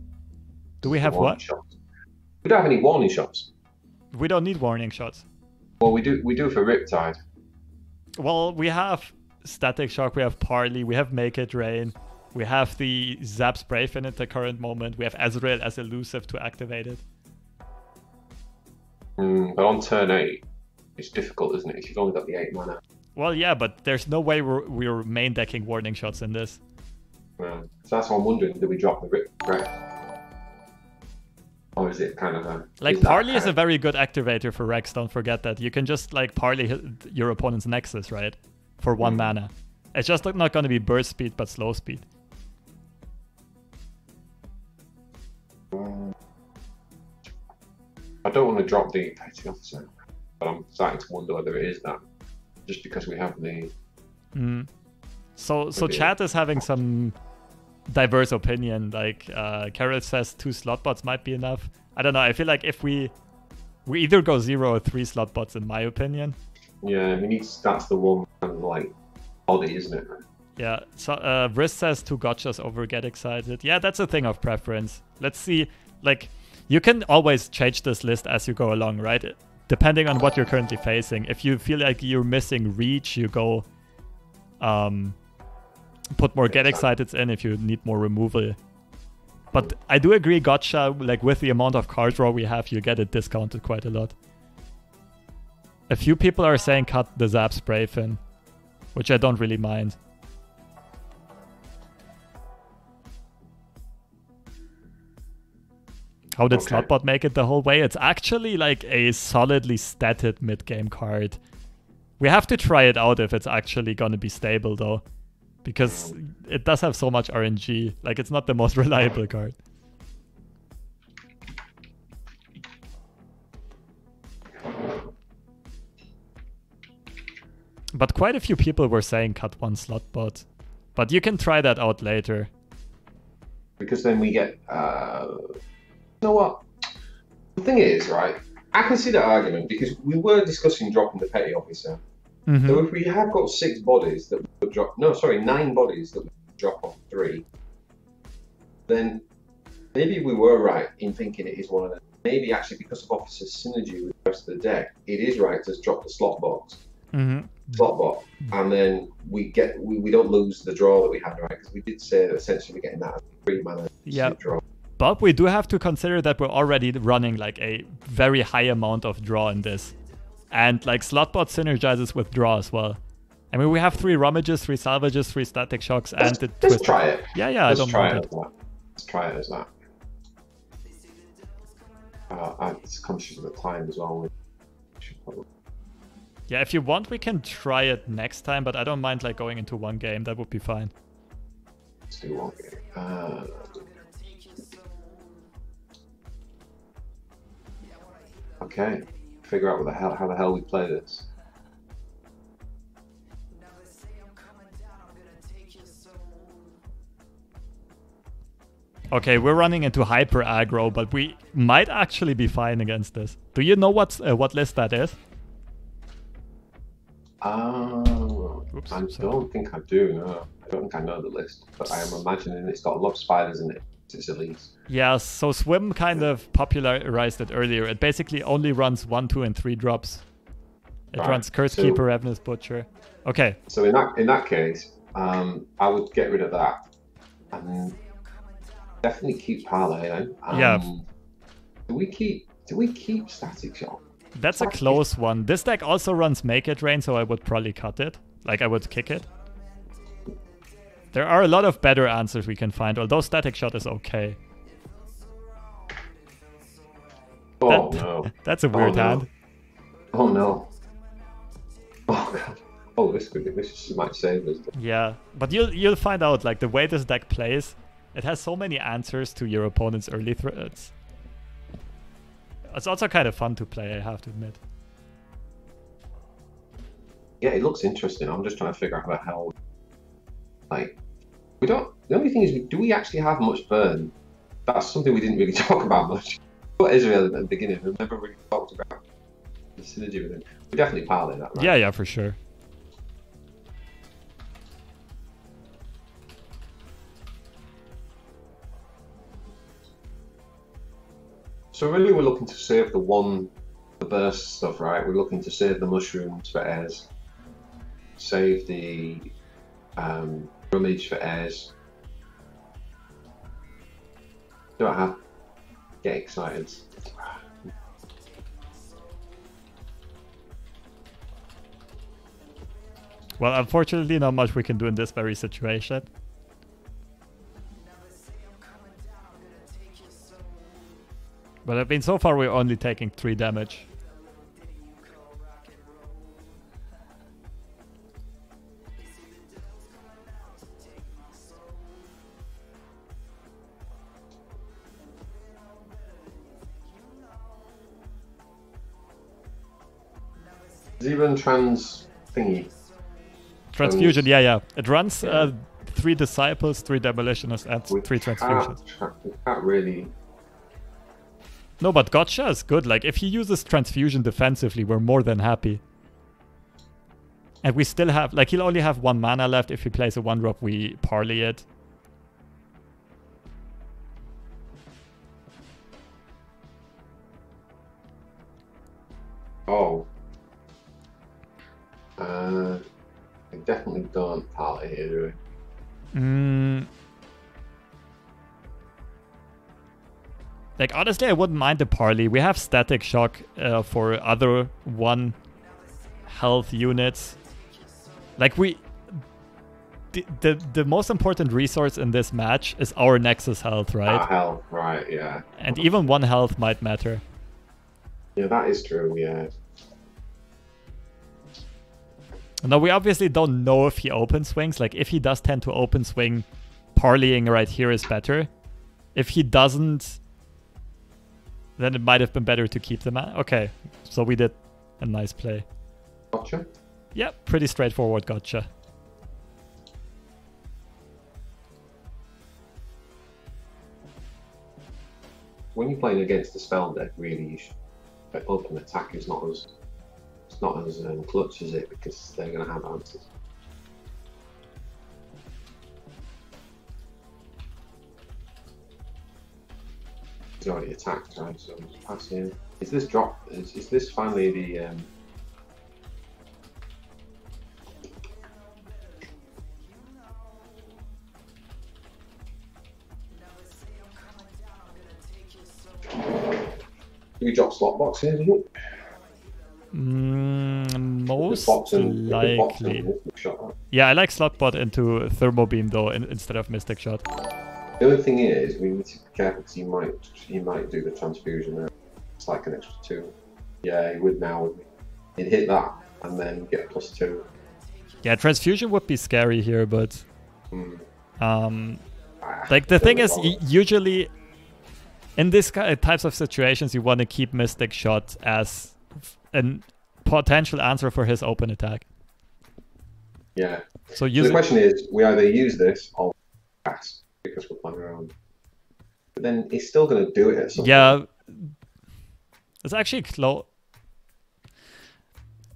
Do we have what? Shots. We don't have any warning shots. We don't need warning shots. Well, we do for Riptide. Well, we have Static Shock, we have Parley, we have Make It Rain, we have the Zap Spray Fin at the current moment, we have Ezreal as elusive to activate it. But on turn 8, it's difficult, isn't it? If you've only got the 8 mana. Well, yeah, but there's no way we're main decking warning shots in this. So that's what I'm wondering, do we drop the Rip? Or is it kind of a... Like, Parley is a very good activator for Rex, don't forget that. You can just, like, Parley your opponent's Nexus, right? For 1 mana. It's just not going to be burst speed, but slow speed. I don't want to drop the petty officer, but I'm starting to wonder whether it is that, just because we have the. So chat is having some diverse opinion. Like Carol says 2 slot bots might be enough. I don't know. I feel like if we either go 0 or 3 slot bots, in my opinion. Yeah, that's the one kind of like body, isn't it? Yeah. So Wrist says 2 gotchas over get excited. Yeah, that's a thing of preference. Let's see. Like, you can always change this list as you go along, right? Depending on what you're currently facing. If you feel like you're missing reach, you go put more get exciteds in. If you need more removal. But I do agree, gotcha, like with the amount of card draw we have, you get it discounted quite a lot. A few people are saying cut the Zap Spray Fin, which I don't really mind. How did Slotbot make it the whole way? It's actually like a solidly statted mid-game card. We have to try it out if it's actually going to be stable though. Because it does have so much RNG. Like, it's not the most reliable card. But quite a few people were saying cut 1 Slotbot. But you can try that out later. Because then we get... you know what? The thing is, right, I can see that argument because we were discussing dropping the petty officer. So if we have got 6 bodies that would drop, 9 bodies that would drop off 3, then maybe we were right in thinking it is one of them. Maybe actually because of officer synergy with the rest of the deck, it is right to drop the Slotbot, and then we don't lose the draw that we had, right? Because we did say that essentially we're getting that 3 mana draw. But we do have to consider that we're already running like a very high amount of draw in this. And like Slotbot synergizes with draw as well. I mean, we have 3 rummages, 3 salvages, 3 static shocks, and the Let's try it. Yeah, I don't mind it. Let's try it as that. I'm conscious of the time as well. Yeah, if you want, we can try it next time, but I don't mind like going into 1 game. That would be fine. Let's do 1 game. Okay. Figure out how the hell we play this. Okay, we're running into hyper aggro, but we might actually be fine against this. Do you know what list that is? Oops, I don't think I do. No, I don't think I know the list, but I am imagining it's got a lot of spiders in it. It's elite. Yeah, so Swim kind of popularized it earlier. It basically only runs 1, 2, and 3 drops. It runs Curse Keeper, Ravenous Butcher. Okay. So in that case, I would get rid of that and definitely keep Parlay then. Yeah. Do we keep Static Shock? That's a close one. This deck also runs Make It Rain, so I would probably cut it. Like, I would kick it. There are a lot of better answers we can find, although Static Shot is okay. Oh no. That's a weird hand. Oh no. Oh god. Oh, this might save us. Yeah, but you'll find out, like, the way this deck plays, it has so many answers to your opponent's early threats. It's also kind of fun to play, I have to admit. Yeah, it looks interesting. I'm just trying to figure out how the hell, like, we don't. The only thing is, do we actually have much burn? That's something we didn't really talk about much. But Ezreal at the beginning, we never really talked about the synergy with him. We definitely parlay that, right? Yeah, for sure. So really, we're looking to save the burst stuff, right? We're looking to save the mushrooms for Ez, save the rummage for Ez. Do I have get excited? Well, unfortunately, not much we can do in this very situation. But I mean, so far we're only taking 3 damage. Does he run trans thingy? Transfusion, yeah. It runs 3 disciples, 3 demolitionists, and 3 transfusions. We can't really. No, but Gotcha is good. Like, if he uses transfusion defensively, we're more than happy. And we still have, like, he'll only have 1 mana left. If he plays a 1-drop, we parley it. Oh. I definitely don't parley here, do we? Like, honestly, I wouldn't mind the parley. We have Static Shock for other 1 health units. Like, the most important resource in this match is our Nexus health, right? Our health, right, yeah. And even 1 health might matter. Yeah, that is true, yeah. Now, we obviously don't know if he open swings. Like, if he does tend to open swing, parleying right here is better. If he doesn't, then it might have been better to keep the man. Okay, so we did a nice play. Gotcha. Yeah, pretty straightforward gotcha. When you're playing against the spell deck, really, you should open attack is not as clutch, is it? Because they're going to have answers. He's already attacked, right? So I'm just passing. Is this drop? Is this finally the? Do we drop Slotbot here? Do you? Most likely. Yeah, I like Slotbot into Thermo Beam though, instead of Mystic Shot. The only thing is, we need to be careful because he might do the transfusion there. It's like an extra 2. Yeah, he would now. He'd hit that and then get a +2. Yeah, transfusion would be scary here, but like the thing is, usually in this types of situations, you want to keep Mystic Shot as a potential answer for his open attack. Yeah. So the question is, we either use this or pass because we're playing around. But then he's still going to do it at some point. It's actually close.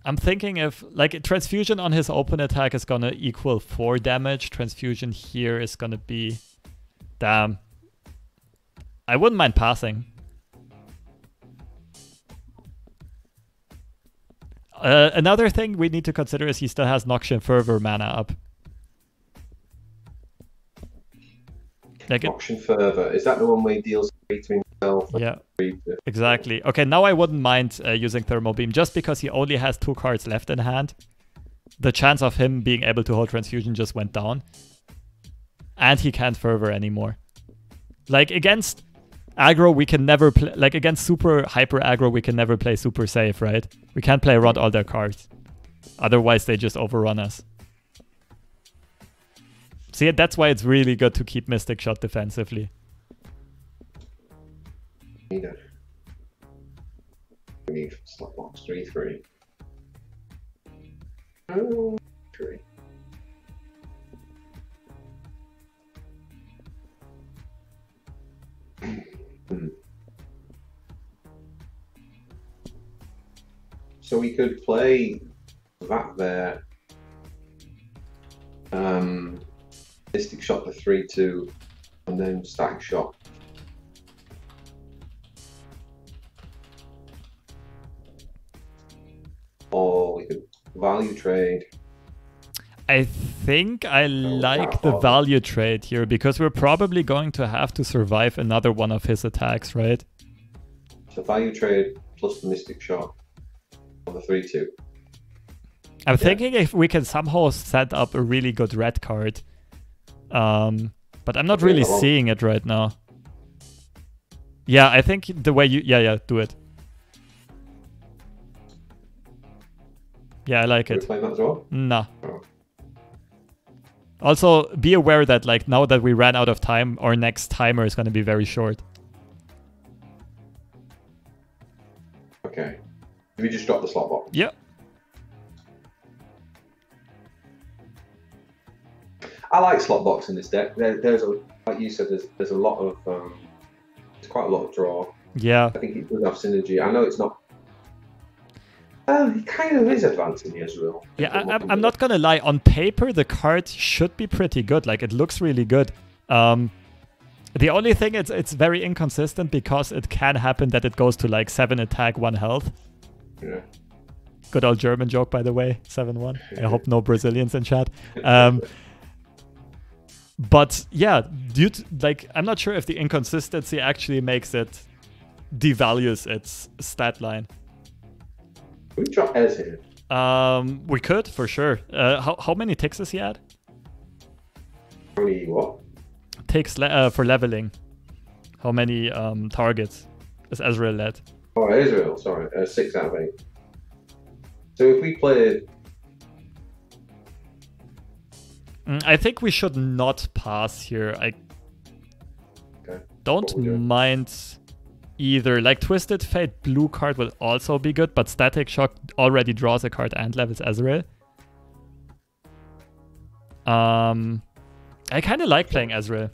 I'm thinking if, like, transfusion on his open attack is going to equal 4 damage. Transfusion here is going to be... Damn. I wouldn't mind passing. Another thing we need to consider is he still has Noxian Fervor mana up. Like Noxian Fervor, is that the one where he deals 3 to himself? Yeah, exactly. Okay, now I wouldn't mind using Thermal Beam just because he only has 2 cards left in hand. The chance of him being able to hold Transfusion just went down. And he can't Fervor anymore. Like against aggro, we can never play, like against super hyper aggro, we can never play super safe, right? We can't play around all their cards. Otherwise, they just overrun us. See, that's why it's really good to keep Mystic Shot defensively. We need Slotbox 3/3. Oh, 3. So we could play that there. Mystic Shot the 3/2, and then Static Shot. Or we could value trade. I think I like the value trade here because we're probably going to have to survive another one of his attacks, right? So value trade plus the Mystic Shot on the 3/2. I'm thinking if we can somehow set up a really good red card. But I'm not really seeing it right now. Yeah, I think the way you... Yeah, do it. Yeah, I like it. Playing that as well? Nah. Oh. Also, be aware that like now that we ran out of time, our next timer is going to be very short. Okay. Did we just drop the Slotbot? Yeah. I like Slotbots in this deck. There's a, like you said, there's a lot of there's quite a lot of draw. Yeah. I think it does have synergy. I know it's not. It kind of is advancing the Ezreal. Yeah, I'm not gonna lie. On paper, the card should be pretty good. Like, it looks really good. The only thing it's very inconsistent because it can happen that it goes to like 7 attack, 1 health. Yeah. Good old German joke, by the way. 7-1. I hope no Brazilians in chat. But yeah, I'm not sure if the inconsistency actually makes it devalues its stat line. We drop Ez here. We could for sure. How many ticks does he add? How many what? Ticks for leveling. How many targets is Ezreal led? Oh, Ezreal, sorry. 6 out of 8. So if we played... I think we should not pass here. I don't mind either. Like, Twisted Fate blue card will also be good, but Static Shock already draws a card and levels Ezreal. I kind of like playing Ezreal.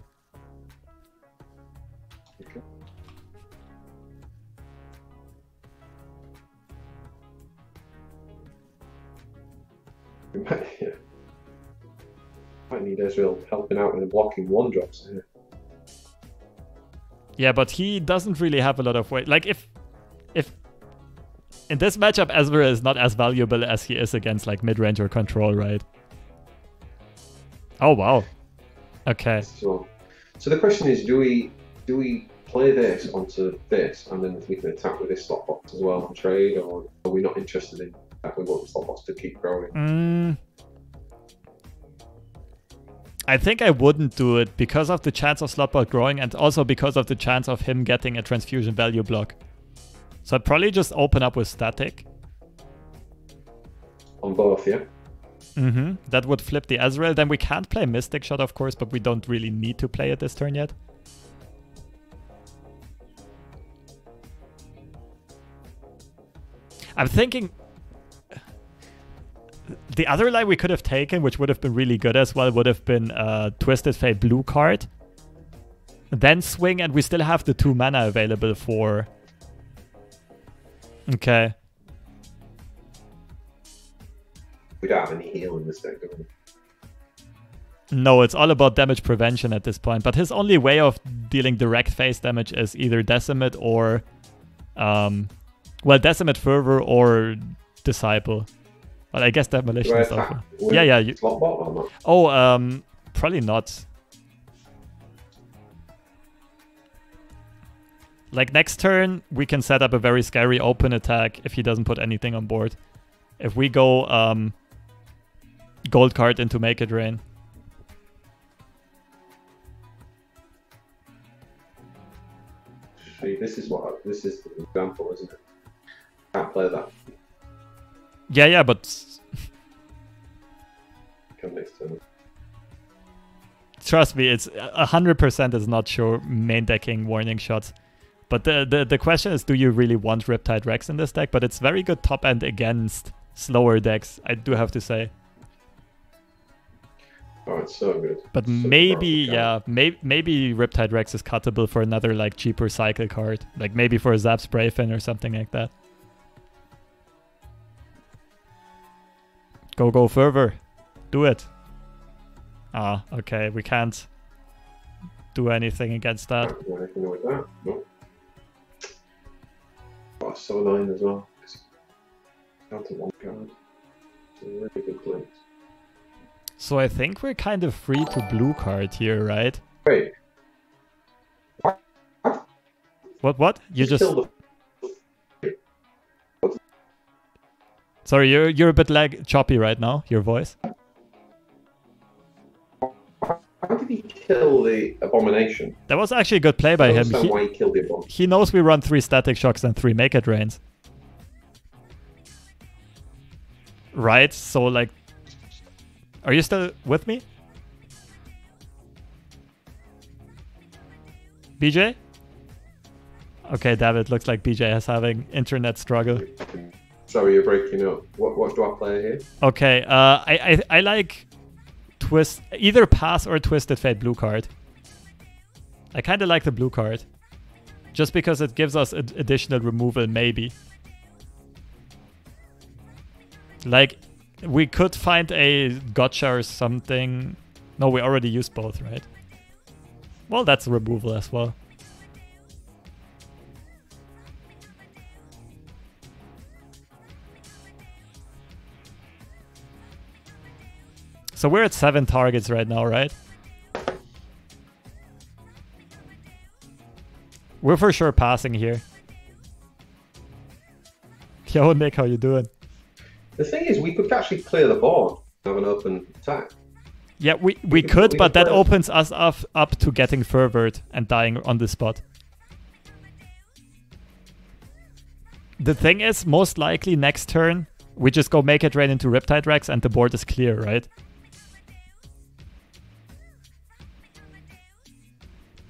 Yeah. Might need Ezreal helping out with the blocking 1-drops here. Yeah, but he doesn't really have a lot of weight. Like, if in this matchup, Ezreal is not as valuable as he is against like mid-range or control, right? Oh wow. Okay. So the question is, do we play this onto this, and then we can attack with this slot box as well and trade, or are we not interested in that? We want the slot box to keep growing. I think I wouldn't do it because of the chance of Slotbot growing and also because of the chance of him getting a transfusion value block. So I'd probably just open up with Static. On both, yeah? That would flip the Ezreal. Then we can't play Mystic Shot, of course, but we don't really need to play it this turn yet. I'm thinking... The other line we could have taken, which would have been really good as well, would have been Twisted Fate blue card. Then swing, and we still have the 2 mana available for... Okay. We don't have any heal in this deck, do we? No, it's all about damage prevention at this point. But his only way of dealing direct phase damage is either Decimate or... well, Decimate Fervor or Disciple. Well, I guess Demolition is over. Yeah. Slotbot or not? Oh, probably not. Like, next turn, we can set up a very scary open attack if he doesn't put anything on board. If we go gold card into Make It Rain. See, this is the example, isn't it? Can't play that. Yeah, but... Come next turn. Trust me, it's 100% is not sure main decking warning shots. But the question is, do you really want Riptide Rex in this deck? But it's very good top end against slower decks, I do have to say. Oh, it's so good. But maybe, yeah, maybe Riptide Rex is cuttable for another like cheaper cycle card. Like maybe for a Zap Sprayfin or something like that. Go further. Do it. Ah, okay, we can't do anything against that. Can't do anything with that, no. Oh, so annoying as well. It's down to 1 card. It's a really good place. So I think we're kind of free to blue card here, right? Wait. What? You just... Sorry, you're a bit choppy right now, your voice. How did he kill the Abomination? That was actually a good play by him. Why he killed the Abomination. He knows we run 3 Static Shocks and 3 Make It Rains. Right, so like... Are you still with me? BJ? Okay, David, looks like BJ is having internet struggle. Sorry, you're breaking up. What do I play here? Okay, I like twist, either pass or Twisted Fate blue card. I kind of like the blue card. Just because it gives us additional removal, maybe. Like, we could find a gotcha or something. No, we already used both, right? Well, that's removal as well. So we're at 7 targets right now, right? We're for sure passing here. Yo, Nick, how you doing? The thing is, we could actually clear the board and have an open attack. Yeah, we could, but that opens us up to getting furthered and dying on the spot. The thing is, most likely next turn, we just go make it rain into Riptide Rex and the board is clear, right?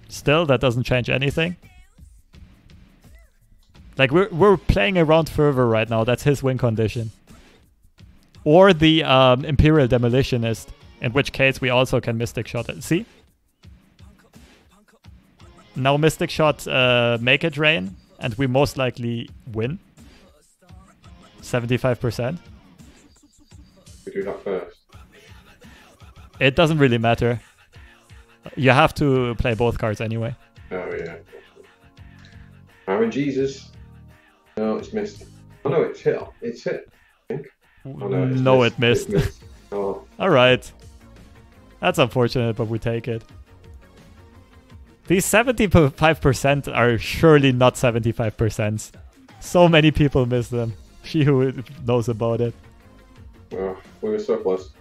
Still, that doesn't change anything. Like, we're playing around further right now. That's his win condition. Or the Imperial Demolitionist, in which case we also can Mystic Shot it. See? Now Mystic Shot make it rain, and we most likely win. 75%. We do that first. It doesn't really matter. You have to play both cards anyway. Oh, yeah. Aaron Jesus. No, it's missed. Oh, no, it's hit. It's hit, I think. Oh, no, it missed. Oh. Alright. That's unfortunate, but we take it. These 75% are surely not 75%. So many people miss them. She who knows about it. Oh, we were so close.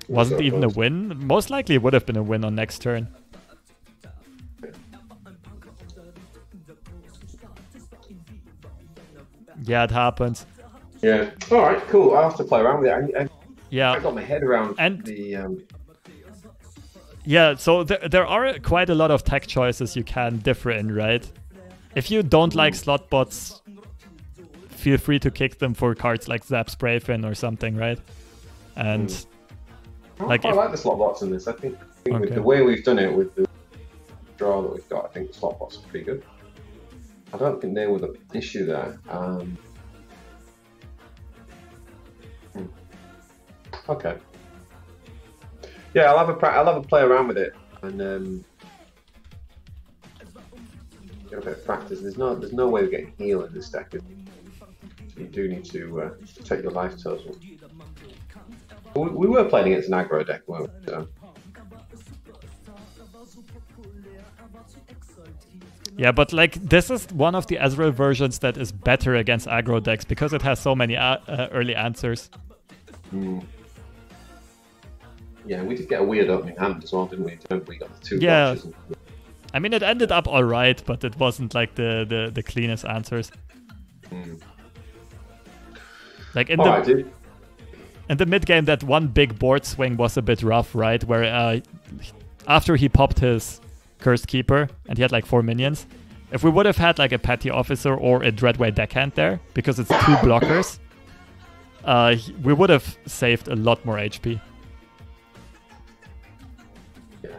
Wasn't even a win? Most likely it would have been a win on next turn. Yeah, it happens. Yeah. Alright, cool. I'll have to play around with it. Yeah. I got my head around and the... Yeah, so there are quite a lot of tech choices you can differ in, right? If you don't like slot bots, feel free to kick them for cards like Zap Sprayfin or something, right? And... I like the slot bots in this. I think with the way we've done it, with the draw that we've got, I think the slot bots are pretty good. I don't think they were the issue there. Okay. Yeah, I'll have a play around with it and get a bit of practice. There's no way of getting heal in this deck. You do need to take your life total. We were playing against an aggro deck, weren't we? So. Yeah, but like this is one of the Ezreal versions that is better against aggro decks because it has so many early answers. Yeah, we did get a weird opening hand as well, didn't we? We got the 2 blocks. I mean, it ended up alright, but it wasn't like the cleanest answers. Like in the mid game, that one big board swing was a bit rough, right? Where after he popped his Cursed Keeper and he had like 4 minions, if we would have had like a Petty Officer or a Dreadway deckhand there, because it's 2 blockers, we would have saved a lot more HP. Yeah.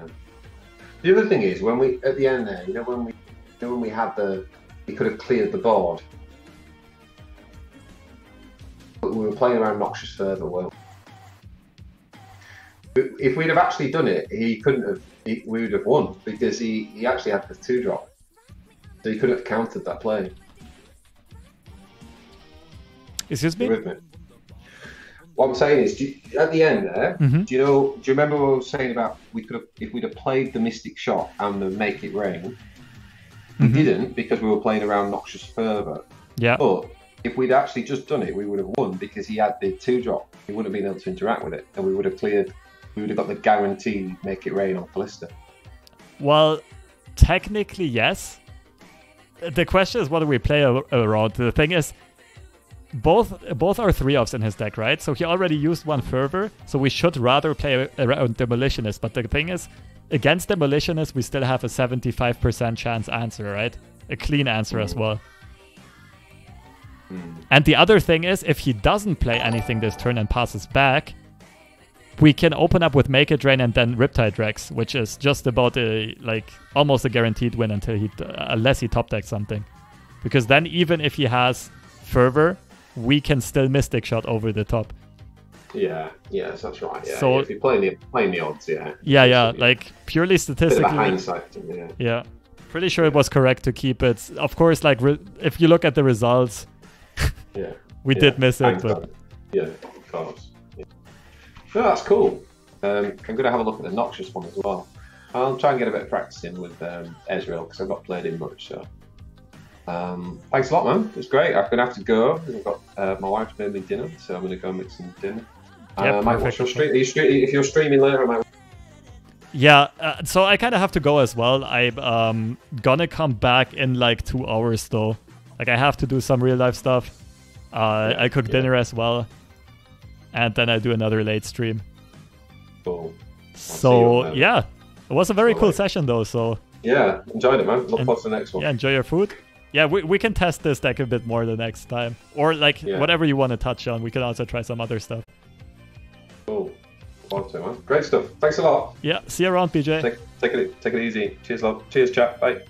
The other thing is when we at the end there, when we had we could have cleared the board. But we were playing around Noxious further well. If we'd have actually done it, he couldn't have. We would have won because he actually had the 2-drop, so he couldn't have countered that play. Excuse me? What I'm saying is, at the end there, do you remember what I was saying about if we'd have played the Mystic Shot and the Make It Rain? We didn't because we were playing around Noxious further. Yeah. But if we'd actually just done it, we would have won because he had the 2-drop. He wouldn't have been able to interact with it, and we would have cleared. We would have got the guaranteed Make It Rain on Kalista. Well, technically yes. The question is, what do we play around? The thing is, both are 3-offs in his deck, right? So he already used one further, so we should rather play around Demolitionist. But the thing is, against Demolitionist, we still have a 75% chance answer, right? A clean answer as well. And the other thing is, if he doesn't play anything this turn and passes back, we can open up with Make It Rain and then Riptide Rex, which is just about almost a guaranteed win until unless he top decks something. Because then even if he has Fervor, we can still Mystic Shot over the top. Yeah, that's right. Yeah, so, if you're playing the odds, yeah. Yeah, like purely statistically. Bit of a hindsight, yeah. Yeah, pretty sure it was correct to keep it. Of course, like if you look at the results, we did miss it, but yeah, of course. Yeah. No, that's cool. I'm gonna have a look at the Noxious one as well. I'll try and get a bit of practice in with Ezreal because I've not played him much. So, thanks a lot, man. It's great. I'm gonna have to go. I've got my wife's made me dinner, so I'm gonna go make some dinner. I might watch your stream. If you're streaming later, I might. Yeah, so I kind of have to go as well. I'm gonna come back in like 2 hours though. Like I have to do some real life stuff. I cook dinner as well, and then I do another late stream. Cool. So yeah, it was a very cool session though. So yeah, enjoyed it, man. Look forward to the next one. Yeah, enjoy your food. Yeah, we can test this deck a bit more the next time, or like whatever you want to touch on. We can also try some other stuff. Cool. Man. Great stuff. Thanks a lot. Yeah, see you around, BJ. Take it easy. Cheers, love. Cheers, chat. Bye.